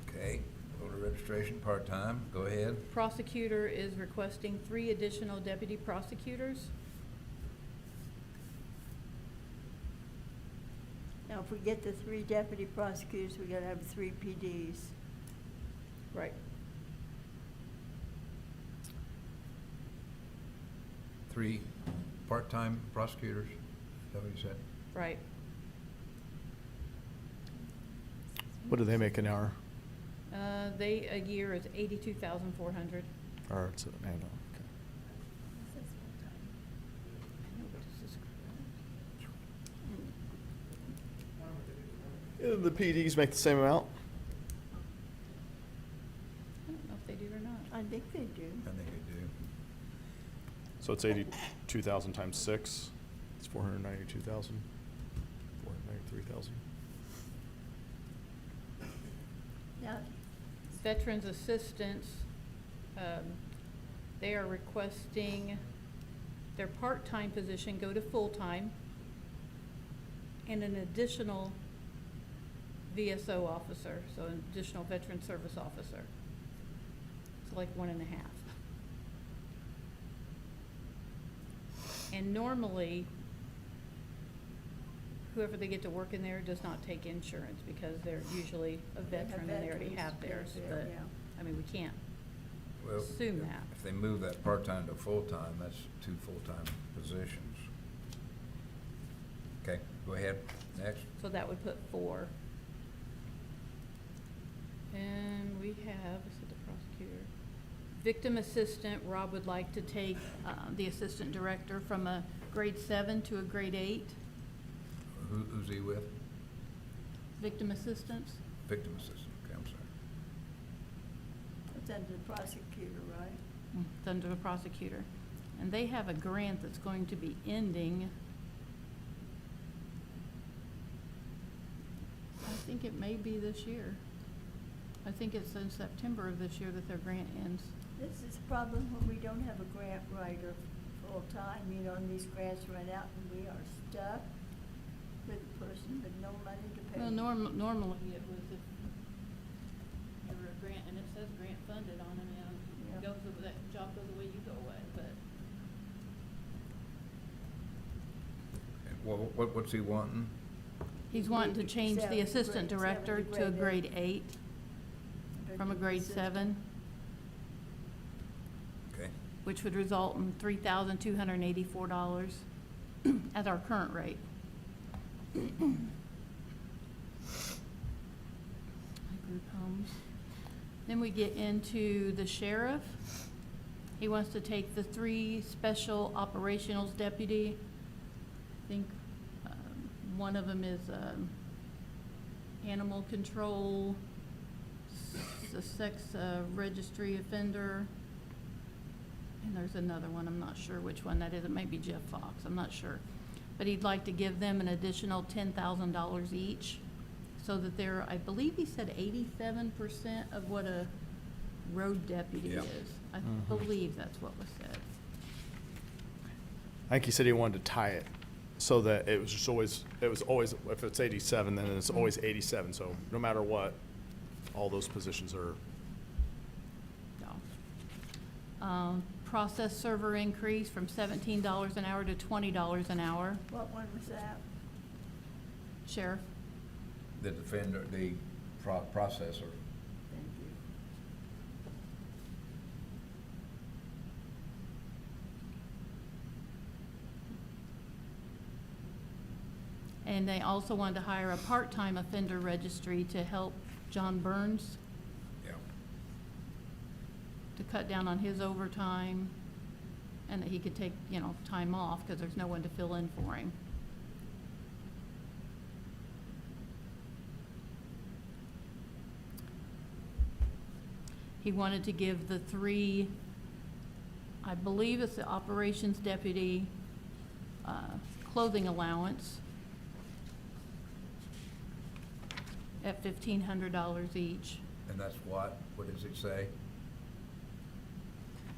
Okay, voter registration, part-time, go ahead. Prosecutor is requesting 3 additional deputy prosecutors. Now, if we get the 3 deputy prosecutors, we gotta have 3 PDs. Right. 3 part-time prosecutors, is that what you said? Right. What do they make an hour? They, a year is 82,400. Or it's an annual? Okay. I know, but this is The PDs make the same amount? I don't know if they do or not. I think they do. I think they do. So it's 82,000 times 6, it's 492,000, 493,000. Now, Veterans assistants, they are requesting their part-time position go to full-time and an additional VSO officer, so an additional veteran service officer. So like 1.5. And normally, whoever they get to work in there does not take insurance because they're usually a They have veteran and they already veterans, have theirs. yeah, But, yeah. I mean, we can't Well, assume that. If they move that part-time to full-time, that's 2 full-time positions. Okay, go ahead, next. So that would put 4. And we have, let's see, the prosecutor. Victim assistant, Rob would like to take the assistant director from a grade 7 to a grade 8. Who's he with? Victim assistants. Victim assistant, okay, I'm sorry. It's under the prosecutor, right? It's under the prosecutor. And they have a grant that's going to be ending. I think it may be this year. I think it's in September of this year that their grant ends. This is a problem when we don't have a grant writer full-time, you know, and these grants run out and we are stuck with a person with no money to pay. Well, normally it was if you were a grant, and it says grant funded on it, and Yeah. that job goes away, you go away, but. Well, what's he wanting? He's wanting to change the assistant Grade director 7 to a grade 8 from a Victim grade assistant. 7, Okay, which would result in $3,284 at our current rate. Group homes. Then we get into the sheriff. He wants to take the 3 special operationals deputy. I think one of them is animal control, the sex registry offender, and there's another one, I'm not sure which one that is. It may be Jeff Fox, I'm not sure. But he'd like to give them an additional $10,000 each, so that they're, I believe he said 87% of what a road deputy Yeah. is. I believe that's what was said. I think he said he wanted to tie it so that it was just always, if it's 87, then it's always 87. So no matter what, all those positions are. No. Process server increase from $17 an hour to $20 an hour. What one was that? Sheriff, the defender, the processor. Thank you. and they also wanted to hire a part-time offender registry to help John Burns Yeah. to cut down on his overtime, and that he could take, you know, time off because there's no one to fill in for him. He wanted to give the 3, I believe it's the operations deputy, clothing allowance at $1,500 each. And that's what does it say?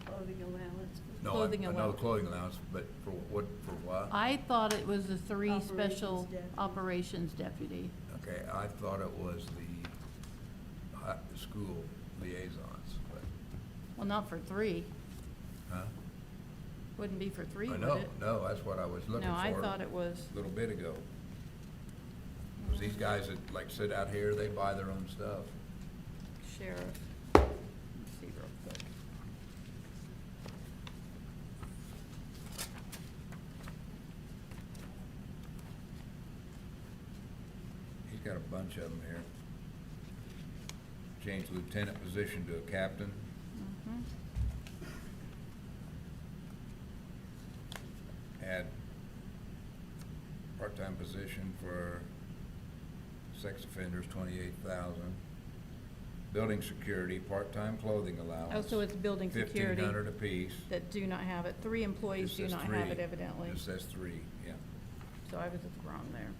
Clothing allowance. No, Clothing I know allowance. clothing allowance, but for what? I thought it was the 3 Operations special deputy. operations deputy. Okay, I thought it was the school liaisons, but, Well, not for 3. huh? Wouldn't be for 3, I would know, it? no, that's what I was looking for. No, I thought it was. A little bit ago. 'Cause these guys that like sit out here, they buy their own stuff. Sheriff. Let's see real quick. He's got a bunch of them here. Change lieutenant position to a captain. Mhm. Add part-time position for sex offenders, 28,000. Building security, part-time clothing allowance. Oh, so it's building security. 1,500 apiece. That do not have it. 3 employees It do says not have it 3. evidently. It says 3, yeah. So I was just wrong there.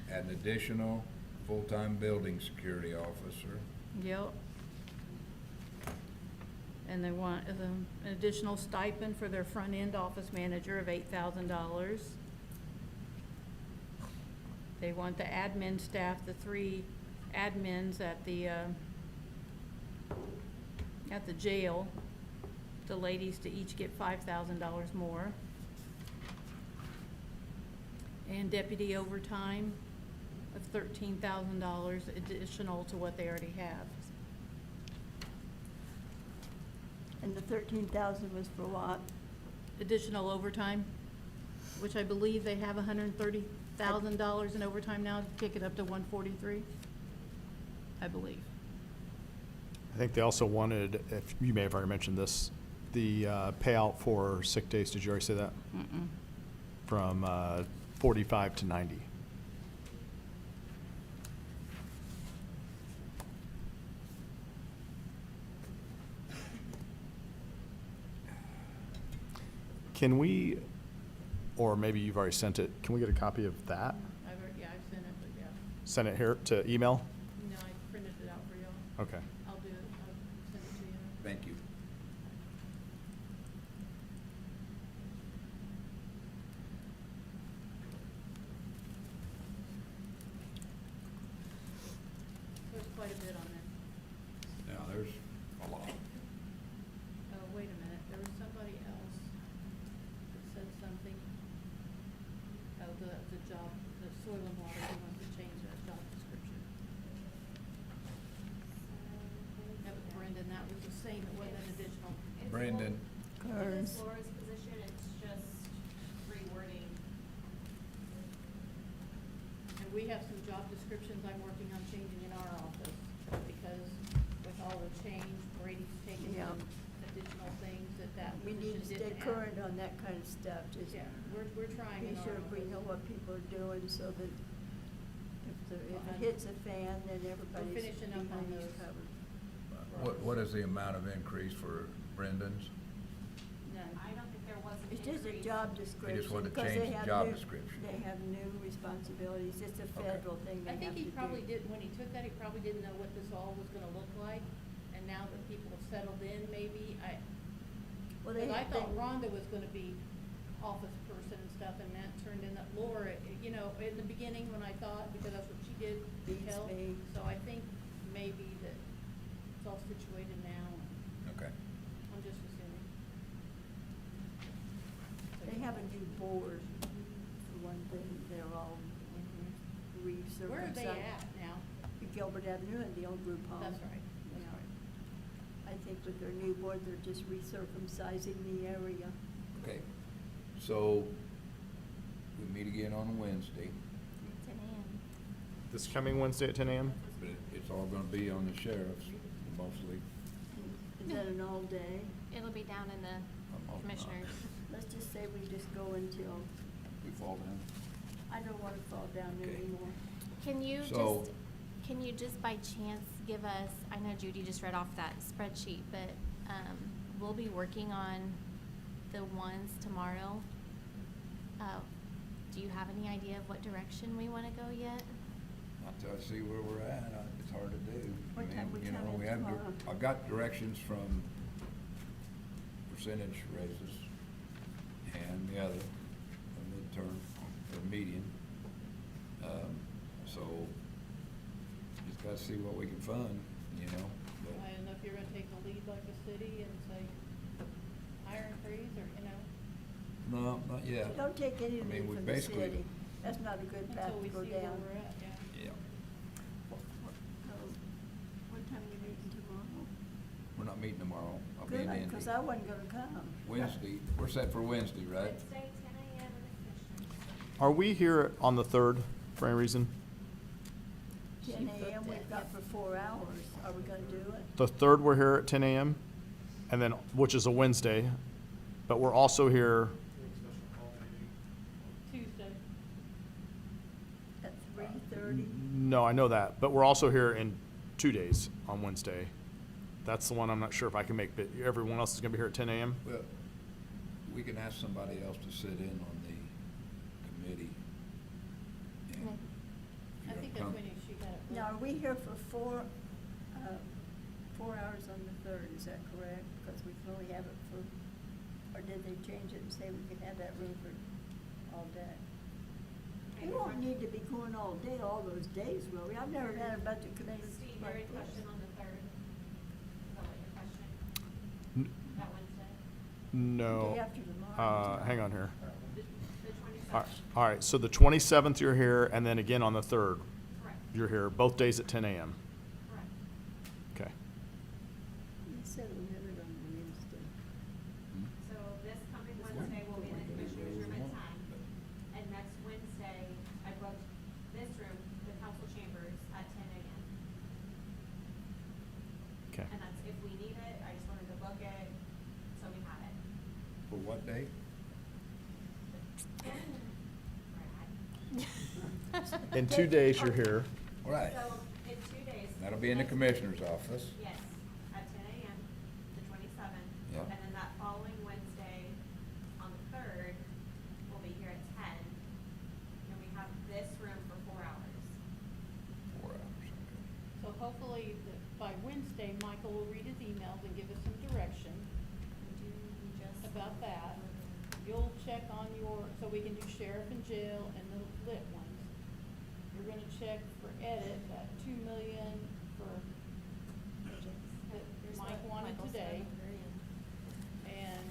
Add an additional full-time building security officer. Yep. And they want an additional stipend for their front-end office manager of $8,000. They want the admin staff, the 3 admins at the jail, the ladies to each get $5,000 more. And deputy overtime of $13,000 additional to what they already have. And the 13,000 was for what? Additional overtime, which I believe they have $130,000 in overtime now to kick it up to 143, I believe. I think they also wanted, if you may have already mentioned this, the payout for sick days. Did you already say that? Mm-mm. From 45 to 90. Can we, or maybe you've already sent it, can we get a copy of that? Yeah, I've sent it, but yeah. Send it here to email? No, I printed it out for y'all. Okay. I'll do it, I'll send it to you. Thank you. There's quite a bit on there. Now, there's a lot. Oh, wait a minute, there was somebody else that said something. Oh, the job, the soil and water, he wants to change that job description. That was Brendan, that was the same, it wasn't an additional. Brendan, Kearns. Laura's position, it's just rewording. And we have some job descriptions I'm working on changing in our office, because with all the change, Brady's taken Yeah. some additional things that We need to position stay didn't have. current on that kind of stuff, just Yeah, we're trying be in our sure we office. know what people are doing so that if it hits a fan, then everybody's finishing up on behind is those. covered. what is the amount of increase for Brendan's? None. I don't think there was an It's just a increase. job description, wanted to because change they the have job new, description. they have new responsibilities, it's a federal thing they I have to do. think he probably did, when he took that, he probably didn't know what this all was gonna look like, and now that people have settled in, maybe, Well, because I thought they- Rhonda was gonna be office person and stuff, and that turned in that Laura, you know, in the beginning when I thought, because that's what she did, Beats help, me. so I think maybe that it's all situated now, and Okay. I'm just assuming. They have a new board, for one thing, they're all recircumcised. Where are they at now? Gilbert Avenue and the old group home. That's right, that's Yeah. right. I think with their new board, they're just recircumcising the area. Okay, so we meet again on Wednesday, 10 a.m. This coming Wednesday at 10 a.m.? but it's all gonna be on the sheriff's mostly. Is that an all day? It'll be down in the hoping not. commissioners. Let's just say we just go until, We fall down. I don't wanna fall down there Okay. anymore. So- Can you just by chance give us, I know Judy just read off that spreadsheet, but, we'll be working on the ones tomorrow. Do you have any idea of what direction we wanna go yet? Not till I see where we're at, it's hard to do. What I time mean, we you know, come in we have tomorrow? I've got directions from percentage raises and the other, the midterm, or median. So, just gotta see what we can fund, you know, but. I don't know if you're gonna take the lead like the city and say, hiring freeze, or, you know, No, not yet. Don't take I anything mean, we from the basically- city, that's not a good path until to we go see where down. we're at, yeah. Yeah, What time are you meeting tomorrow? we're not meeting tomorrow. I'll be in Good, Indy. because I wasn't gonna come. Wednesday, we're set for Wednesday, right? Wednesday, 10 a.m. in the commissioners. Are we here on the 3rd for any reason? 10 a.m. we've got for 4 hours, are we gonna do it? The 3rd, we're here at 10 a.m., and then, which is a Wednesday, but we're also here, Tuesday. At 3:30? no, I know that, but we're also here in 2 days on Wednesday. That's the one I'm not sure if I can make, but everyone else is gonna be here at 10 a.m.? Well, we can ask somebody else to sit in on the committee. And Okay. if I you're think gonna that's come- when she got it. Now, are we here for 4 hours on the 3rd, is that correct? Because we can only have it for, or did they change it and say we can have that room for all day? We won't need to be going all day, all those days, will we? I've never had a budget committee Steve, your like this. question on the 3rd? Is that what your question? N- That Wednesday? No. Day after tomorrow. Hang on here. The 27th? All right, all right, so the 27th you're here, and then again on the 3rd, Correct, you're here, both days at 10 a.m. correct. Okay. You said we had it on Wednesday. For what date? In 2 days, you're here. Right. So, in 2 days. That'll be in the next commissioner's Wednesday. office. Yes, at 10 a.m., the 27th. Yeah. And then that following Wednesday, on the 3rd, we'll be here at 10. And we have this room for 4 hours. 4 hours, okay. So hopefully, by Wednesday, Michael will read his emails and give us some direction about that. You'll check on your, so we can do sheriff and jail and the lit ones. You're gonna check for edit, that 2 million for, that Mike wanted today. And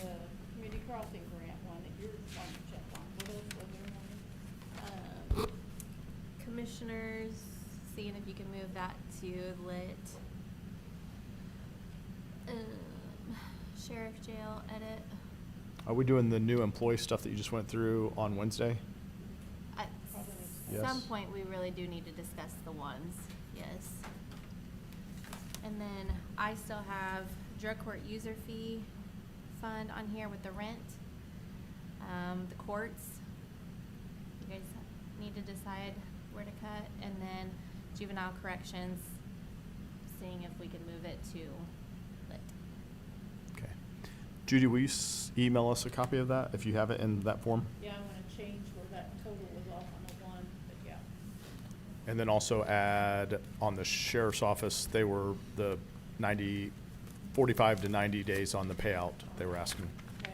the community crossing grant one that you're wanting to check on. What else was there, Maureen? Commissioners, seeing if you can move that to lit. Sheriff jail edit. Are we doing the new employee stuff that you just went through on Wednesday? At Yes. some point, we really do need to discuss the ones, yes. And then I still have drug court user fee fund on here with the rent. The courts, you guys need to decide where to cut. And then juvenile corrections, seeing if we can move it to lit. Okay. Judy, will you email us a copy of that if you have it in that form? Yeah, I'm gonna change where that total was off on the one, but yeah. And then also add on the sheriff's office, they were the 45 to 90 days on the payout they were asking. Okay.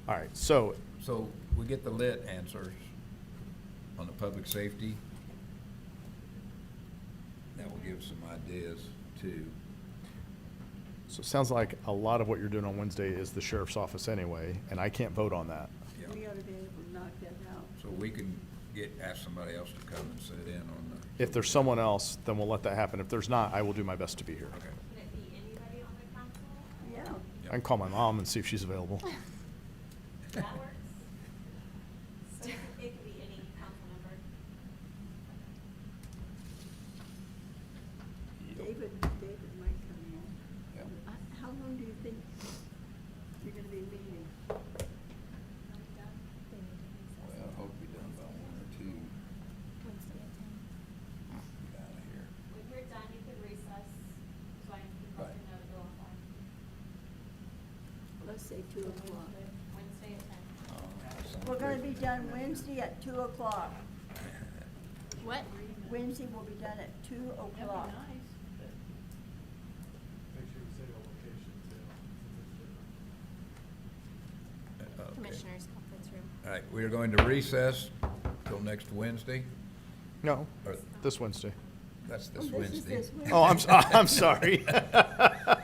All right, so So we get the lit answers on the public safety. That will give some ideas too. it sounds like a lot of what you're doing on Wednesday is the sheriff's office anyway, and I can't vote on that. Yeah. We ought to be able to knock that out. So we can ask somebody else to come and sit in on the. If there's someone else, then we'll let that happen. If there's not, I will do my best to be here. Okay. Can it be anybody on the council? Yeah. I can call my mom and see if she's available. That works. So it could be any council member. David might come in. Yeah. How long do you think you're gonna be meeting? Well, I hope to be done by 1 or 2. Wednesday at 10. Get out of here. When you're done, you can recess, so I can people Right. to know to go offline. Let's say 2 o'clock. Wednesday at 10. Oh, that sounds We're gonna great. be done Wednesday at 2 o'clock. What? Wednesday will be done at 2 That'd o'clock. be nice, but Make sure you say the location Okay. Commissioners conference room. All right, we are going to recess till next Wednesday. No, Or this Wednesday. that's Oh, this Wednesday. this Oh, I'm sorry. At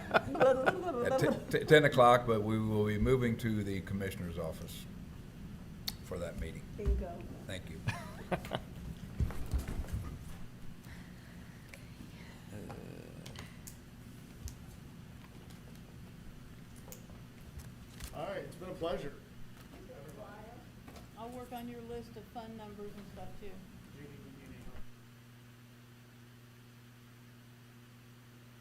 10 o'clock, but we will be moving to the commissioner's office for that meeting. Bingo. Thank you. All right, it's been a pleasure. I'll work on your list of fund numbers and stuff too.